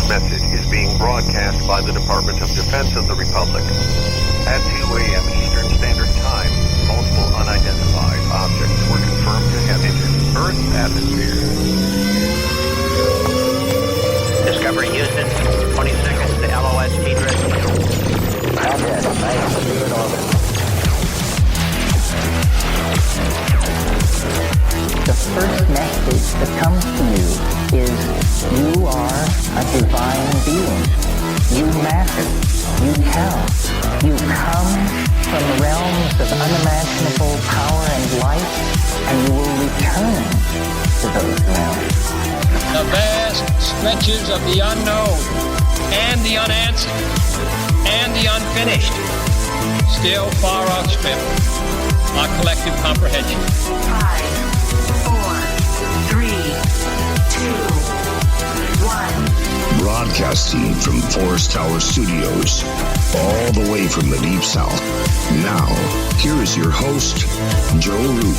Message is being broadcast by the Department of Defense of the Republic. At 2 a.m. Eastern Standard Time, multiple unidentified objects were confirmed to have entered Earth's atmosphere. Discovery Houston, 20 seconds to LOS speed rescue. Roger, nice to be in orbit. The first message that comes to you is you are a divine being. You matter. You count. You come from realms of unimaginable power and light, and you will return to those realms. The vast stretches of the unknown and the unanswered and the unfinished still far outstrip our collective comprehension. 5, 4, 3, 2, 1. Broadcasting from Forest Tower Studios, all the way from the Deep South. Now, here is your host, Joe Root.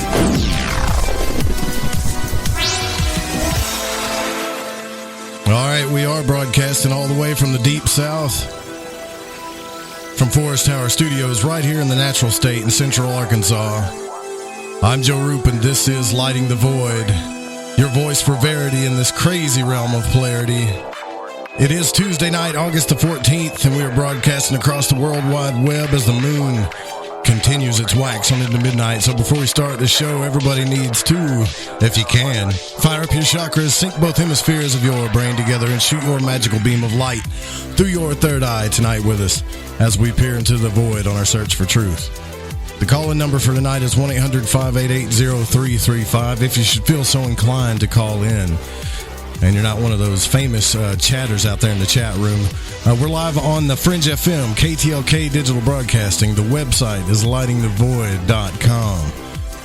All right, we are broadcasting all the way from the Deep South, from Forest Tower Studios, right here in the natural state in central Arkansas. I'm Joe Roop, and this is Lighting the Void, your voice for verity in this crazy realm of polarity. It is Tuesday night, August the 14th, and we are broadcasting across the World Wide Web as the moon continues its wax on into midnight. So before we start the show, everybody needs to, if you can, fire up your chakras, sync both hemispheres of your brain together, and shoot your magical beam of light through your third eye tonight with us as we peer into the void on our search for truth. The call-in number for tonight is 1-800-588-0335 if you should feel so inclined to call in and you're not one of those famous chatters out there in the chat room. We're live on the Fringe FM, KTLK Digital Broadcasting. The website is lightingthevoid.com.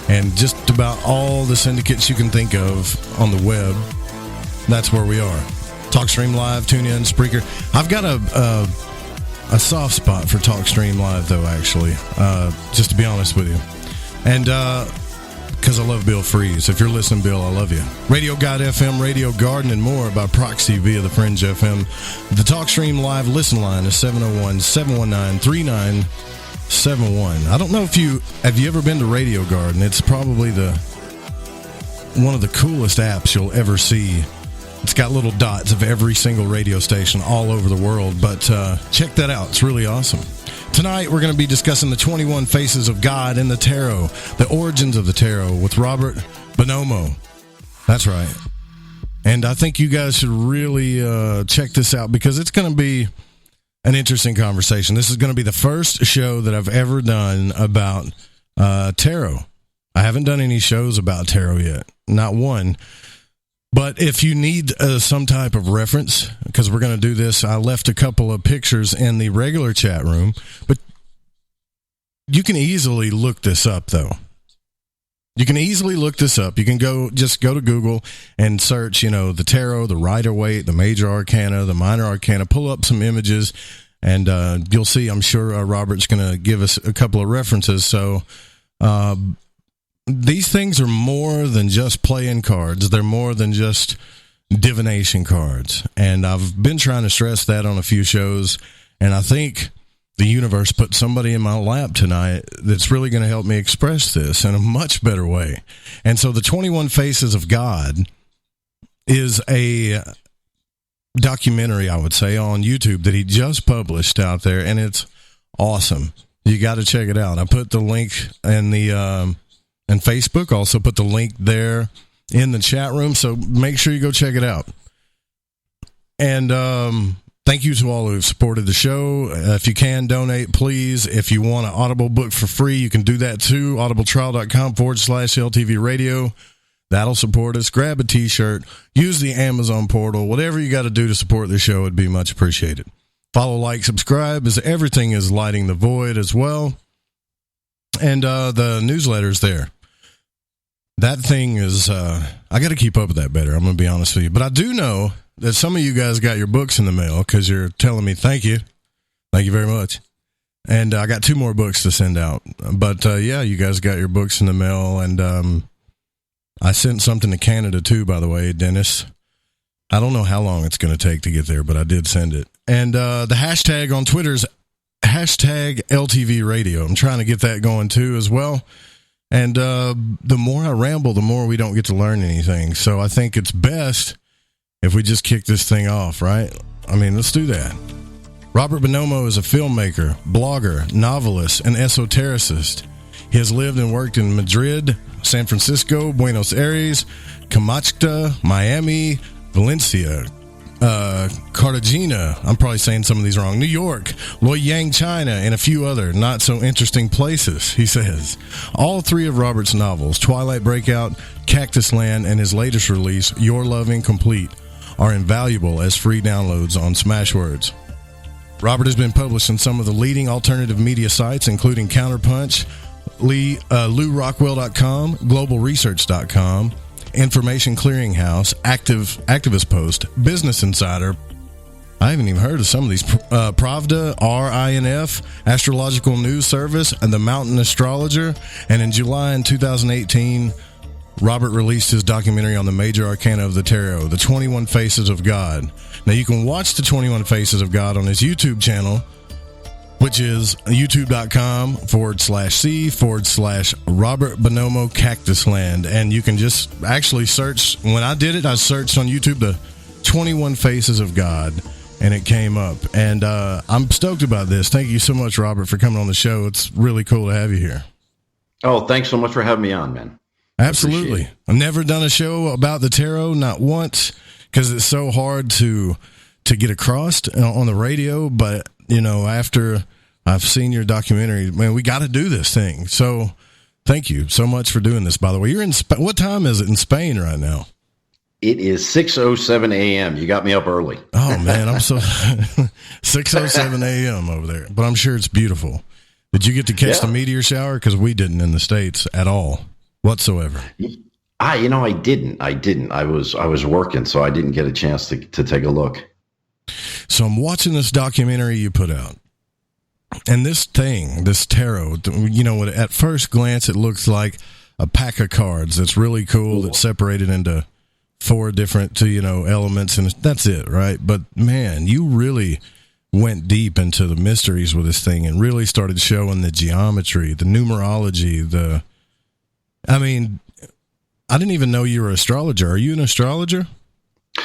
And just about all the syndicates you can think of on the web, that's where we are. TalkStream Live, TuneIn, Spreaker. I've got a soft spot for TalkStream Live, though, actually, just to be honest with you. And because I love Bill Freeze. If you're listening, Bill, I love you. Radio Guide FM, Radio Garden, and more by proxy via the Fringe FM. The TalkStream Live listen line is 701-719-3971. I don't know if have you ever been to Radio Garden? It's probably one of the coolest apps you'll ever see. It's got little dots of every single radio station all over the world, but check that out. It's really awesome. Tonight, we're going to be discussing the 21 Faces of God in the Tarot, the origins of the Tarot, with Robert Bonomo. That's right. And I think you guys should really check this out because it's going to be an interesting conversation. This is going to be the first show that I've ever done about tarot. I haven't done any shows about tarot yet. Not one. But if you need some type of reference, because we're going to do this, I left a couple of pictures in the regular chat room, but you can easily look this up, though. You can easily look this up. You can just go to Google and search, the tarot, the Rider-Waite, the major arcana, the minor arcana, pull up some images, and you'll see, I'm sure Robert's going to give us a couple of references. So, these things are more than just playing cards. They're more than just divination cards. And I've been trying to stress that on a few shows. And I think the universe put somebody in my lap tonight that's really going to help me express this in a much better way. And so the 21 Faces of God is a documentary, I would say, on YouTube that he just published out there. And it's awesome. You got to check it out. I put the link in the... And Facebook also put the link there in the chat room, so make sure you go check it out. And thank you to all who have supported the show. If you can, donate, please. If you want an Audible book for free, you can do that too. audibletrial.com/LTV radio. That'll support us. Grab a t-shirt. Use the Amazon portal. Whatever you got to do to support the show would be much appreciated. Follow, like, subscribe, as everything is Lighting the Void as well. And the newsletter's there. That thing is, I got to keep up with that better. I'm going to be honest with you. But I do know that some of you guys got your books in the mail because you're telling me thank you. Thank you very much. And I got 2 more books to send out. But, yeah, you guys got your books in the mail. And I sent something to Canada too, by the way, Dennis. I don't know how long it's going to take to get there, but I did send it. And the hashtag on Twitter is hashtag LTV Radio. I'm trying to get that going too as well. And the more I ramble, the more we don't get to learn anything. So I think it's best if we just kick this thing off, right? I mean, let's do that. Robert Bonomo is a filmmaker, blogger, novelist, and esotericist. He has lived and worked in Madrid, San Francisco, Buenos Aires, Kamchatka, Miami, Valencia, Cartagena, I'm probably saying some of these wrong, New York, Luoyang, China, and a few other not so interesting places, he says. All three of Robert's novels, Twilight Breakout, Cactus Land, and his latest release, Your Loving Complete, are invaluable as free downloads on Smashwords. Robert has been published in some of the leading alternative media sites, including Counterpunch, LouRockwell.com, GlobalResearch.com, Information Clearinghouse, Activist Post, Business Insider. I haven't even heard of some of these. Pravda, RINF, Astrological News Service, and the Mountain Astrologer. And in July in 2018, Robert released his documentary on the major arcana of the tarot, The 21 Faces of God. Now, you can watch The 21 Faces of God on his YouTube channel, which is youtube.com/C/Robert Bonomo Cactus Land. And you can just actually search. When I did it, I searched on YouTube the 21 Faces of God, and it came up. And I'm stoked about this. Thank you so much, Robert, for coming on the show. It's really cool to have you here. Oh, thanks so much for having me on, man. Absolutely. I've never done a show about the tarot, not once, because it's so hard to get across on the radio. But, you know, after I've seen your documentary, man, we got to do this thing. So thank you so much for doing this, by the way. You're in what time is it in Spain right now? It is 6:07 a.m. You got me up early. Oh, man, I'm so 6:07 a.m. over there. But I'm sure it's beautiful. Did you get to catch the meteor shower? Because we didn't in the States at all. Whatsoever. I didn't. I was working, so I didn't get a chance to take a look. So I'm watching this documentary you put out. And this tarot, you know, at first glance, it looks like a pack of cards that's really cool, that's separated into 4 different, elements, and that's it, right? But, man, you really went deep into the mysteries with this thing and really started showing the geometry, the numerology, I didn't even know you were an astrologer. Are you an astrologer?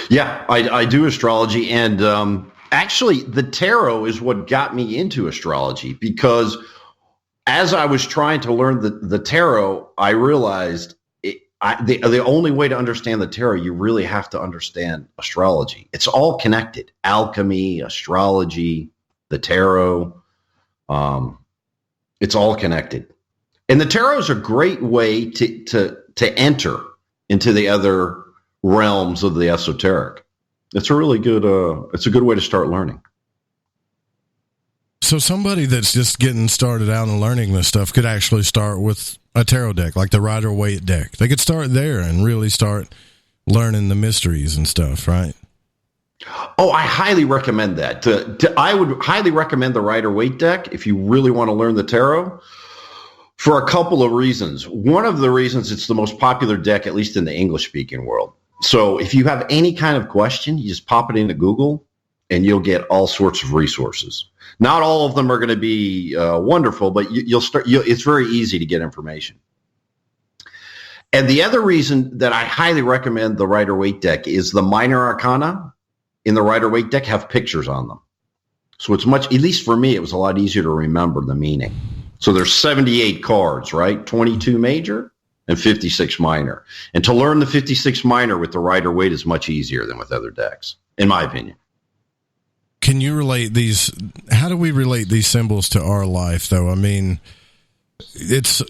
Yeah, I do astrology. And actually, the tarot is what got me into astrology, because as I was trying to learn the tarot, I realized the only way to understand the tarot, you really have to understand astrology. It's all connected. Alchemy, astrology, the tarot. It's all connected. And the tarot is a great way to enter into the other realms of the esoteric. It's a really good it's a good way to start learning. So somebody that's just getting started out and learning this stuff could actually start with a tarot deck, like the Rider-Waite deck. They could start there and really start learning the mysteries and stuff, right? Oh, I highly recommend that. I would highly recommend the Rider-Waite deck if you really want to learn the tarot, for a couple of reasons. One of the reasons, it's the most popular deck, at least in the English-speaking world. So if you have any kind of question, you just pop it into Google, and you'll get all sorts of resources. Not all of them are going to be wonderful, but it's very easy to get information. And the other reason that I highly recommend the Rider-Waite deck is the minor arcana in the Rider-Waite deck have pictures on them. So it's much, at least for me, it was a lot easier to remember the meaning. So there's 78 cards, right? 22 major and 56 minor. And to learn the 56 minor with the Rider-Waite is much easier than with other decks, in my opinion. Can you relate how do we relate these symbols to our life, though? I mean,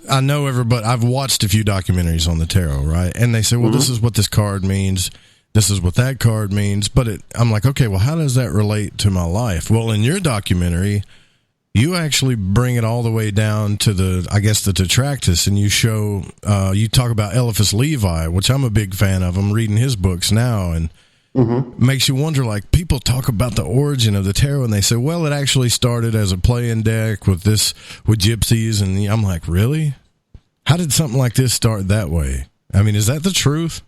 I know everybody, I've watched a few documentaries on the tarot, right? And they say, well, this is what this card means. This is what that card means. But I'm like, okay, well, how does that relate to my life? Well, in your documentary, you actually bring it all the way down to the Tetractys, and you show, you talk about Eliphas Levi, which I'm a big fan of. I'm reading his books now, and makes you wonder, like, people talk about the origin of the tarot, and they say, well, it actually started as a playing deck with gypsies, and I'm like, really? How did something like this start that way? I mean, is that the truth?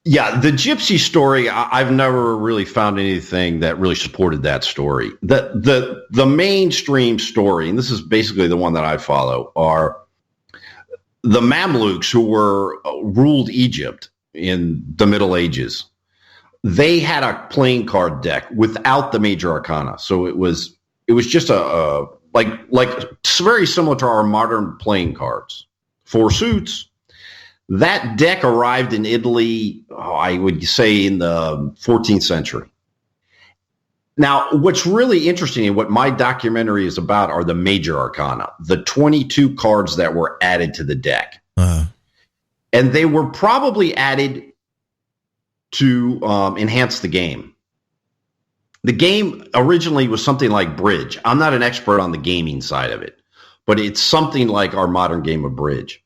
Yeah, the gypsy story, I've never really found anything that really supported that story. The mainstream story, and this is basically the one that I follow, are the Mamluks who ruled Egypt in the Middle Ages. They had a playing card deck without the major arcana. So it was just like very similar to our modern playing cards. 4 suits. That deck arrived in Italy, I would say, in the 14th century. Now, what's really interesting and what my documentary is about are the major arcana, the 22 cards that were added to the deck. Uh-huh. And they were probably added to enhance the game. The game originally was something like bridge. I'm not an expert on the gaming side of it, but it's something like our modern game of bridge.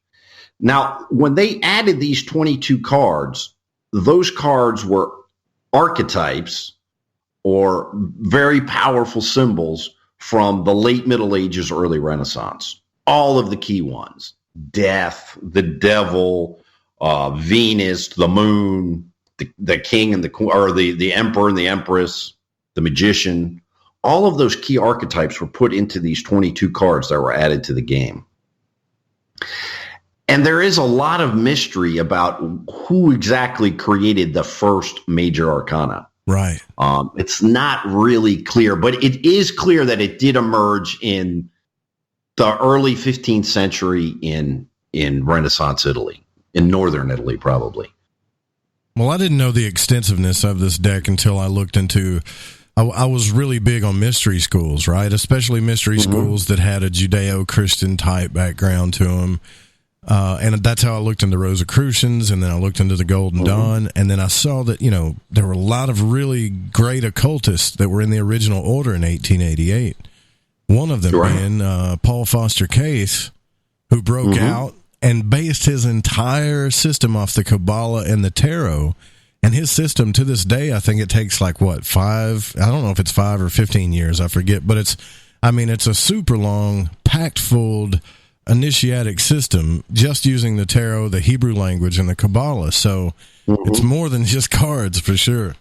Now, when they added these 22 cards, those cards were archetypes or very powerful symbols from the late Middle Ages, early Renaissance. All of the key ones: death, the devil, Venus, the moon, the king and the emperor and the empress, the magician. All of those key archetypes were put into these 22 cards that were added to the game. And there is a lot of mystery about who exactly created the first major arcana. Right. It's not really clear, but it is clear that it did emerge in the early 15th century in Renaissance Italy, in northern Italy, probably. Well, I didn't know the extensiveness of this deck until I looked into. I was really big on mystery schools, right? Especially mystery schools that had a Judeo-Christian type background to them. And that's how I looked into Rosicrucians, and then I looked into the Golden Dawn, and then I saw that, there were a lot of really great occultists that were in the original order in 1888. One of them being Paul Foster Case, who broke out and based his entire system off the Kabbalah and the Tarot. And his system, to this day, I think it takes I don't know if it's 5 or 15 years, I forget, but it's a super long, packed-full initiatic system just using the tarot, the Hebrew language, and the Kabbalah. So it's more than just cards, for sure.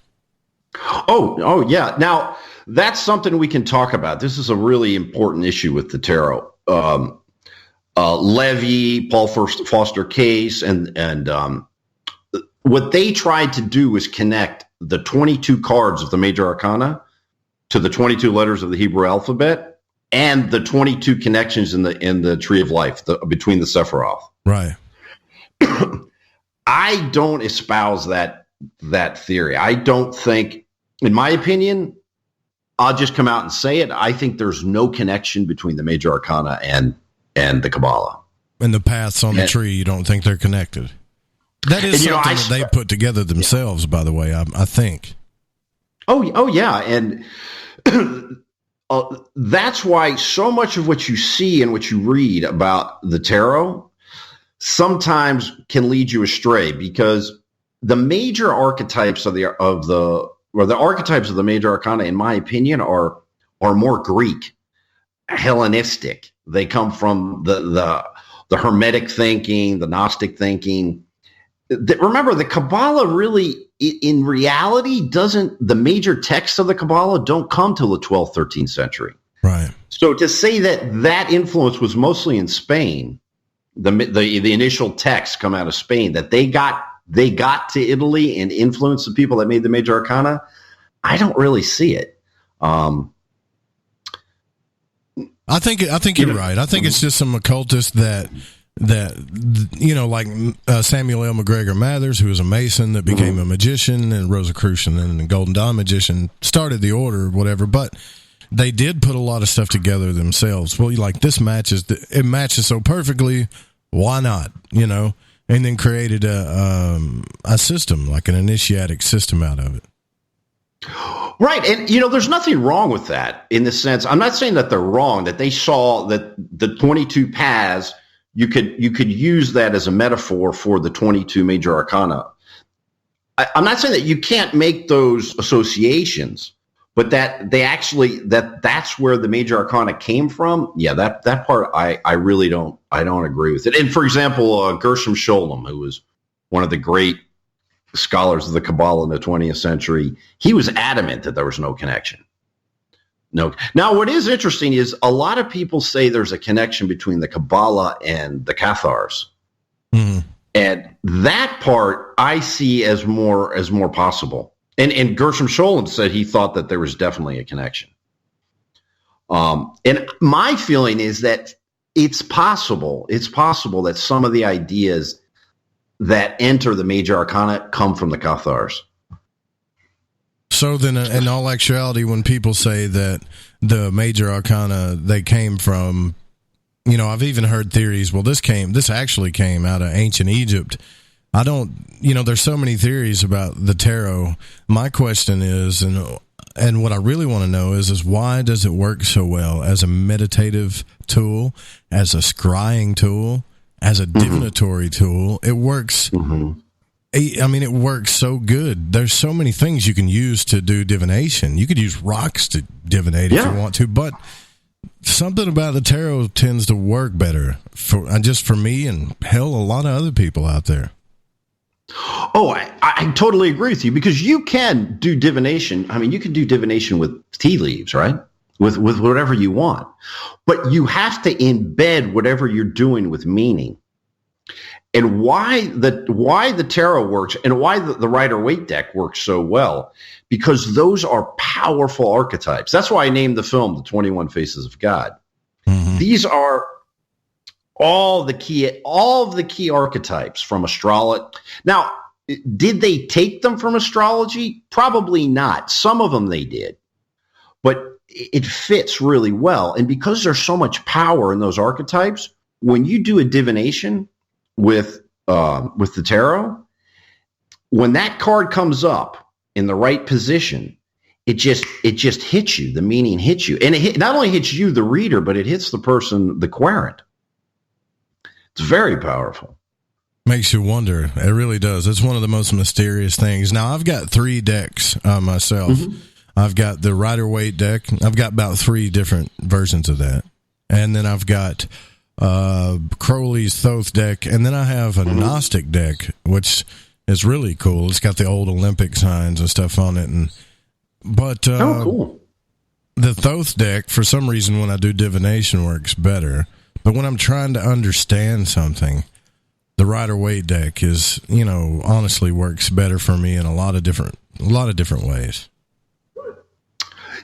Oh, yeah. Now, that's something we can talk about. This is a really important issue with the tarot. Levy, Paul Foster Case, and what they tried to do was connect the 22 cards of the major arcana to the 22 letters of the Hebrew alphabet and the 22 connections in the tree of life between the Sephiroth. Right. I don't espouse that theory. I don't think, in my opinion, I'll just come out and say it. I think there's no connection between the major arcana and the Kabbalah. And the paths on the tree, you don't think they're connected? That is something that they put together themselves, by the way, I think. Oh yeah. And that's why so much of what you see and what you read about the tarot sometimes can lead you astray, because the major archetypes of the archetypes of the major arcana, in my opinion, are more Greek, Hellenistic. They come from the Hermetic thinking, the Gnostic thinking. Remember, the Kabbalah really, in reality, the major texts of the Kabbalah don't come till the 12th, 13th century. Right. So to say that influence was mostly in Spain, the initial texts come out of Spain, that they got to Italy and influenced the people that made the major arcana, I don't really see it. I think you're right. I think it's just some occultists that like Samuel L. McGregor Mathers, who was a Mason that became a magician, and Rosicrucian and a Golden Dawn magician, started the order, whatever, but they did put a lot of stuff together themselves. Well, this matches so perfectly, why not, and then created a system, like an initiatic system out of it. Right. And, there's nothing wrong with that, in the sense, I'm not saying that they're wrong, that they saw that the 22 paths, you could use that as a metaphor for the 22 major arcana. I'm not saying that you can't make those associations, but that's where the major arcana came from. Yeah, that part I really don't agree with it. And for example, Gershom Scholem, who was one of the great scholars of the Kabbalah in the 20th century, he was adamant that there was no connection. No. Now, what is interesting is a lot of people say there's a connection between the Kabbalah and the Cathars. Mm-hmm. And that part I see as more possible. And Gershom Scholem said he thought that there was definitely a connection. And my feeling is that it's possible that some of the ideas that enter the major arcana come from the Cathars. So then, in all actuality, when people say that the major arcana, they came from, I've even heard theories, well, this actually came out of ancient Egypt. There's so many theories about the tarot. My question is, and what I really want to know is why does it work so well as a meditative tool, as a scrying tool, as a divinatory tool? It works. Mm-hmm. It works so good. There's so many things you can use to do divination. You could use rocks to divinate if you want to, but something about the tarot tends to work better for me and hell, a lot of other people out there. Oh, I totally agree with you, because you can do divination. You can do divination with tea leaves, right? With whatever you want, but you have to embed whatever you're doing with meaning. And why the tarot works and why the Rider-Waite deck works so well, because those are powerful archetypes. That's why I named the film The 21 Faces of God. Mm-hmm. These are all the key archetypes from astrology. Now, did they take them from astrology? Probably not. Some of them they did, but it fits really well. And because there's so much power in those archetypes, when you do a divination with the tarot, when that card comes up in the right position, it just hits you. The meaning hits you, and it not only hits you, the reader, but it hits the person, the querent. It's very powerful. Makes you wonder. It really does. It's one of the most mysterious things. Now, I've got 3 decks myself. Mm-hmm. I've got the Rider-Waite deck. I've got about 3 different versions of that, and then I've got Crowley's Thoth deck, and then I have a Gnostic deck, which is really cool. It's got the old Olympic signs and stuff on it, cool. The Thoth deck, for some reason, when I do divination, works better. But when I'm trying to understand something, the Rider-Waite deck is, honestly works better for me in a lot of different ways.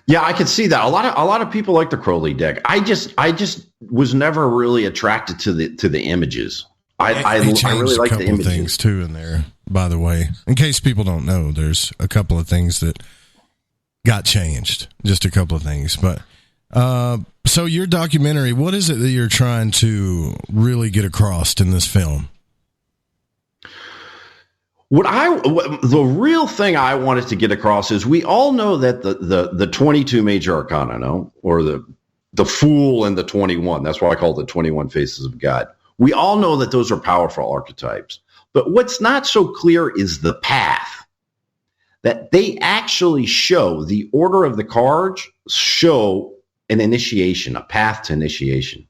Yeah, I could see that. A lot of people like the Crowley deck. I just was never really attracted to the images. I really like the images. Things too in there, by the way. In case people don't know, there's a couple of things that got changed. Just a couple of things, but so your documentary, what is it that you're trying to really get across in this film? The real thing I wanted to get across is we all know that the 22 major arcana, or the Fool and the 21. That's why I call it the 21 Faces of God. We all know that those are powerful archetypes. But what's not so clear is the path. That they actually show, the order of the cards show an initiation, a path to initiation.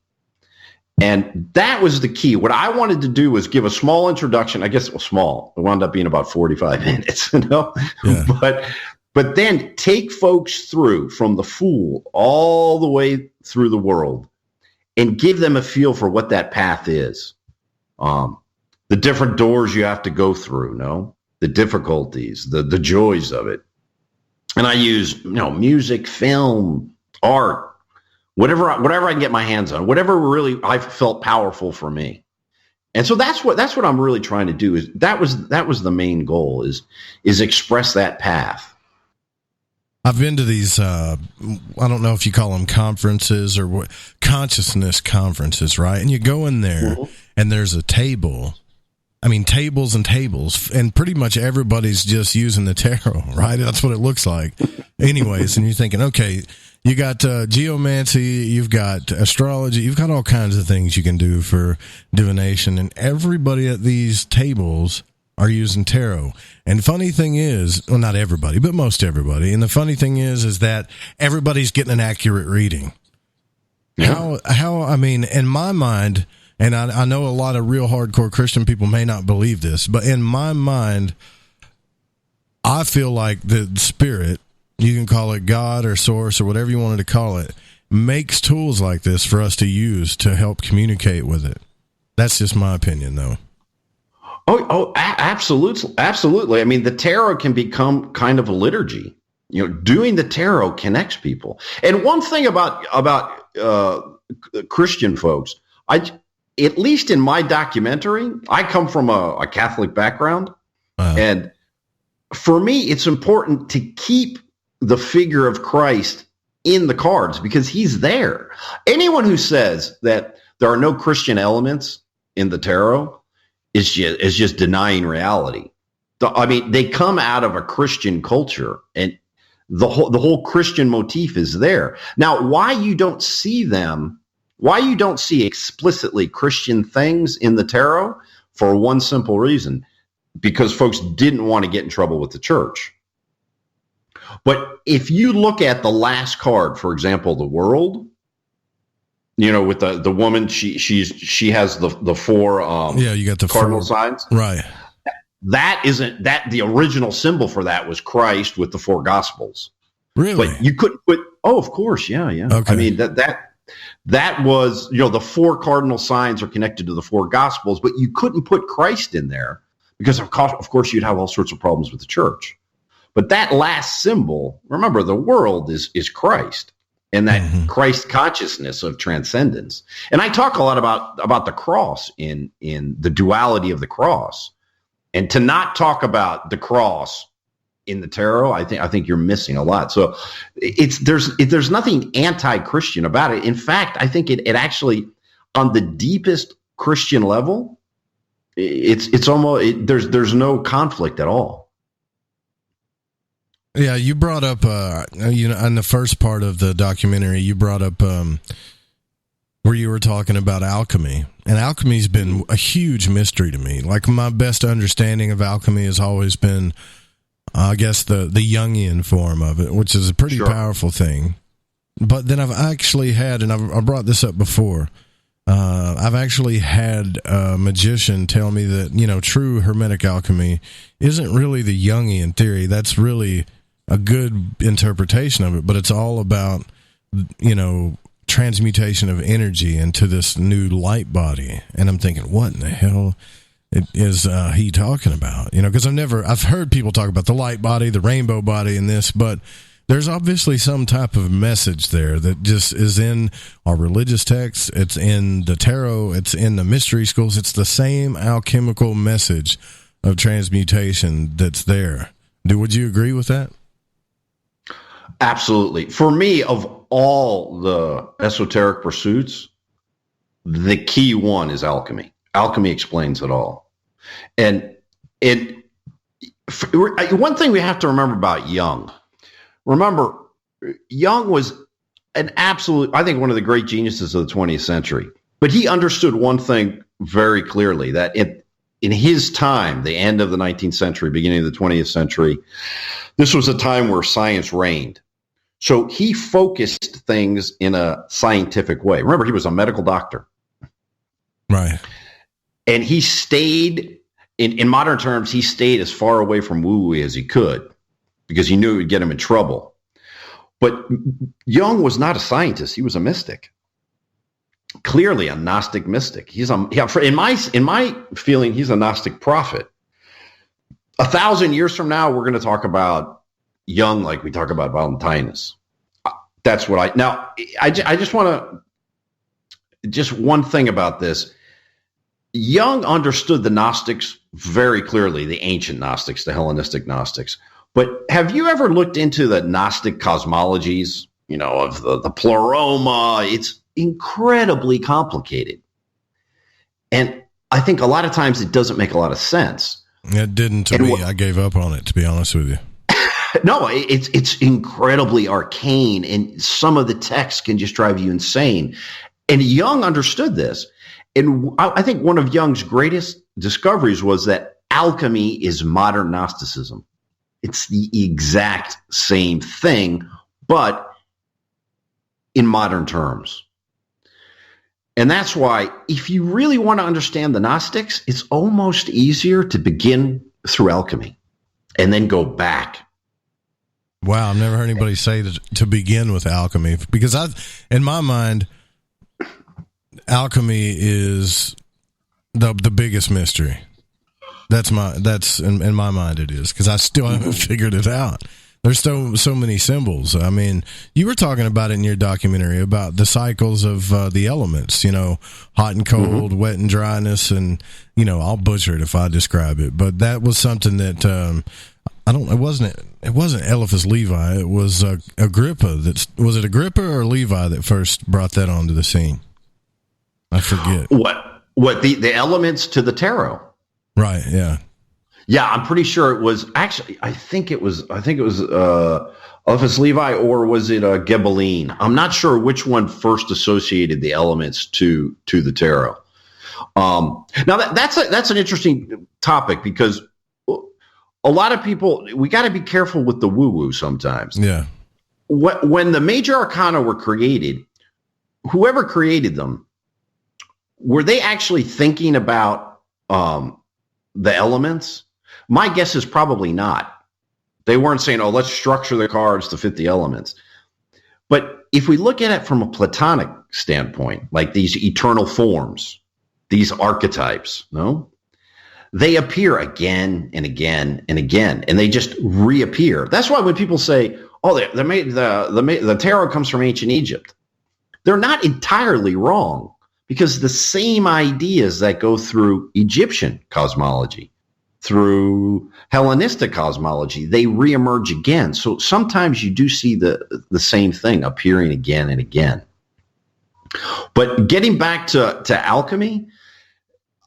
And that was the key. What I wanted to do was give a small introduction. I guess it was small. It wound up being about 45 minutes, Yeah. But then take folks through from the Fool all the way through the world and give them a feel for what that path is. The different doors you have to go through, the difficulties, the joys of it. And I use, music, film, art, whatever I can get my hands on, whatever really I felt powerful for me. And so that's what I'm really trying to do. Is that was the main goal is express that path. I've been to these, I don't know if you call them conferences or what, consciousness conferences, right? And you go in there and there's a table. Tables and tables, and pretty much everybody's just using the tarot, right? That's what it looks like. Anyways, and you're thinking, okay, you got geomancy, you've got astrology, you've got all kinds of things you can do for divination, and everybody at these tables are using tarot. And funny thing is, well, not everybody, but most everybody. And the funny thing is that everybody's getting an accurate reading. Yeah. How, I mean, in my mind, and I know a lot of real hardcore Christian people may not believe this, but in my mind, I feel like the spirit, you can call it God or source or whatever you wanted to call it, makes tools like this for us to use to help communicate with it. That's just my opinion, though. Absolutely. I mean, the tarot can become kind of a liturgy. You know, doing the tarot connects people. And one thing about Christian folks, at least in my documentary, I come from a Catholic background, and for me, it's important to keep the figure of Christ in the cards because he's there. Anyone who says that there are no Christian elements in the tarot is just denying reality. I mean, they come out of a Christian culture, and the whole Christian motif is there. Now, why you don't see explicitly Christian things in the tarot, for one simple reason, because folks didn't want to get in trouble with the church. But if you look at the last card, for example, the World, you know, with the woman, she has the four you got the cardinal four signs, right? That isn't that the original symbol for that was Christ with the four Gospels. Really? But you couldn't put. Oh, of course, yeah. Okay. I mean that was, you know, the four cardinal signs are connected to the four Gospels, but you couldn't put Christ in there because of course you'd have all sorts of problems with the church. But that last symbol, remember, the world is Christ and that Christ consciousness of transcendence. And I talk a lot about the cross in the duality of the cross. And to not talk about the cross in the tarot, I think you're missing a lot. So there's nothing anti-Christian about it. In fact, I think it actually, on the deepest Christian level, it's almost there's no conflict at all. Yeah, you brought up, in the first part of the documentary, you brought up where you were talking about alchemy. And alchemy's been a huge mystery to me. Like, my best understanding of alchemy has always been, I guess, the Jungian form of it, which is a pretty powerful thing. But then I've actually had, and I brought this up before, I've actually had a magician tell me that, you know, true Hermetic alchemy isn't really the Jungian theory. That's really a good interpretation of it, but it's all about, you know, transmutation of energy into this new light body. And I'm thinking, what in the hell is he talking about? You know, because I've heard people talk about the light body, the rainbow body, and this, but there's obviously some type of message there that just is in our religious texts. It's in the tarot. It's in the mystery schools. It's the same alchemical message of transmutation that's there. Would you agree with that? Absolutely. For me, of all the esoteric pursuits, the key one is alchemy. Alchemy explains it all. And one thing we have to remember about Jung. Remember, Jung was an absolute, I think, one of the great geniuses of the 20th century. But he understood one thing very clearly, that in his time, the end of the 19th century, beginning of the 20th century, this was a time where science reigned. So he focused things in a scientific way. Remember, he was a medical doctor. Right. And he stayed, in modern terms, he stayed as far away from woo-woo as he could because he knew it would get him in trouble. But Jung was not a scientist. He was a mystic. Clearly a Gnostic mystic. In my feeling, he's a Gnostic prophet. 1,000 years from now, we're going to talk about Jung like we talk about Valentinus. That's what I just want to, just one thing about this. Jung understood the Gnostics very clearly, the ancient Gnostics, the Hellenistic Gnostics. But have you ever looked into the Gnostic cosmologies, you know, of the pleroma? It's incredibly complicated. And I think a lot of times it doesn't make a lot of sense. It didn't to me. I gave up on it, to be honest with you. No, it's incredibly arcane, and some of the texts can just drive you insane. And Jung understood this. And I think one of Jung's greatest discoveries was that alchemy is modern Gnosticism. It's the exact same thing, but in modern terms. And that's why, if you really want to understand the Gnostics, it's almost easier to begin through alchemy and then go back. Wow, I've never heard anybody say to begin with alchemy, because in my mind, alchemy is the biggest mystery. That's in my mind it is, because I still haven't figured it out. There's so many symbols. I mean, you were talking about it in your documentary about the cycles of the elements, hot and cold, wet and dryness, and, I'll butcher it if I describe it. But that was something that, it wasn't Eliphas Levi. It was Agrippa. Was it Agrippa or Levi that first brought that onto the scene? I forget. What the elements to the tarot. Right, yeah. Yeah, I'm pretty sure it was actually. I think it was Eliphas Levi, or was it Ghibelline? I'm not sure which one first associated the elements to the tarot. Now that's an interesting topic, because a lot of people, we got to be careful with the woo-woo sometimes. Yeah. When the major arcana were created, whoever created them, were they actually thinking about the elements? My guess is probably not. They weren't saying, oh, let's structure the cards to fit the elements. But if we look at it from a Platonic standpoint, like these eternal forms, these archetypes, they appear again and again and again, and they just reappear. That's why when people say, oh, the tarot comes from ancient Egypt, they're not entirely wrong, because the same ideas that go through Egyptian cosmology, through Hellenistic cosmology, they reemerge again. So sometimes you do see the same thing appearing again and again. But getting back to alchemy,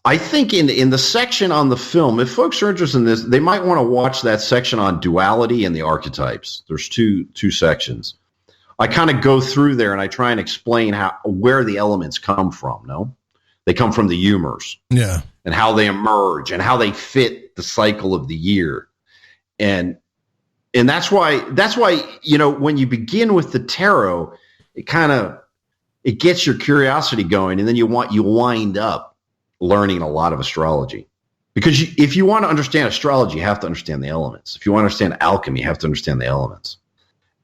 I think in the section on the film, if folks are interested in this, they might want to watch that section on duality and the archetypes. There's two sections. I kind of go through there and I try and explain where the elements come from. They come from the humors. Yeah. And how they emerge and how they fit the cycle of the year. And that's why, when you begin with the tarot, it gets your curiosity going, and then you wind up learning a lot of astrology. Because if you want to understand astrology, you have to understand the elements. If you want to understand alchemy, you have to understand the elements.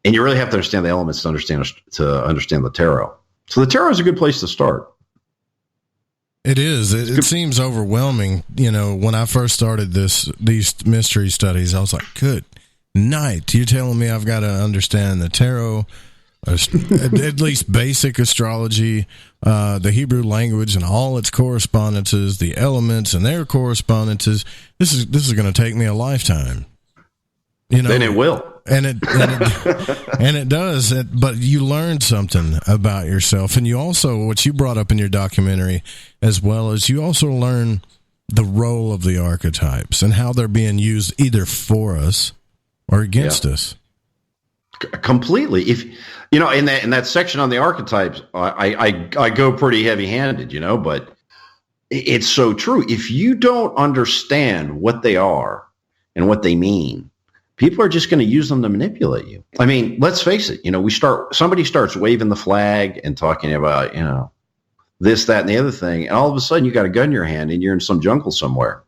And you really have to understand the elements to understand the tarot. So the tarot is a good place to start. It is. It seems overwhelming. When I first started these mystery studies, I was like, good night. You're telling me I've got to understand the tarot, at least basic astrology, the Hebrew language and all its correspondences, the elements and their correspondences. This is going to take me a lifetime. Then it will. And it does. But you learned something about yourself, and you also, what you brought up in your documentary, as well as you also learn the role of the archetypes and how they're being used either for us or against us. Completely. If in that section on the archetypes, I go pretty heavy-handed, but it's so true. If you don't understand what they are and what they mean, people are just going to use them to manipulate you. I mean, let's face it. Somebody starts waving the flag and talking about, this, that, and the other thing, and all of a sudden you got a gun in your hand and you're in some jungle somewhere.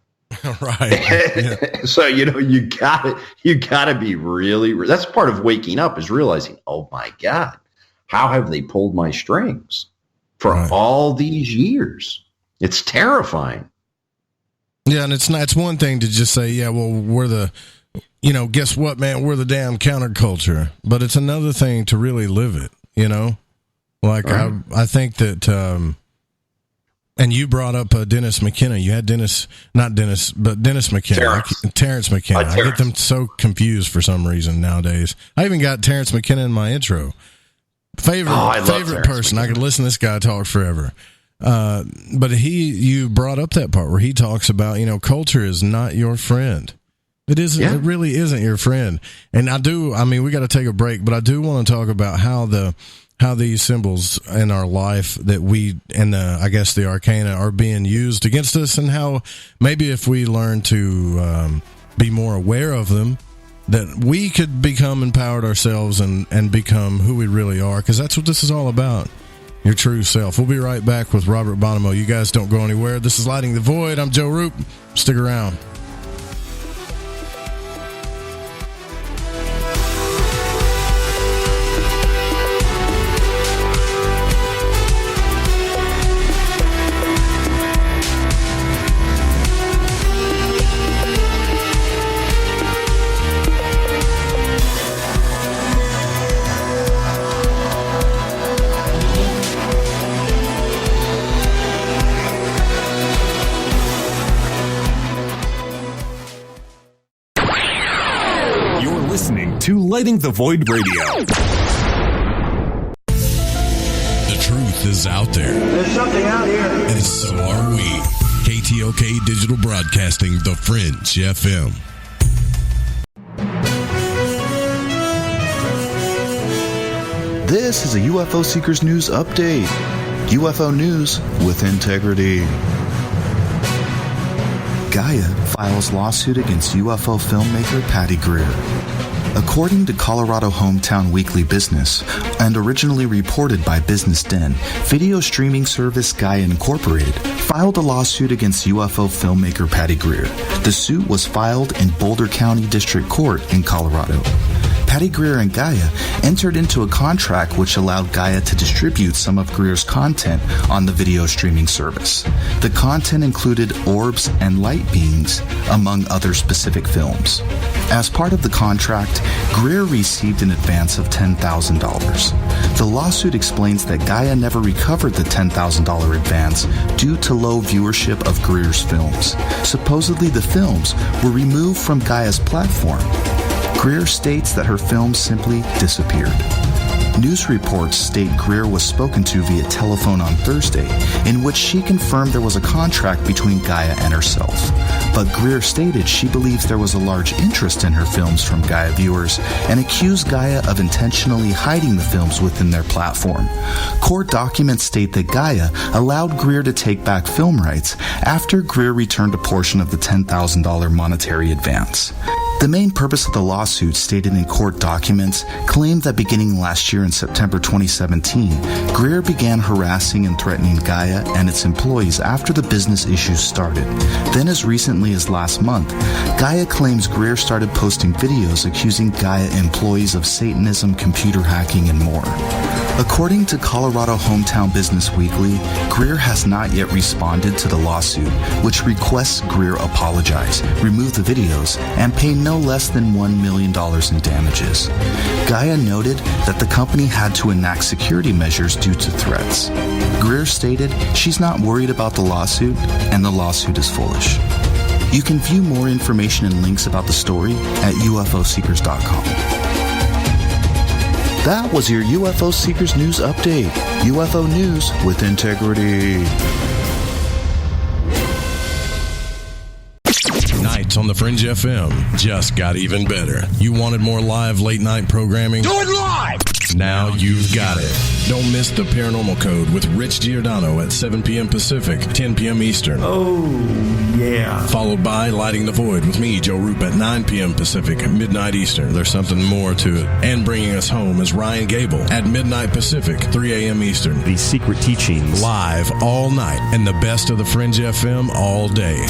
Right. Yeah. So you gotta be really. That's part of waking up, is realizing, oh my God, how have they pulled my strings for all these years? It's terrifying. Yeah, and it's one thing to just say, yeah, well, we're the. Guess what, man? We're the damn counterculture. But it's another thing to really live it, Like, I think that, and you brought up Dennis McKenna. You had Dennis McKenna. Terrence McKenna. I get them so confused for some reason nowadays. I even got Terrence McKenna in my intro. Favorite person. I could listen to this guy talk forever. But you brought up that part where he talks about, culture is not your friend. It isn't. Yeah. It really isn't your friend. And we got to take a break, but I do want to talk about how the how these symbols in our life that we, and I guess the arcana, are being used against us, and how maybe if we learn to be more aware of them, that we could become empowered ourselves and become who we really are, because that's what this is all about, your true self. We'll be right back with Robert Bonomo. You guys don't go anywhere. This is Lighting the Void. I'm Joe Roop. Stick around. To Lighting the Void Radio. The truth is out there. There's something out here. And so are we. KTOK Digital Broadcasting, The Fringe FM. This is a UFO Seekers News Update. UFO News with integrity. Gaia files lawsuit against UFO filmmaker Patty Greer. According to Colorado Hometown Weekly Business, and originally reported by Business Den, video streaming service Gaia Incorporated filed a lawsuit against UFO filmmaker Patty Greer. The suit was filed in Boulder County District Court in Colorado. Patty Greer and Gaia entered into a contract which allowed Gaia to distribute some of Greer's content on the video streaming service. The content included orbs and light beings, among other specific films. As part of the contract, Greer received an advance of $10,000. The lawsuit explains that Gaia never recovered the $10,000 advance due to low viewership of Greer's films. Supposedly the films were removed from Gaia's platform. Greer states that her films simply disappeared. News reports state Greer was spoken to via telephone on Thursday, in which she confirmed there was a contract between Gaia and herself. But Greer stated she believes there was a large interest in her films from Gaia viewers and accused Gaia of intentionally hiding the films within their platform. Court documents state that Gaia allowed Greer to take back film rights after Greer returned a portion of the $10,000 monetary advance. The main purpose of the lawsuit, stated in court documents, claimed that beginning last year in September 2017, Greer began harassing and threatening Gaia and its employees after the business issues started. Then as recently as last month, Gaia claims Greer started posting videos accusing Gaia employees of Satanism, computer hacking, and more. According to Colorado Hometown Business Weekly, Greer has not yet responded to the lawsuit, which requests Greer apologize, remove the videos, and pay no less than $1 million in damages. Gaia noted that the company had to enact security measures due to threats. Greer stated she's not worried about the lawsuit, and the lawsuit is foolish. You can view more information and links about the story at ufoseekers.com. That was your UFO Seekers News Update. UFO News with integrity. Nights on the Fringe FM just got even better. You wanted more live late night programming? Do it live! Now you've got it. Don't miss the Paranormal Code with Rich Giordano at 7 p.m. Pacific, 10 p.m. Eastern. Oh, yeah. Followed by Lighting the Void with me, Joe Roop, at 9 p.m. Pacific, midnight Eastern. There's something more to it. And bringing us home is Ryan Gable at midnight Pacific, 3 a.m. Eastern. These secret teachings. Live all night and the best of the Fringe FM all day.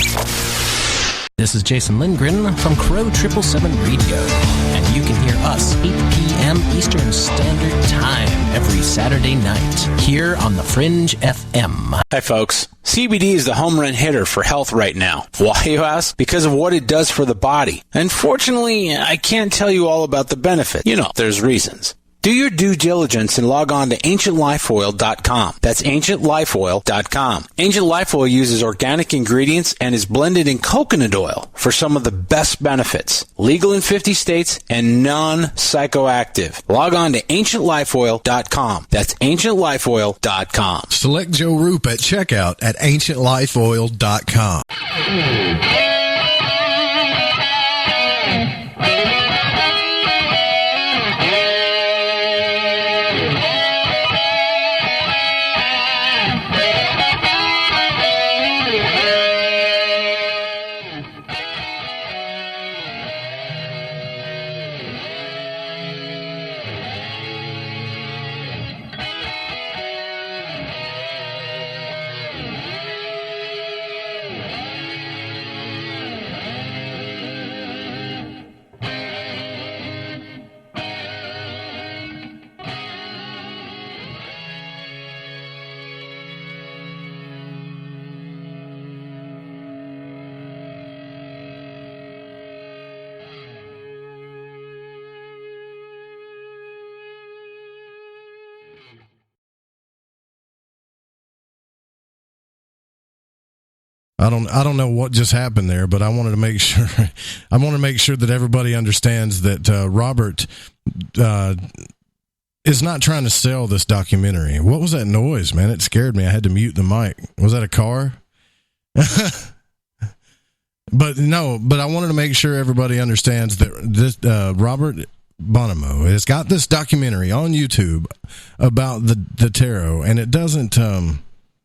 This is Jason Lindgren from Crow 777 Radio, and you can hear us 8 p.m. Eastern Standard Time every Saturday night here on the Fringe FM. Hi, folks. CBD is the home run hitter for health right now. Why, you ask? Because of what it does for the body. Unfortunately, I can't tell you all about the benefit. You know, there's reasons. Do your due diligence and log on to ancientlifeoil.com. That's ancientlifeoil.com. Ancient Life Oil uses organic ingredients and is blended in coconut oil for some of the best benefits. Legal in 50 states and non-psychoactive. Log on to ancientlifeoil.com. That's ancientlifeoil.com. Select Joe Roop at checkout at ancientlifeoil.com. I don't know what just happened there, but I wanted to make sure. I want to make sure that everybody understands that Robert is not trying to sell this documentary. What was that noise, man? It scared me. I had to mute the mic. Was that a car? But I wanted to make sure everybody understands that this Robert Bonomo has got this documentary on YouTube about the tarot, and it doesn't.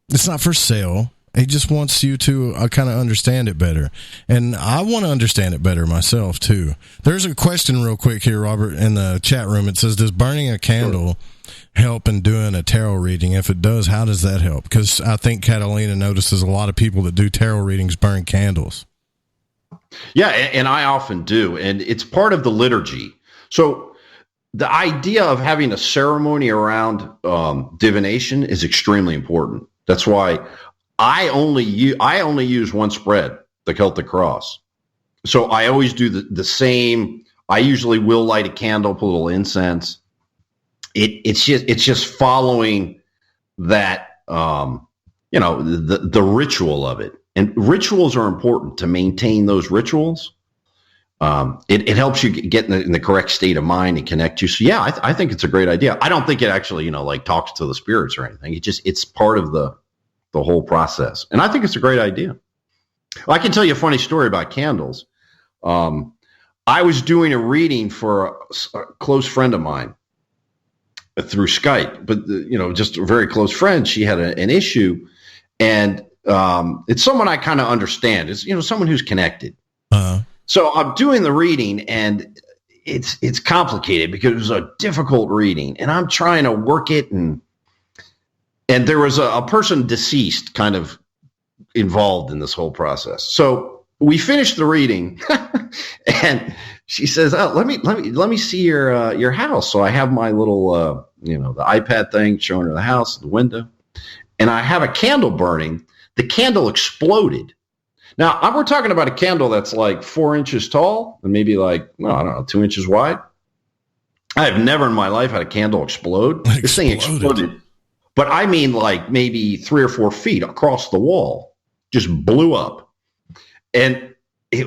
It's not for sale. He just wants you to kind of understand it better. And I want to understand it better myself, too. There's a question real quick here, Robert, in the chat room. It says, does burning a candle help in doing a tarot reading? If it does, how does that help? Because I think Catalina notices a lot of people that do tarot readings burn candles. Yeah, and I often do. And it's part of the liturgy. So the idea of having a ceremony around divination is extremely important. That's why I only use one spread, the Celtic Cross. So I always do the same. I usually will light a candle, put a little incense. It's just following that, the ritual of it. And rituals are important to maintain those rituals. It helps you get in the correct state of mind and connect you. So yeah, I think it's a great idea. I don't think it actually, talks to the spirits or anything. It's part of the whole process. And I think it's a great idea. I can tell you a funny story about candles. I was doing a reading for a close friend of mine through Skype, but just a very close friend. She had an issue, and it's someone I kind of understand. It's someone who's connected. So I'm doing the reading, and it's complicated because it was a difficult reading, and I'm trying to work it, and there was a person deceased kind of involved in this whole process. So we finished the reading, and she says, "Oh, let me see your house." So I have my little, the iPad thing showing her the house, the window, and I have a candle burning. The candle exploded. Now we're talking about a candle that's like 4 inches tall and maybe 2 inches wide. I have never in my life had a candle explode. This thing exploded. But I mean, maybe 3 or 4 feet across the wall, just blew up. And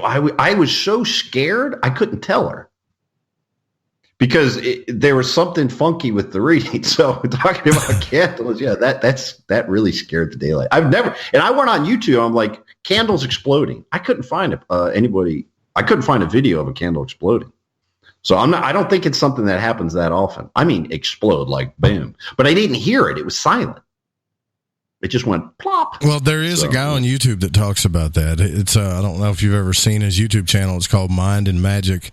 I was so scared, I couldn't tell her because there was something funky with the reading. So talking about candles, yeah, that really scared the daylight. I went on YouTube. I'm like, candles exploding. I couldn't find anybody. I couldn't find a video of a candle exploding. So I don't think it's something that happens that often. I mean, explode, like boom. But I didn't hear it. It was silent. It just went plop. Well, there is a guy on YouTube that talks about that. It's I don't know if you've ever seen his YouTube channel. It's called Mind and Magic.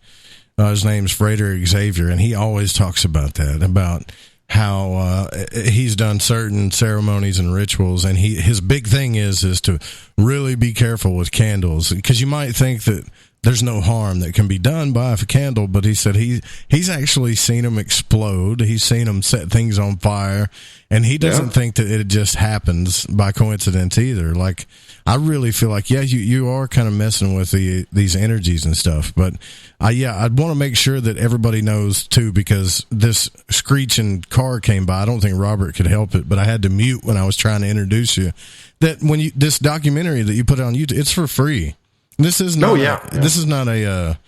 His name's Frederick Xavier, and he always talks about that, about how he's done certain ceremonies and rituals, and his big thing is to really be careful with candles, because you might think that there's no harm that can be done by a candle, but he said he's actually seen them explode. He's seen them set things on fire, and he doesn't think that it just happens by coincidence either. Like, I really feel like, you are kind of messing with these energies and stuff, but I'd want to make sure that everybody knows too, because this screeching car came by. I don't think Robert could help it, but I had to mute when I was trying to introduce you. That this documentary that you put on YouTube, it's for free. This is not. This is not a.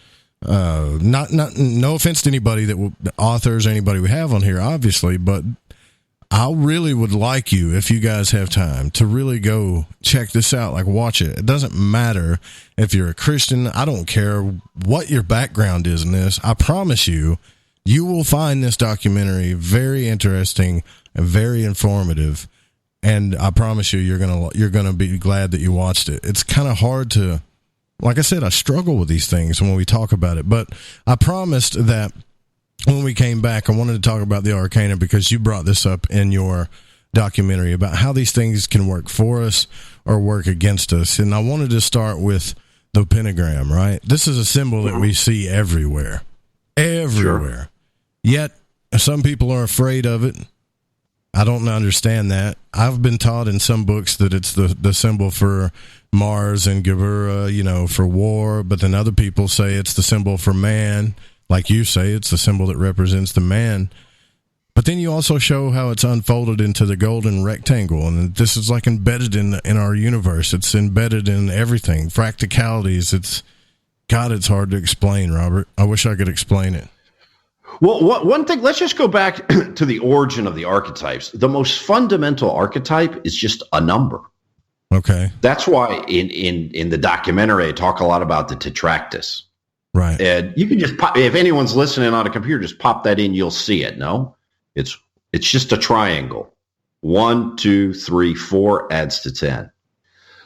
No offense to anybody authors, anybody we have on here, obviously, but I really would like you, if you guys have time, to really go check this out. Like, watch it. It doesn't matter if you're a Christian. I don't care what your background is in this. I promise you, you will find this documentary very interesting and very informative. And I promise you, you're gonna be glad that you watched it. It's kind of hard to. Like I said, I struggle with these things when we talk about it, but I promised that when we came back, I wanted to talk about the arcana, because you brought this up in your documentary about how these things can work for us or work against us. And I wanted to start with the pentagram, right? This is a symbol that we see everywhere. Sure. Yet some people are afraid of it. I don't understand that. I've been taught in some books that it's the symbol for Mars and Geburah, for war, but then other people say it's the symbol for man. Like you say, it's the symbol that represents the man. But then you also show how it's unfolded into the golden rectangle, and this is like embedded in our universe. It's embedded in everything. Practicalities. It's hard to explain, Robert. I wish I could explain it. Well, one thing, let's just go back to the origin of the archetypes. The most fundamental archetype is just a number. Okay. That's why in the documentary, I talk a lot about the tetractys. Right. And you can just pop, if anyone's listening on a computer, just pop that in, you'll see it. No? It's just a triangle. 1, 2, 3, 4 adds to 10.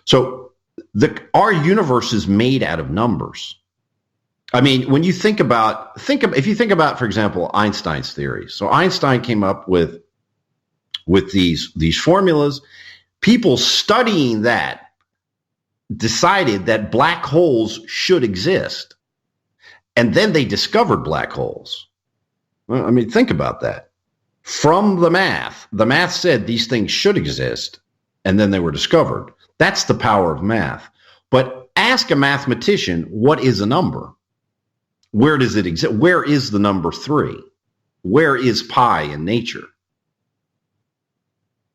So our universe is made out of numbers. I mean, when you if you think about, for example, Einstein's theory. So Einstein came up with these formulas. People studying that decided that black holes should exist. And then they discovered black holes. Well, I mean, think about that. From the math said these things should exist, and then they were discovered. That's the power of math. But ask a mathematician, what is a number? Where does it exist? Where is the number 3? Where is pi in nature?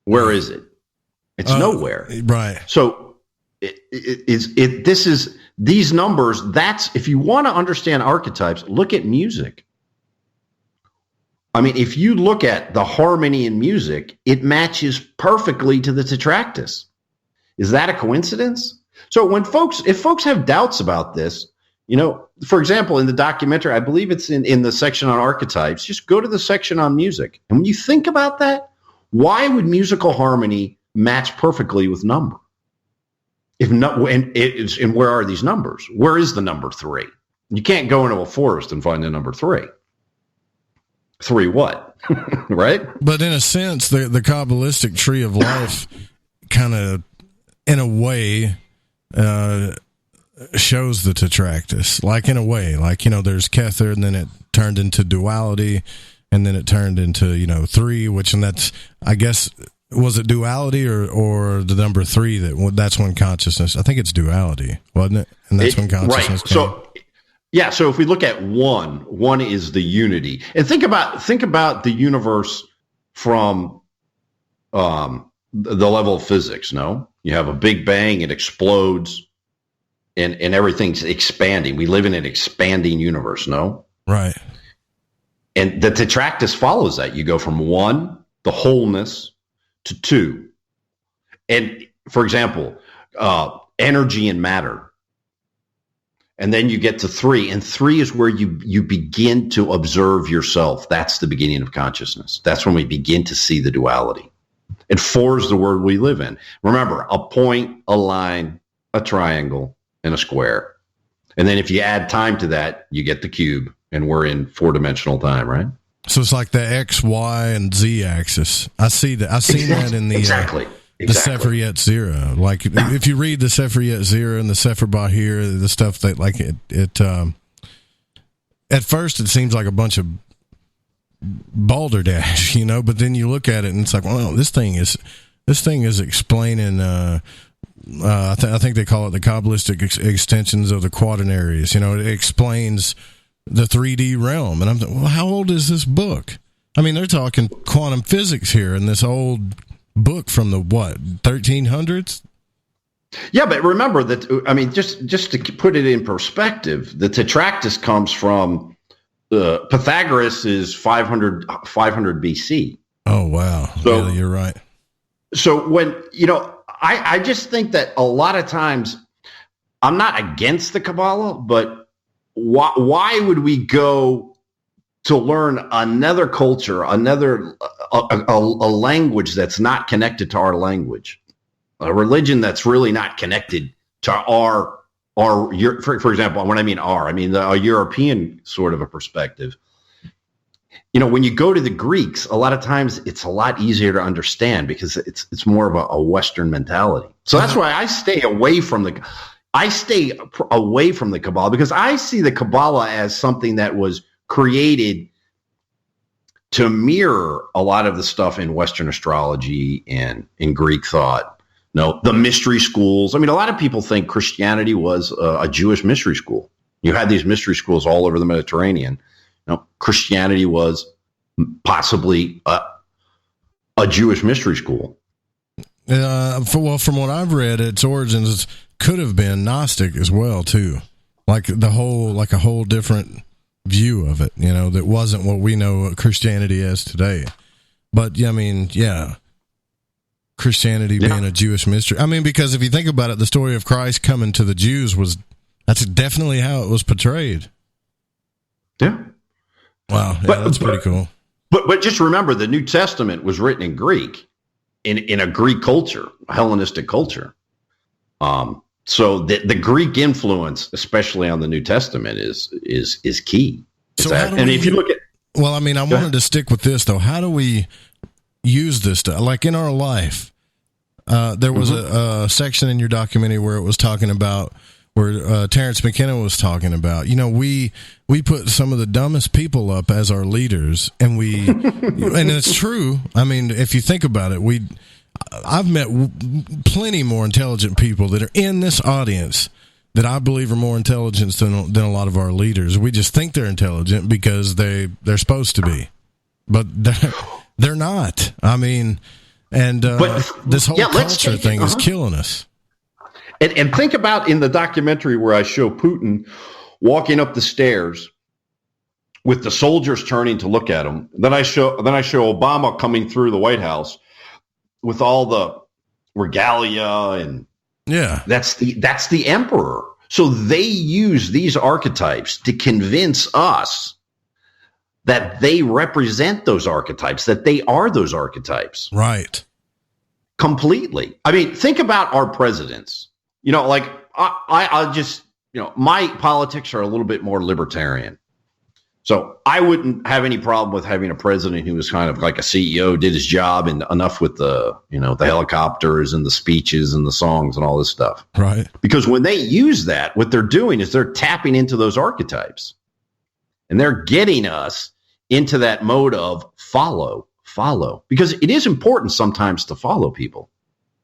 Where is it? It's nowhere. Right. So these numbers, if you want to understand archetypes, look at music. I mean, if you look at the harmony in music, it matches perfectly to the tetractys. Is that a coincidence? So if folks have doubts about this, for example, in the documentary, I believe it's in the section on archetypes, just go to the section on music. And when you think about that, why would musical harmony match perfectly with number? And where are these numbers? Where is the number 3? You can't go into a forest and find the number 3. 3 what? Right? But in a sense, the Kabbalistic tree of life kind of, in a way, shows the tetractys. Like, in a way. Like, there's Kether, and then it turned into duality, and then it turned into, 3, and that's, I guess, was it duality or the number 3 that's when consciousness, I think it's duality, wasn't it? And that's when consciousness came. So if we look at one is the unity. And think about the universe from the level of physics, no? You have a big bang, it explodes, and everything's expanding. We live in an expanding universe, no? Right. And the tetractys follows that. You go from 1, the wholeness, to 2. And, for example, energy and matter. And then you get to 3, and 3 is where you begin to observe yourself. That's the beginning of consciousness. That's when we begin to see the duality. And 4 is the world we live in. Remember, a point, a line, a triangle, and a square. And then if you add time to that, you get the cube, and we're in 4-dimensional time, right? So it's like the X, Y, and Z axis. I see that. I've seen that in the Exactly. The Sefer Yet Zero. Like, if you read the Sefer Yet Zero and the Sefer Bahir, the stuff that, like, it at first it seems like a bunch of balderdash, but then you look at it and it's like, well, this thing is explaining, I think they call it the Kabbalistic extensions of the quaternaries. It explains the 3D realm. And I'm thinking, well, how old is this book? I mean, they're talking quantum physics here in this old book from the 1300s. Yeah, but remember that, I mean, just to put it in perspective, the tetractys comes from Pythagoras is 500 BC. Oh, wow. So, yeah, you're right. So when, I just think that a lot of times I'm not against the Kabbalah, but why would we go to learn another culture, a language that's not connected to our language, a religion that's really not connected to our for example, when I mean a European sort of a perspective. When you go to the Greeks, a lot of times it's a lot easier to understand because it's more of a Western mentality. So that's why I stay away from the Kabbalah, because I see the Kabbalah as something that was created to mirror a lot of the stuff in Western astrology and in Greek thought. The mystery schools. I mean, a lot of people think Christianity was a Jewish mystery school. You had these mystery schools all over the Mediterranean. Christianity was possibly a Jewish mystery school. From what I've read, its origins could have been Gnostic as well too, like a whole different view of it. That wasn't what we know Christianity as today. But Christianity being a Jewish mystery. I mean, because if you think about it, the story of Christ coming to the Jews that's definitely how it was portrayed. Yeah. Wow. Yeah, that's pretty cool. But just remember, the New Testament was written in Greek, in a Greek culture, a Hellenistic culture. So the Greek influence, especially on the New Testament, is key. If you look at, well, I mean, I wanted to stick with this though. How do we use this stuff, like in our life? There was a section in your documentary where it was talking about where Terrence McKenna was talking about. We put some of the dumbest people up as our leaders, and and it's true. I mean, if you think about it, I've met plenty more intelligent people that are in this audience that I believe are more intelligent than a lot of our leaders. We just think they're intelligent because they're supposed to be, but they're not. I mean, and this whole culture thing is killing us. And think about in the documentary where I show Putin walking up the stairs with the soldiers turning to look at him. Then I show Obama coming through the White House with all the regalia, and that's the emperor. So they use these archetypes to convince us that they represent those archetypes, that they are those archetypes. Right. Completely. I mean, think about our presidents. Like I just, my politics are a little bit more libertarian. So I wouldn't have any problem with having a president who was kind of like a CEO, did his job, and enough with the helicopters and the speeches and the songs and all this stuff. Right. Because when they use that, what they're doing is they're tapping into those archetypes, and they're getting us into that mode of follow, because it is important sometimes to follow people.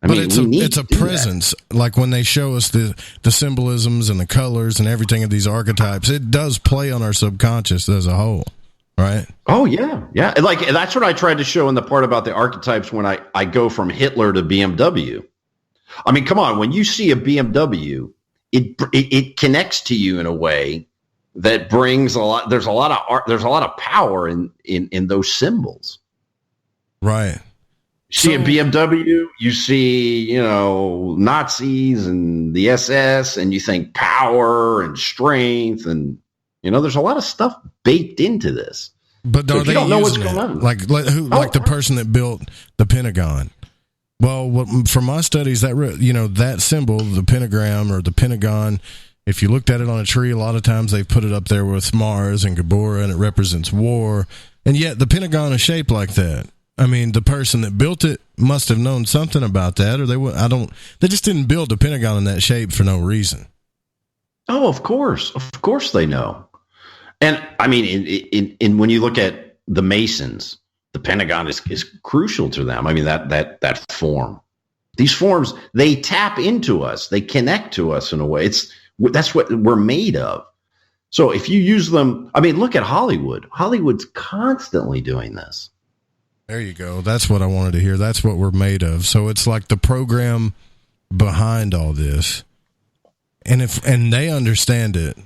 It's a presence. Like when they show us the symbolisms and the colors and everything of these archetypes, it does play on our subconscious as a whole, right? Oh yeah, yeah. Like that's what I tried to show in the part about the archetypes when I go from Hitler to BMW. I mean, come on, when you see a BMW, it connects to you in a way that brings a lot. There's a lot of art. There's a lot of power in those symbols, right? See a BMW, you see, Nazis and the SS, and you think power and strength, and there's a lot of stuff baked into this. But you don't know what's going on. Like the person that built the Pentagon. Well, from my studies, that symbol, the pentagram or the pentagon, if you looked at it on a tree, a lot of times they put it up there with Mars and Gabora, and it represents war. And yet the Pentagon is shaped like that. I mean, the person that built it must have known something about that, or they just didn't build the Pentagon in that shape for no reason. Oh, of course they know. And I mean, in when you look at the Masons, the Pentagon is crucial to them. I mean, that form, these forms, they tap into us, they connect to us in a way. That's what we're made of. So if you use them, I mean, look at Hollywood. Hollywood's constantly doing this. There you go. That's what I wanted to hear. That's what we're made of. So it's like the program behind all this. And they understand it,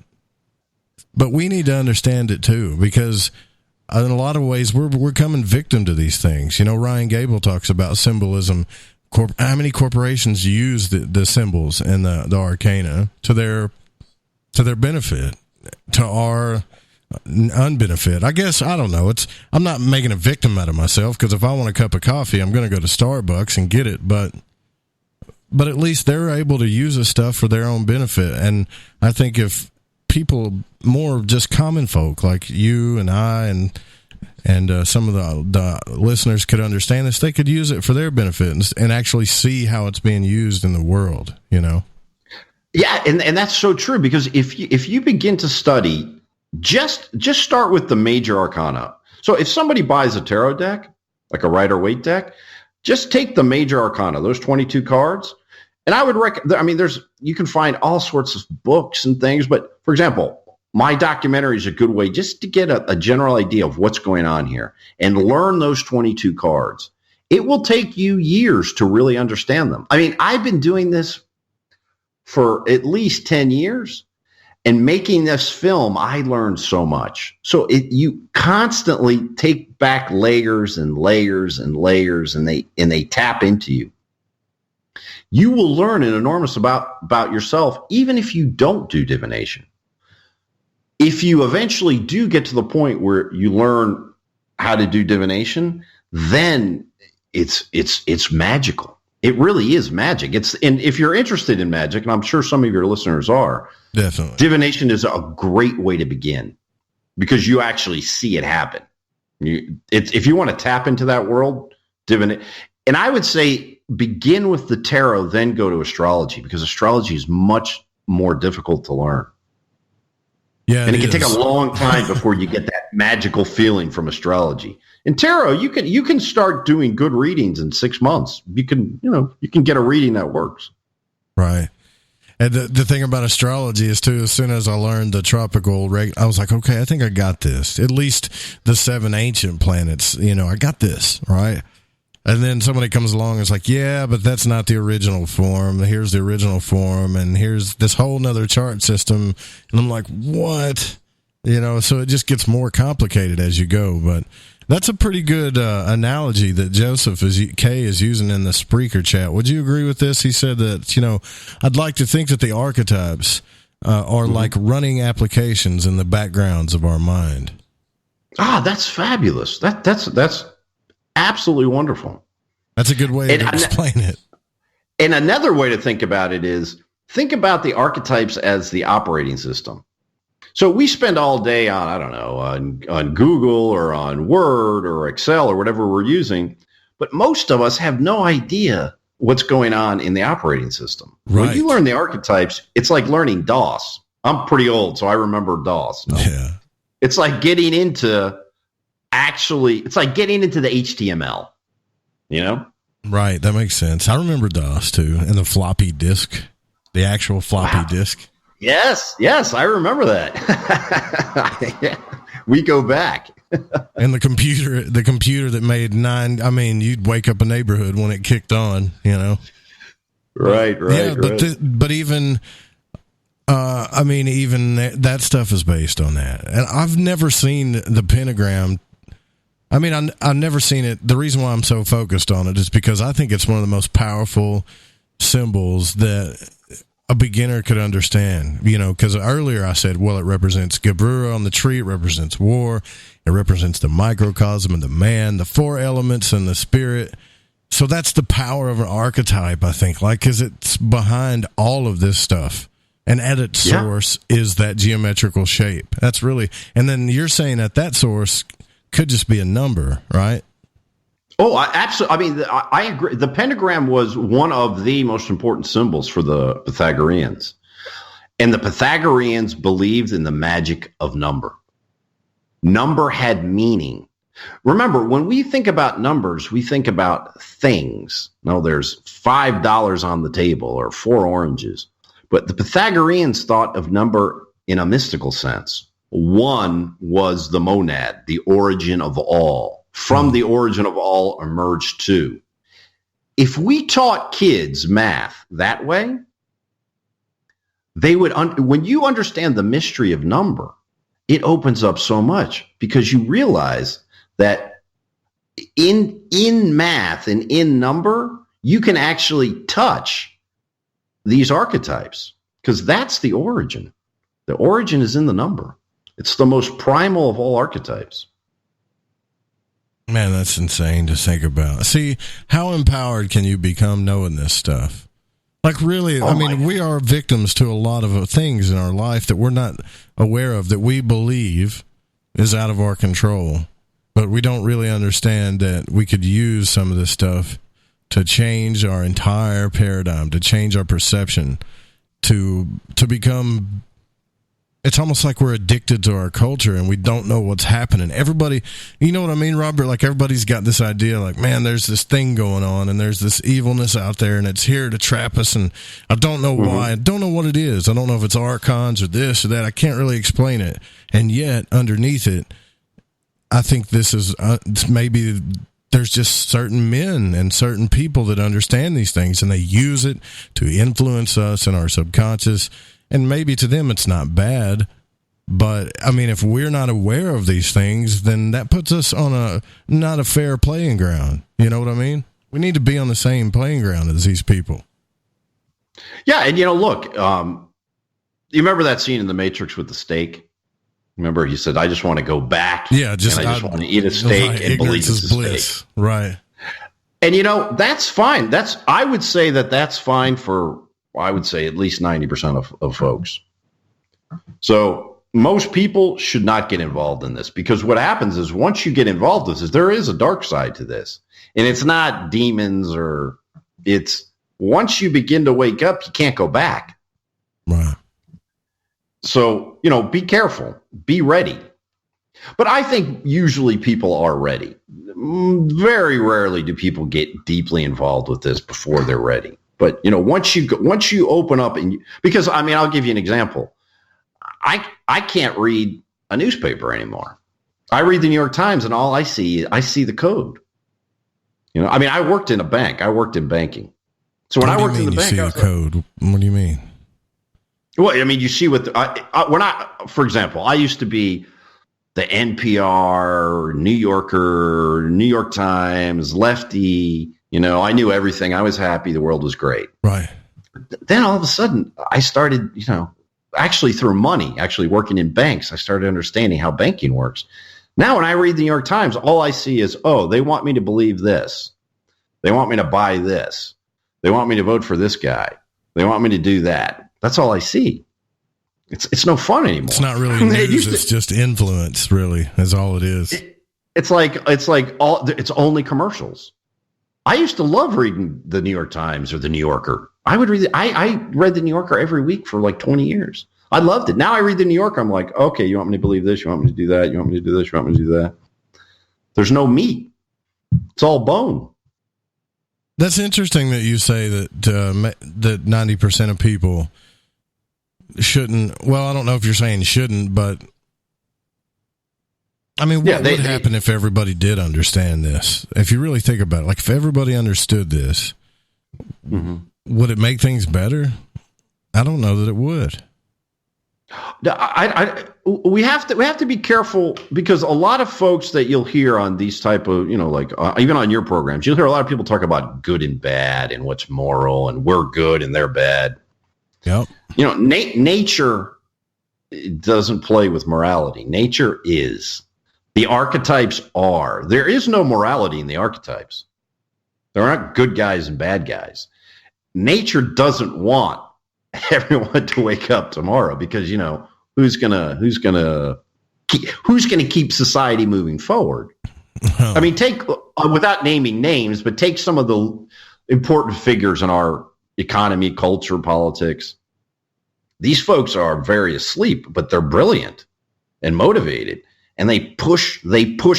but we need to understand it too, because in a lot of ways we're coming victim to these things. Ryan Gable talks about symbolism. How many corporations use the symbols and the arcana to their benefit, to our unbenefit? I guess, I don't know. I'm not making a victim out of myself, because if I want a cup of coffee, I'm going to go to Starbucks and get it. But at least they're able to use this stuff for their own benefit. And I think if people, more just common folk like you and I and some of the listeners could understand this, they could use it for their benefit and actually see how it's being used in the world. Yeah, and that's so true, because if you begin to study, just start with the major arcana. So if somebody buys a tarot deck, like a Rider-Waite deck, just take the major arcana, those 22 cards, and I would recommend. I mean, you can find all sorts of books and things, but for example, my documentary is a good way just to get a general idea of what's going on here and learn those 22 cards. It will take you years to really understand them. I mean, I've been doing this for at least 10 years, and making this film, I learned so much. So you constantly take back layers and layers and layers, and they tap into you. You will learn an enormous about yourself, even if you don't do divination. If you eventually do get to the point where you learn how to do divination, then it's magical. It really is magic. And if you're interested in magic, and I'm sure some of your listeners are, definitely, divination is a great way to begin because you actually see it happen. If you want to tap into that world, divination. And I would say begin with the tarot, then go to astrology, because astrology is much more difficult to learn. Yeah, and it can take a long time before you get that magical feeling from astrology. In tarot, you can start doing good readings in 6 months. You can get a reading that works. Right. And the thing about astrology is too, as soon as I learned the tropical, I was like, okay, I think I got this. At least the 7 ancient planets, I got this, right? And then somebody comes along and is like, yeah, but that's not the original form. Here's the original form, and here's this whole nother chart system. And I'm like, what? So it just gets more complicated as you go. But that's a pretty good analogy that Joseph K is using in the Spreaker chat. Would you agree with this? He said that, I'd like to think that the archetypes are like running applications in the backgrounds of our mind. That's fabulous. That's absolutely wonderful. That's a good way to explain it. And another way to think about it is think about the archetypes as the operating system. So we spend all day on, I don't know, on Google or on Word or Excel or whatever we're using, but most of us have no idea what's going on in the operating system. Right. When you learn the archetypes, it's like learning DOS. I'm pretty old, so I remember DOS. Yeah. It's like getting into the HTML, Right, that makes sense. I remember DOS too, and the floppy disk, the actual floppy disk. Yes, I remember that. We go back. And the computer that made you'd wake up a neighborhood when it kicked on, Right. Yeah, but even that stuff is based on that. And I've never seen the pentagram. I've never seen it. The reason why I'm so focused on it is because I think it's one of the most powerful symbols that a beginner could understand, because earlier I said, well, it represents Gebrura on the tree, it represents war, it represents the microcosm and the man, the 4 elements and the spirit. So that's the power of an archetype, I think, because it's behind all of this stuff. And at its source is that geometrical shape. That's really, and then you're saying that source could just be a number, right? Oh, absolutely. I agree. The pentagram was one of the most important symbols for the Pythagoreans. And the Pythagoreans believed in the magic of number. Number had meaning. Remember, when we think about numbers, we think about things. No, there's $5 on the table or 4 oranges. But the Pythagoreans thought of number in a mystical sense. 1 was the monad, the origin of all. From the origin of all emerged 2. If we taught kids math that way, they would, when you understand the mystery of number, it opens up so much because you realize that in math and in number, you can actually touch these archetypes because that's the origin. The origin is in the number. It's the most primal of all archetypes. Man, that's insane to think about. See, how empowered can you become knowing this stuff? Like, really, we are victims to a lot of things in our life that we're not aware of, that we believe is out of our control. But we don't really understand that we could use some of this stuff to change our entire paradigm, to change our perception, to become it's almost like we're addicted to our culture and we don't know what's happening. Everybody, you know what I mean, Robert? Like everybody's got this idea like, man, there's this thing going on and there's this evilness out there and it's here to trap us. And I don't know why. I don't know what it is. I don't know if it's archons or this or that. I can't really explain it. And yet underneath it, I think this is maybe there's just certain men and certain people that understand these things and they use it to influence us in our subconscious. And maybe to them it's not bad, but I mean, if we're not aware of these things, then that puts us on not a fair playing ground. You know what I mean? We need to be on the same playing ground as these people. Yeah, and look, you remember that scene in The Matrix with the steak? Remember, he said, "I just want to go back. Yeah, I just want to eat a steak and believe it's a bliss." Steak. Right. And that's fine. I would say that's fine for. I would say at least 90% of folks. So most people should not get involved in this because what happens is once you get involved in this, there is a dark side to this. And it's not demons it's once you begin to wake up, you can't go back. Right. So, be careful, be ready. But I think usually people are ready. Very rarely do people get deeply involved with this before they're ready. But once you open up because I'll give you an example. I can't read a newspaper anymore. I read the New York Times, and all I see the code. I worked in a bank. I worked in banking. So when I worked in the bank, you see the code. What do you mean? Well, you see what for example, I used to be the NPR, New Yorker, New York Times, lefty. I knew everything. I was happy. The world was great. Right. Then all of a sudden, I started, actually through money, actually working in banks, I started understanding how banking works. Now, when I read the New York Times, all I see is, they want me to believe this. They want me to buy this. They want me to vote for this guy. They want me to do that. That's all I see. It's no fun anymore. It's not really news. It's just influence, really, is all it is. It's only commercials. I used to love reading the New York Times or the New Yorker. I would read I read the New Yorker every week for like 20 years. I loved it. Now I read the New Yorker. I'm like, okay, you want me to believe this? You want me to do that? You want me to do this? You want me to do that? There's no meat. It's all bone. That's interesting that you say that 90% of people shouldn't. Well, I don't know if you're saying shouldn't, but what would happen if everybody did understand this? If you really think about it, like if everybody understood this, would it make things better? I don't know that it would. We have to be careful because a lot of folks that you'll hear on these type of, even on your programs, you'll hear a lot of people talk about good and bad and what's moral and we're good and they're bad. Yep. Nature doesn't play with morality. Nature is. The archetypes are. There is no morality in the archetypes. There aren't good guys and bad guys. Nature doesn't want everyone to wake up tomorrow because who's gonna keep society moving forward? Oh. Take without naming names, but take some of the important figures in our economy, culture, politics. These folks are very asleep, but they're brilliant and motivated. And they push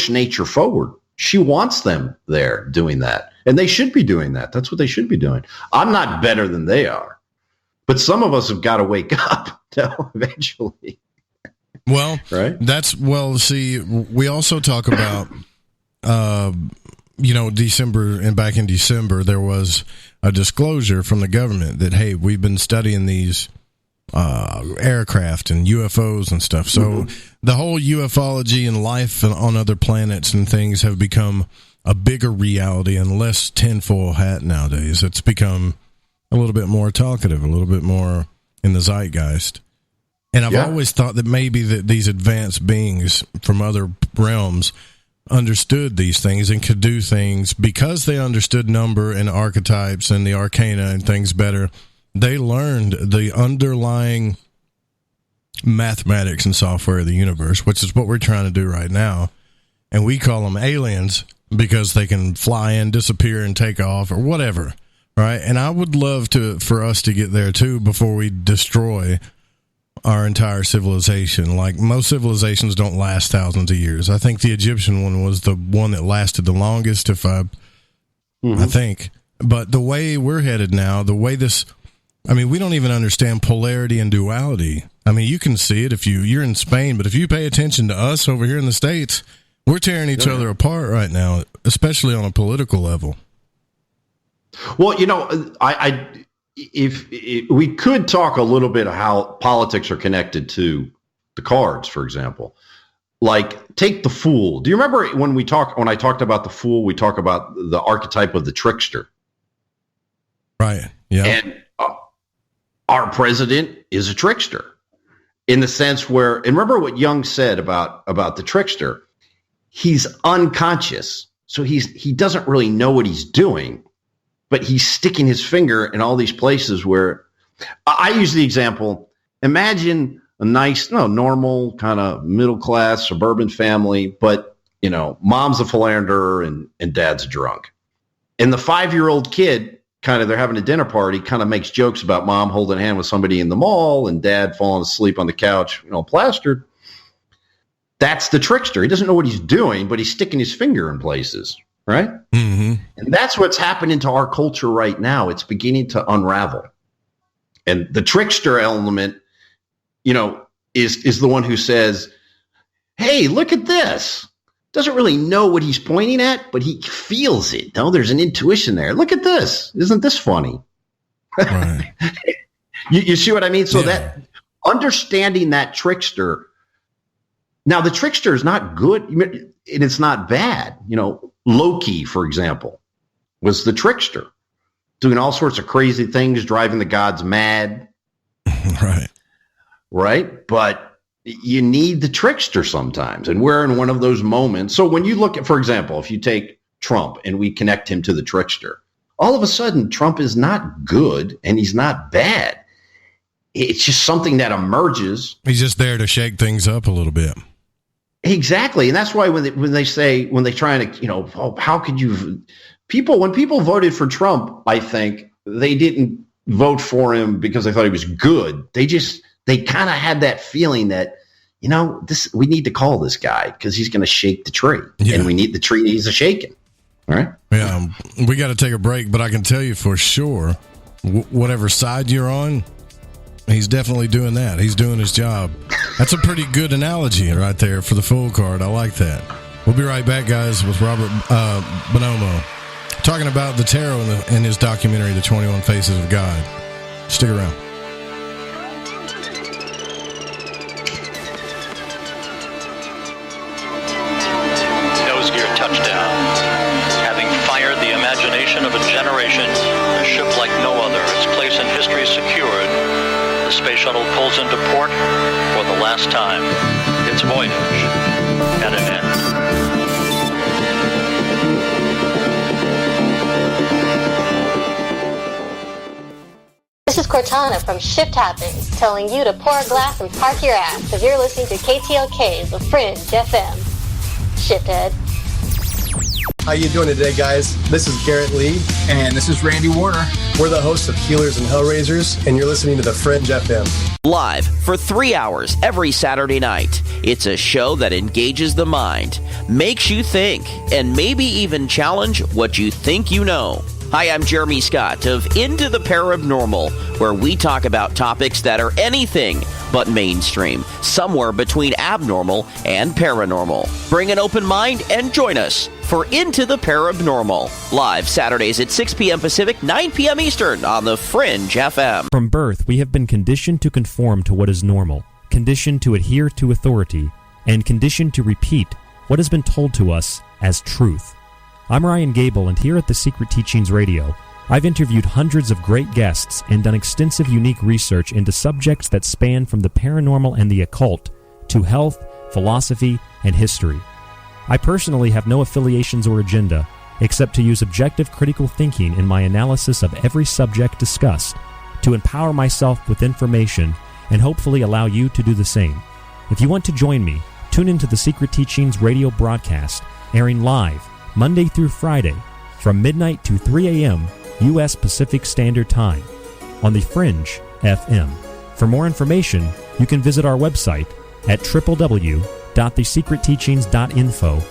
nature forward. She wants them there doing that. And they should be doing that. That's what they should be doing. I'm not better than they are. But some of us have got to wake up eventually. Well, right? See, we also talk about, December, and back in December, there was a disclosure from the government that, hey, we've been studying these aircraft and UFOs and stuff. So the whole ufology and life on other planets and things have become a bigger reality and less tinfoil hat nowadays. It's become a little bit more talkative, a little bit more in the zeitgeist. And I've always thought that maybe that these advanced beings from other realms understood these things and could do things because they understood number and archetypes and the arcana and things better. They learned the underlying mathematics and software of the universe, which is what we're trying to do right now. And we call them aliens because they can fly in, disappear, and take off or whatever, right? And I would love for us to get there too before we destroy our entire civilization. Like, most civilizations don't last thousands of years. I think the Egyptian one was the one that lasted the longest, I think. But the way we're headed now, the way this, I mean, we don't even understand polarity and duality. I mean, you can see it if you're in Spain, but if you pay attention to us over here in the States, we're tearing each other apart right now, especially on a political level. Well, if we could talk a little bit of how politics are connected to the cards, for example. Like, take the Fool. Do you remember when I talked about the Fool, we talk about the archetype of the trickster? Right. Yeah. And our president is a trickster in the sense where, and remember what Jung said about the trickster. He's unconscious. So he doesn't really know what he's doing, but he's sticking his finger in all these places where I use the example. Imagine a nice, normal kind of middle class suburban family, but mom's a philanderer and dad's a drunk. And the 5-year-old kid, they're having a dinner party, makes jokes about mom holding a hand with somebody in the mall and dad falling asleep on the couch, plastered. That's the trickster. He doesn't know what he's doing, but he's sticking his finger in places, right? Mm-hmm. And that's what's happening to our culture right now. It's beginning to unravel. And the trickster element, is the one who says, hey, look at this. Doesn't really know what he's pointing at, but he feels it. No, there's an intuition there. Look at this. Isn't this funny? Right. You see what I mean? So that understanding that trickster. Now, the trickster is not good and it's not bad. Loki, for example, was the trickster, doing all sorts of crazy things, driving the gods mad. Right. But you need the trickster sometimes. And we're in one of those moments. So when you look at, for example, if you take Trump and we connect him to the trickster, all of a sudden Trump is not good and he's not bad. It's just something that emerges. He's just there to shake things up a little bit. Exactly. And that's why when they try to, how could you when people voted for Trump, I think they didn't vote for him because they thought he was good. They kind of had that feeling that, we need to call this guy because he's going to shake the tree. Yeah. And we need the tree needs a shaking. All right. Yeah. We got to take a break, but I can tell you for sure, whatever side you're on, he's definitely doing that. He's doing his job. That's a pretty good analogy right there for the Fool card. I like that. We'll be right back, guys, with Robert Bonomo talking about the tarot in his documentary, The 21 Faces of God. Stick around. Nose gear touchdown. Having fired the imagination of a generation, a ship like no other, its place in history secured. The space shuttle pulls into port for the last time. Its voyage at an end. This is Cortana from Shift Happens, telling you to pour a glass and park your ass because you're listening to KTLK, The Fringe FM. Shifthead. How you doing today, guys? This is Garrett Lee. And this is Randy Warner. We're the hosts of Healers and Hellraisers, and you're listening to The Fringe FM. Live for 3 hours every Saturday night. It's a show that engages the mind, makes you think, and maybe even challenge what you think you know. Hi, I'm Jeremy Scott of Into the Paranormal, where we talk about topics that are anything but mainstream, somewhere between abnormal and paranormal. Bring an open mind and join us for Into the Paranormal, live Saturdays at 6 p.m. Pacific, 9 p.m. Eastern on the Fringe FM. From birth, we have been conditioned to conform to what is normal, conditioned to adhere to authority, and conditioned to repeat what has been told to us as truth. I'm Ryan Gable, and here at the Secret Teachings Radio, I've interviewed hundreds of great guests and done extensive unique research into subjects that span from the paranormal and the occult to health, philosophy, and history. I personally have no affiliations or agenda, except to use objective critical thinking in my analysis of every subject discussed, to empower myself with information and hopefully allow you to do the same. If you want to join me, tune into the Secret Teachings radio broadcast, airing live Monday through Friday from midnight to 3 a.m. U.S. Pacific Standard Time on the Fringe FM. For more information, you can visit our website at www.thesecretteachings.info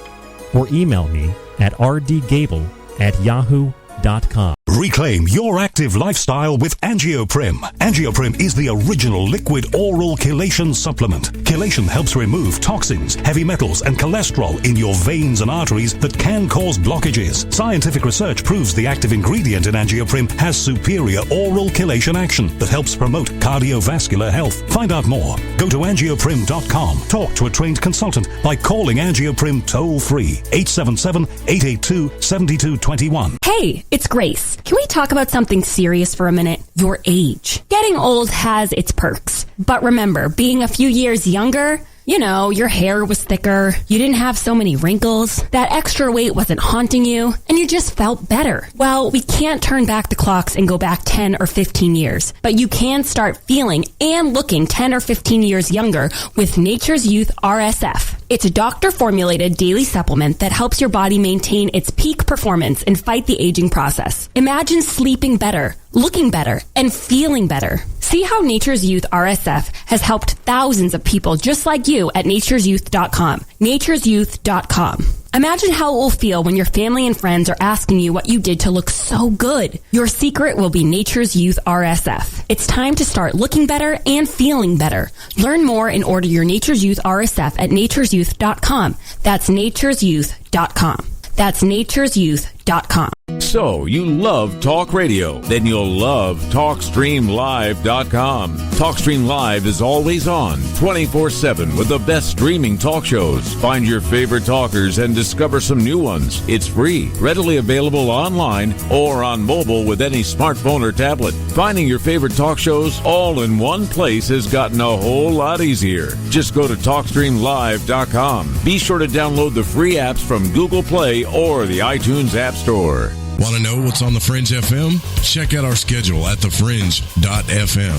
or email me at rdgable@yahoo.com. Reclaim your active lifestyle with Angioprim. Angioprim is the original liquid oral chelation supplement. Chelation helps remove toxins, heavy metals, and cholesterol in your veins and arteries that can cause blockages. Scientific research proves the active ingredient in Angioprim has superior oral chelation action that helps promote cardiovascular health. Find out more. Go to angioprim.com. Talk to a trained consultant by calling Angioprim toll-free 877-882-7221. Hey, it's Grace. Can we talk about something serious for a minute? Your age. Getting old has its perks. But remember, being a few years younger, you know, your hair was thicker, you didn't have so many wrinkles, that extra weight wasn't haunting you, and you just felt better. Well, we can't turn back the clocks and go back 10 or 15 years, but you can start feeling and looking 10 or 15 years younger with Nature's Youth RSF. It's a doctor-formulated daily supplement that helps your body maintain its peak performance and fight the aging process. Imagine sleeping better, looking better, and feeling better. See how Nature's Youth RSF has helped thousands of people just like you at nature'syouth.com. nature'syouth.com. Imagine how it will feel when your family and friends are asking you what you did to look so good. Your secret will be Nature's Youth RSF. It's time to start looking better and feeling better. Learn more and order your Nature's Youth RSF at nature'syouth.com. That's nature'syouth.com. That's nature'syouth.com. So, you love talk radio? Then you'll love TalkStreamLive.com. TalkStream Live is always on, 24/7 with the best streaming talk shows. Find your favorite talkers and discover some new ones. It's free, readily available online or on mobile with any smartphone or tablet. Finding your favorite talk shows all in one place has gotten a whole lot easier. Just go to TalkStreamLive.com. Be sure to download the free apps from Google Play or the iTunes App Store. Want to know what's on The Fringe FM? Check out our schedule at thefringe.fm.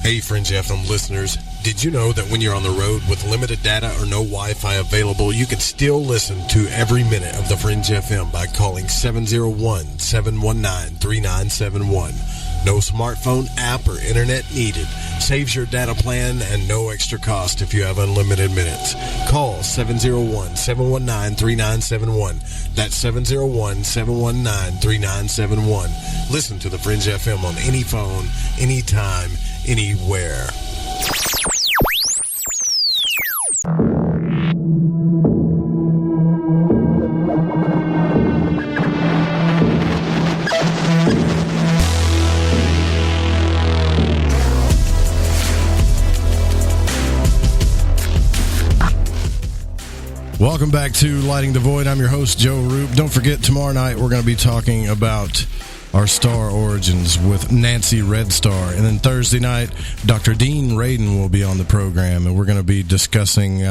Hey, Fringe FM listeners. Did you know that when you're on the road with limited data or no Wi-Fi available, you can still listen to every minute of The Fringe FM by calling 701-719-3971. No smartphone app or internet needed. Saves your data plan and no extra cost if you have unlimited minutes. Call 701-719-3971. That's 701-719-3971. Listen to The Fringe FM on any phone, anytime, anywhere. Welcome back to Lighting the Void. I'm your host, Joe Roop. Don't forget, tomorrow night we're going to be talking about our star origins with Nancy Redstar. And then Thursday night, Dr. Dean Radin will be on the program, and we're going to be discussing,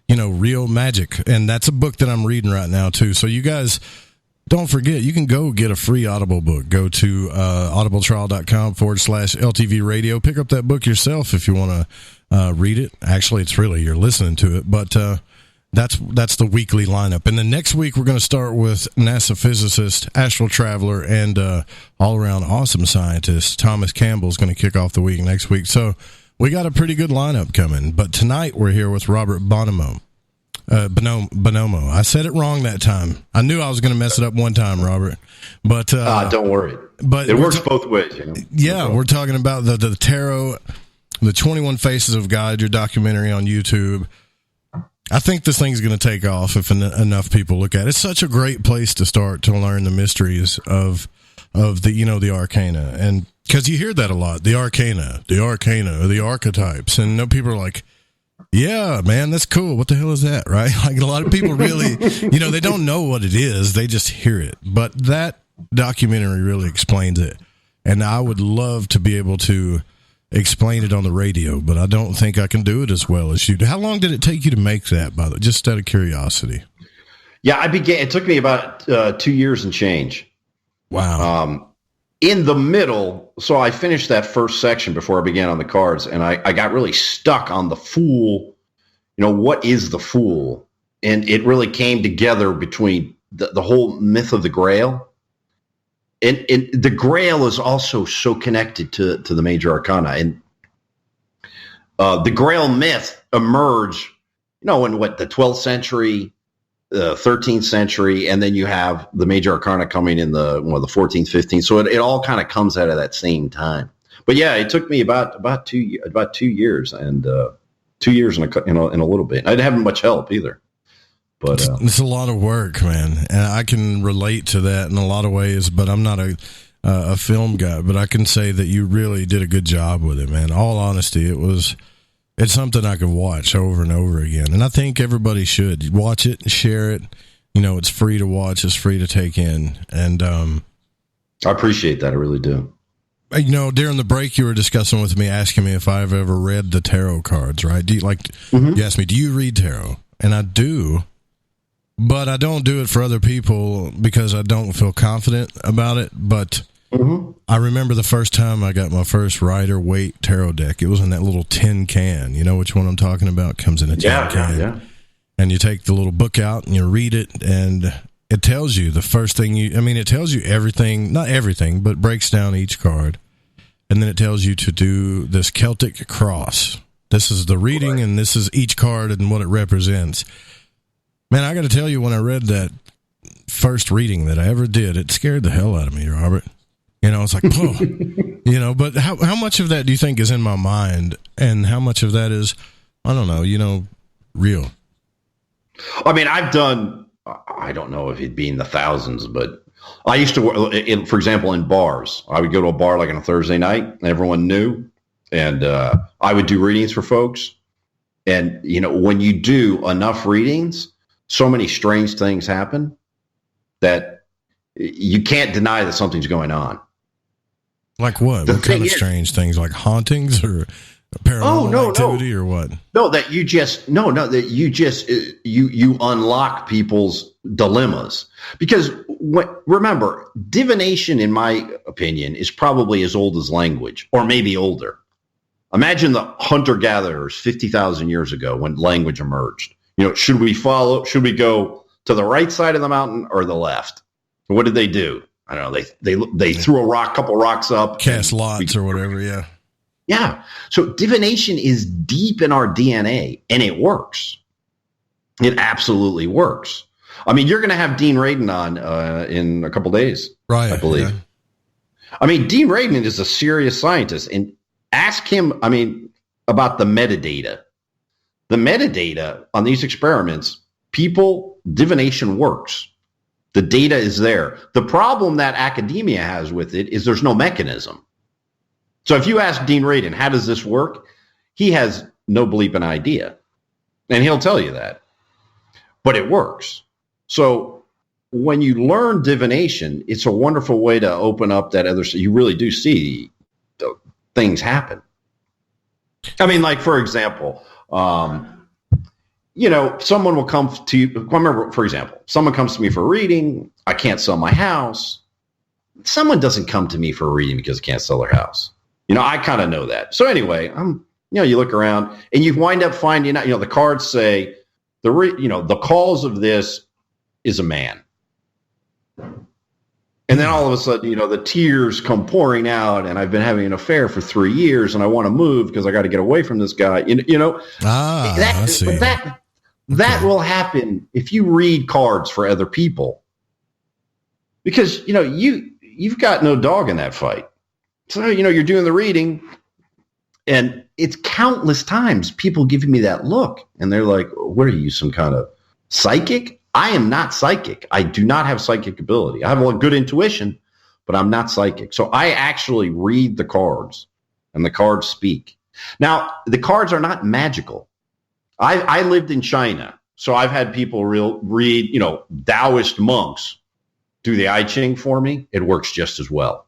real magic. And that's a book that I'm reading right now, too. So you guys, don't forget, you can go get a free Audible book. Go to audibletrial.com/LTV radio. Pick up that book yourself if you want to read it. Actually, it's really, you're listening to it, but that's the weekly lineup. And then next week, we're going to start with NASA physicist, astral traveler, and all-around awesome scientist. Thomas Campbell is going to kick off the week next week. So we got a pretty good lineup coming. But tonight, we're here with Robert Bonomo. Bonomo. I said it wrong that time. I knew I was going to mess it up one time, Robert. But don't worry. But it works both ways. You know? Yeah, we're talking about the tarot, the 21 Faces of God, your documentary on YouTube. I think this thing's going to take off if enough people look at it. It's such a great place to start to learn the mysteries of the arcana. And because you hear that a lot, the arcana, or the archetypes. And people are like, yeah, man, that's cool. What the hell is that, right? Like a lot of people really, they don't know what it is. They just hear it. But that documentary really explains it. And I would love to be able to explain it on the radio, but I don't think I can do it as well as you do. How long did it take you to make that, by the way? Just out of curiosity. Yeah, it took me about 2 years and change. Wow. In the middle, so I finished that first section before I began on the cards, and I got really stuck on the Fool. What is the Fool? And it really came together between the whole myth of the Grail and the Grail is also so connected to the major arcana. And the Grail myth emerged, in the 12th century, the 13th century, and then you have the major arcana coming in the 14th, 15th. So it all kind of comes out of that same time. But yeah, it took me about 2 years, and 2 years in a little bit. I didn't have much help either. But it's a lot of work, man, and I can relate to that in a lot of ways. But I'm not a film guy, but I can say that you really did a good job with it, man. All honesty, it's something I could watch over and over again, and I think everybody should watch it and share it. It's free to watch, it's free to take in, and I appreciate that. I really do. During the break, you were discussing with me, asking me if I've ever read the tarot cards, right? Do you you asked me, do you read tarot? And I do, but I don't do it for other people because I don't feel confident about it. But I remember the first time I got my first Rider-Waite tarot deck. It was in that little tin can. You know which one I'm talking about? Comes in a tin can. Yeah. And you take the little book out and you read it, and it tells you the first thing it tells you everything, not everything, but breaks down each card. And then it tells you to do this Celtic cross. This is the reading, and this is each card and what it represents. Man, I got to tell you, when I read that first reading that I ever did, it scared the hell out of me, Robert. It's like, oh, but how much of that do you think is in my mind, and how much of that is, I don't know, real? I mean, I've done, I don't know if it'd be in the thousands, but I used to work, for example, in bars. I would go to a bar like on a Thursday night, and everyone knew, and I would do readings for folks. And, when you do enough readings, so many strange things happen that you can't deny that something's going on. Like what? What kind of strange things? Like hauntings or paranormal activity or what? No, that you just you unlock people's dilemmas. Because remember, divination, in my opinion, is probably as old as language, or maybe older. Imagine the hunter-gatherers 50,000 years ago when language emerged. Should we go to the right side of the mountain or the left? What did they do? I don't know. They threw a couple rocks up. Cast lots or whatever, yeah. Yeah. So divination is deep in our DNA, and it works. It absolutely works. I mean, you're going to have Dean Radin on in a couple days, right? I believe. Yeah. I mean, Dean Radin is a serious scientist, and ask him, about the metadata. The metadata on these experiments, divination works. The data is there. The problem that academia has with it is there's no mechanism. So if you ask Dean Radin, how does this work? He has no bleeping idea. And he'll tell you that. But it works. So when you learn divination, it's a wonderful way to open up that other, you really do see things happen. I mean, like, for example, someone will come to you. Remember, for example, someone comes to me for a reading. I can't sell my house. Someone doesn't come to me for a reading because they can't sell their house. I kind of know that. So anyway, you look around and you wind up finding out, the cards say the cause of this is a man. And then all of a sudden, the tears come pouring out, and I've been having an affair for 3 years, and I want to move because I got to get away from this guy. I see. But that will happen if you read cards for other people, because you've got no dog in that fight. So you're doing the reading, and it's countless times people giving me that look, and they're like, "What are you, some kind of psychic?" I am not psychic. I do not have psychic ability. I have a good intuition, but I'm not psychic. So I actually read the cards, and the cards speak. Now, the cards are not magical. I lived in China, so I've had people read, Taoist monks do the I Ching for me. It works just as well.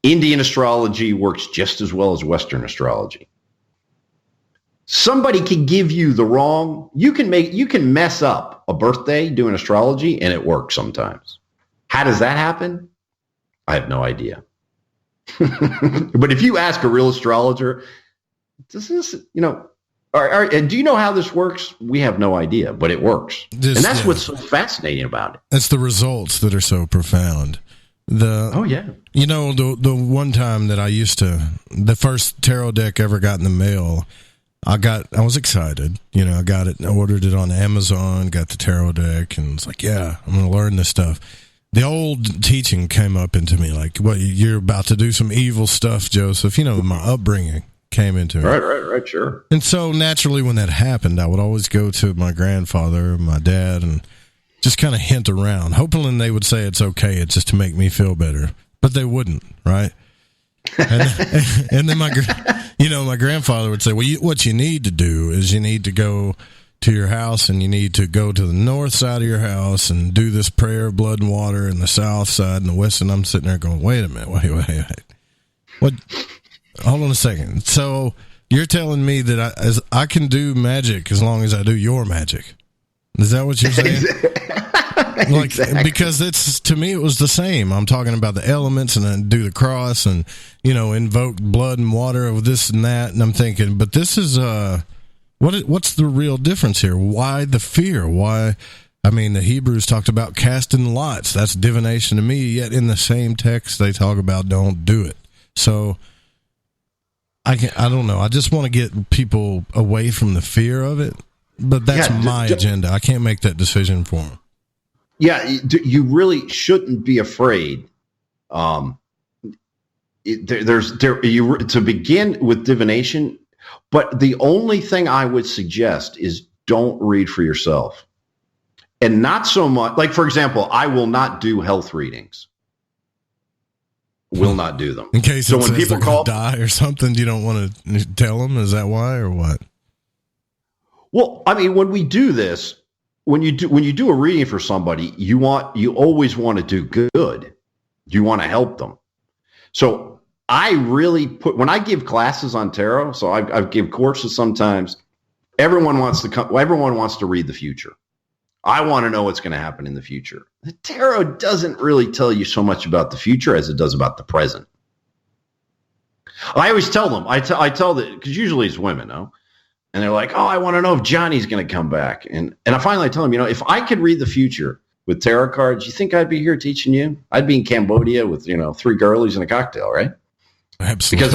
Indian astrology works just as well as Western astrology. Somebody can give you the wrong, you can mess up a birthday doing astrology, and it works sometimes. How does that happen? I have no idea. But if you ask a real astrologer, does this, do you know how this works? We have no idea, but it works. And that's what's so fascinating about it. It's the results that are so profound. The one time that the first tarot deck ever got in the mail, I was excited. I got it, ordered it on Amazon, got the tarot deck, and it's like, yeah, I'm going to learn this stuff. The old teaching came up into me, like, what, you're about to do some evil stuff, Joseph. My upbringing came into it. Right, sure. And so naturally when that happened, I would always go to my grandfather, my dad, and just kind of hint around, hoping they would say it's okay. It's just to make me feel better. But they wouldn't, right? And then my grandfather would say, well, what you need to do is you need to go to your house and you need to go to the north side of your house and do this prayer of blood and water, and the south side and the west. And I'm sitting there going, wait a minute, wait. What? Hold on a second. So you're telling me that I can do magic as long as I do your magic? Is that what you're saying? Exactly. Because to me it was the same. I'm talking about the elements and then do the cross and invoke blood and water of this and that, and I'm thinking, but this is what's the real difference here? Why the fear? Why? I mean, the Hebrews talked about casting lots. That's divination to me. Yet in the same text they talk about don't do it. So I don't know. I just want to get people away from the fear of it, but that's my agenda. I can't make that decision for them. Yeah, you really shouldn't be afraid. To begin with divination, but the only thing I would suggest is don't read for yourself, and not so much. Like, for example, I will not do health readings. Will not do them in case so when people call die or something. You don't want to tell them. Is that why or what? Well, I mean, when we do this. When you do a reading for somebody, you always want to do good. You want to help them. So I really when I give classes on tarot, so I give courses sometimes, everyone wants to read the future. I want to know what's going to happen in the future. The tarot doesn't really tell you so much about the future as it does about the present. I always tell them, I tell that, because usually it's women, no? And they're like, oh, I want to know if Johnny's going to come back. And I finally tell them, if I could read the future with tarot cards, you think I'd be here teaching you? I'd be in Cambodia with, 3 girlies and a cocktail, right? Absolutely. Because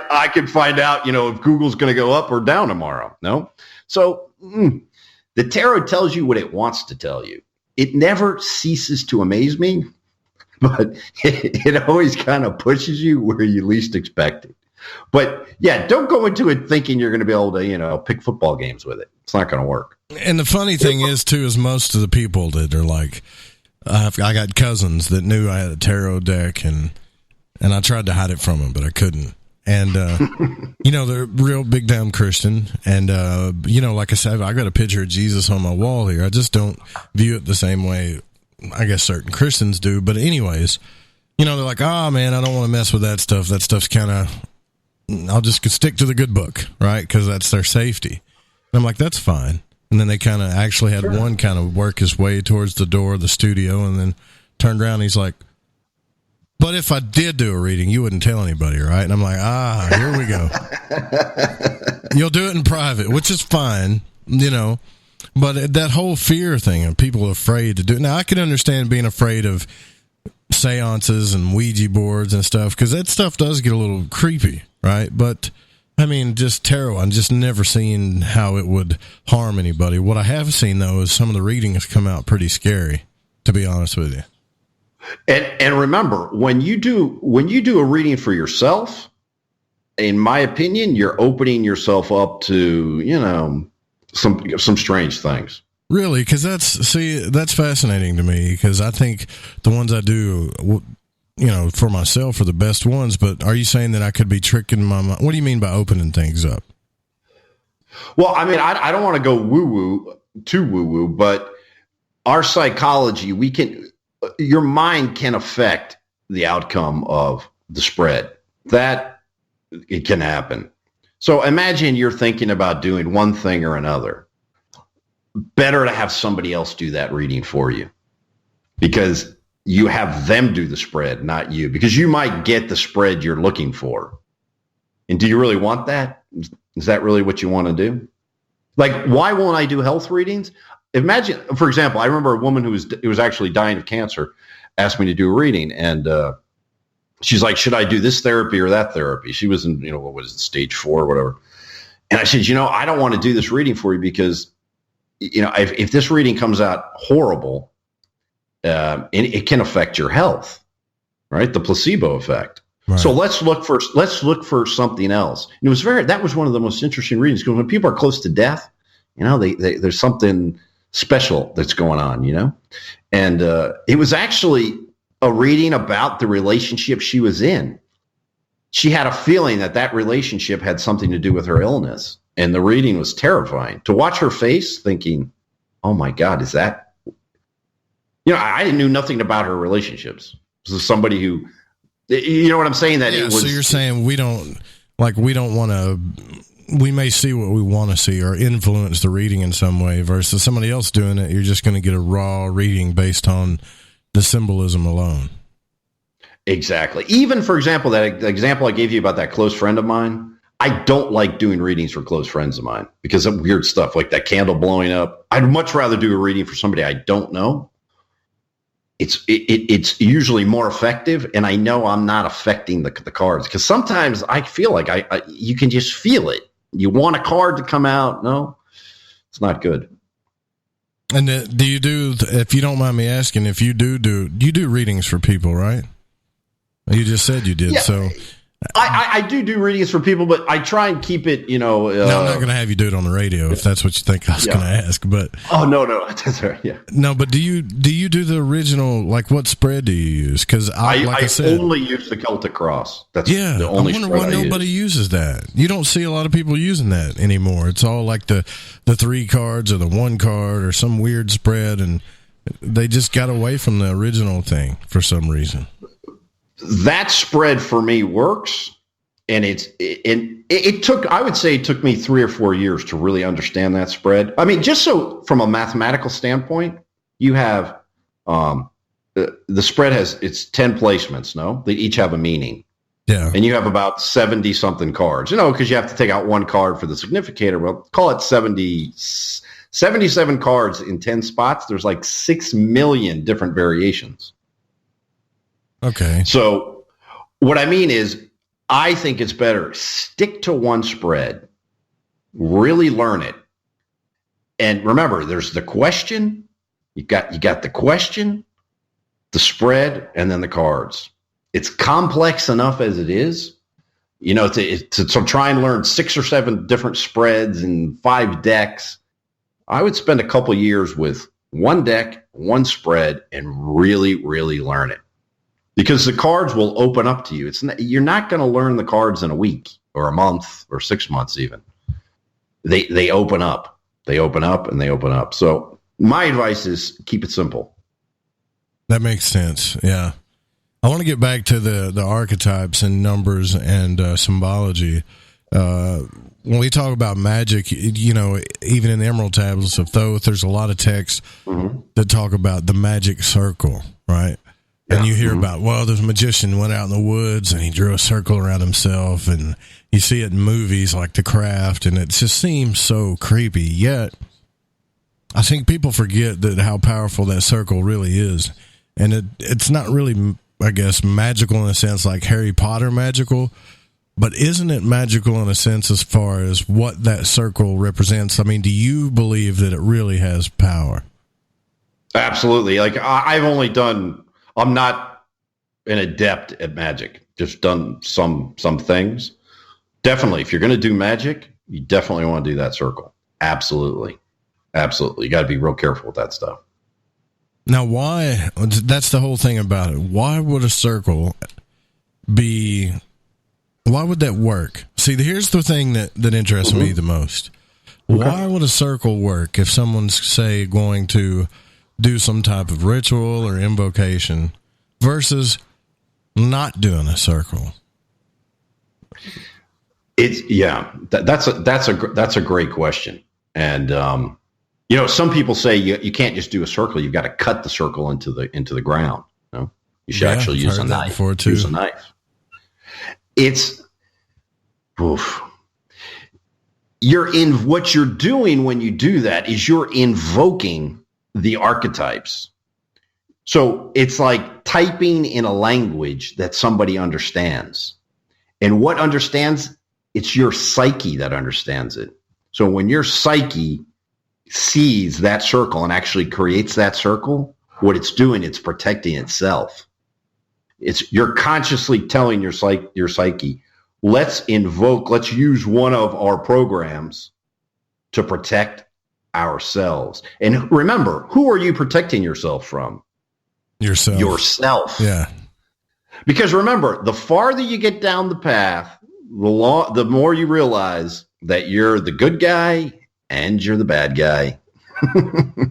I could find out, if Google's going to go up or down tomorrow. No? So the tarot tells you what it wants to tell you. It never ceases to amaze me, but it always kind of pushes you where you least expect it. But yeah, don't go into it thinking you're going to be able to, pick football games with it. It's not going to work. And the funny thing is, too, is most of the people that are like, I got cousins that knew I had a tarot deck, and I tried to hide it from them, but I couldn't. And, they're real big damn Christian. And, like I said, I got a picture of Jesus on my wall here. I just don't view it the same way I guess certain Christians do. But anyways, they're like, oh, man, I don't want to mess with that stuff. That stuff's kind of... I'll just stick to the good book, right? Because that's their safety. And I'm like, that's fine. And then they kind of actually had one kind of work his way towards the door of the studio and then turned around and he's like, but if I did do a reading, you wouldn't tell anybody, right? And I'm like, here we go. You'll do it in private, which is fine, But that whole fear thing of people afraid to do it. Now, I can understand being afraid of seances and Ouija boards and stuff, because that stuff does get a little creepy, right? But I mean, just tarot, I've just never seen how it would harm anybody. What I have seen, though, is some of the readings come out pretty scary, to be honest with you. And remember, when you do a reading for yourself, in my opinion, you're opening yourself up to some strange things. Really? Because that's fascinating to me, because I think the ones I do, for myself are the best ones. But are you saying that I could be tricking my mind? What do you mean by opening things up? Well, I mean, I don't want to go too woo-woo, but our psychology, your mind can affect the outcome of the spread. That it can happen. So imagine you're thinking about doing one thing or another. Better to have somebody else do that reading for you, because you have them do the spread, not you, because you might get the spread you're looking for. And do you really want that? Is that really what you want to do? Like, why won't I do health readings? Imagine, for example, I remember a woman who was actually dying of cancer, asked me to do a reading, and she's like, should I do this therapy or that therapy? She was in, what was it, stage 4 or whatever. And I said, I don't want to do this reading for you because, if this reading comes out horrible, it can affect your health, right? The placebo effect. Right. So let's look for something else. And that was one of the most interesting readings, because when people are close to death, there's something special that's going on, and it was actually a reading about the relationship she was in. She had a feeling that relationship had something to do with her illness, and the reading was terrifying. To watch her face thinking, oh my God, is that, I knew nothing about her relationships. This is somebody who, you know what I'm saying? That it was, so you're saying we don't want to, we may see what we want to see or influence the reading in some way versus somebody else doing it. You're just going to get a raw reading based on the symbolism alone. Exactly. Even, for example, that example I gave you about that close friend of mine, I don't like doing readings for close friends of mine because of weird stuff like that candle blowing up. I'd much rather do a reading for somebody I don't know. It's usually more effective, and I know I'm not affecting the cards, because sometimes I feel like you can just feel it. You want a card to come out. No, it's not good. And do you do, if you don't mind me asking, if you do readings for people, right? You just said you did. Yeah. So I do readings for people, but I try and keep it, no, I'm not going to have you do it on the radio if that's what you think I was going to ask. But no, that's right. Yeah. No, but do you do the original? Like, what spread do you use? Because I said, only use the Celtic Cross. That's the only. I wonder why nobody uses that. You don't see a lot of people using that anymore. It's all like the 3 cards or the 1 card or some weird spread, and they just got away from the original thing for some reason. That spread for me works, and it took me 3 or 4 years to really understand that spread. I mean, just so from a mathematical standpoint, you have the spread has it's 10 placements. No, they each have a meaning. Yeah, and you have about 70 something cards. Because you have to take out 1 card for the significator. Well, call it 77 cards in 10 spots. There's like 6 million different variations. Okay. So what I mean is, I think it's better stick to one spread, really learn it. And remember, there's the question, you got the question, the spread, and then the cards. It's complex enough as it is, to try and learn 6 or 7 different spreads and 5 decks. I would spend a couple years with 1 deck, 1 spread, and really, really learn it. Because the cards will open up to you. You're not going to learn the cards in a week or a month or 6 months even. They open up. They open up and they open up. So my advice is keep it simple. That makes sense. Yeah. I want to get back to the archetypes and numbers and symbology. When we talk about magic, even in the Emerald Tablets of Thoth, there's a lot of texts that talk about the magic circle, right? And you hear about, there's a magician went out in the woods and he drew a circle around himself, and you see it in movies like The Craft, and it just seems so creepy. Yet, I think people forget that how powerful that circle really is. And it's not really, I guess, magical in a sense like Harry Potter magical, but isn't it magical in a sense as far as what that circle represents? I mean, do you believe that it really has power? Absolutely. Like, I'm not an adept at magic, just done some things. Definitely, if you're going to do magic, you definitely want to do that circle. Absolutely. You got to be real careful with that stuff. Now, why? That's the whole thing about it. Why would a circle why would that work? See, here's the thing that interests me the most. Okay. Why would a circle work if someone's, say, going to do some type of ritual or invocation versus not doing a circle? That's a great question. And some people say you can't just do a circle. You've got to cut the circle into the ground. You should actually use a knife. Use a knife. What you're doing when you do that is you're invoking the archetypes. So it's like typing in a language that somebody understands. And what understands? It's your psyche that understands it. So when your psyche sees that circle and actually creates that circle, what it's doing, it's protecting itself. You're consciously telling your psyche, let's use one of our programs to protect ourselves. And remember, who are you protecting yourself from? Yourself. Yeah. Because remember, the farther you get down the path, the more you realize that you're the good guy and you're the bad guy.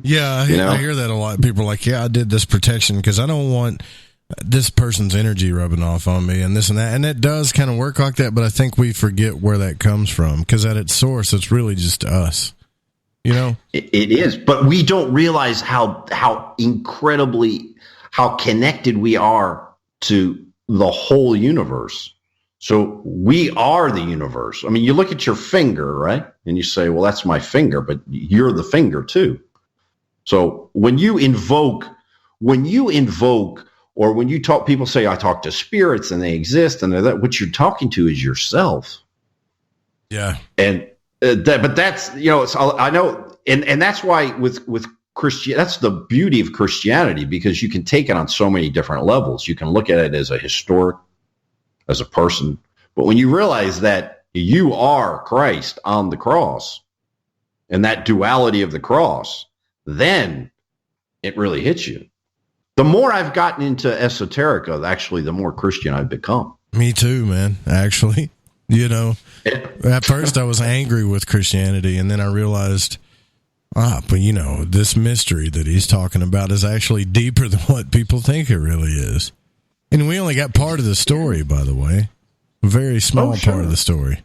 Yeah, I hear that a lot. People are like, yeah, I did this protection because I don't want this person's energy rubbing off on me and this and that. And it does kind of work like that, but I think we forget where that comes from because at its source, it's really just us. It is, but we don't realize how incredibly, how connected we are to the whole universe. So we are the universe. I mean, you look at your finger, right? And you say, well, that's my finger, but you're the finger too. So when you invoke, or when you talk, people say, I talk to spirits and they exist and that, what you're talking to is yourself. Yeah. And but that's, I know. And that's why with Christian, that's the beauty of Christianity, because you can take it on so many different levels. You can look at it as a historic, as a person. But when you realize that you are Christ on the cross and that duality of the cross, then it really hits you. The more I've gotten into esoterica, actually, the more Christian I've become. Me too, man. Actually, at first I was angry with Christianity, and then I realized, but this mystery that he's talking about is actually deeper than what people think it really is. And we only got part of the story, by the way. A very small part of the story.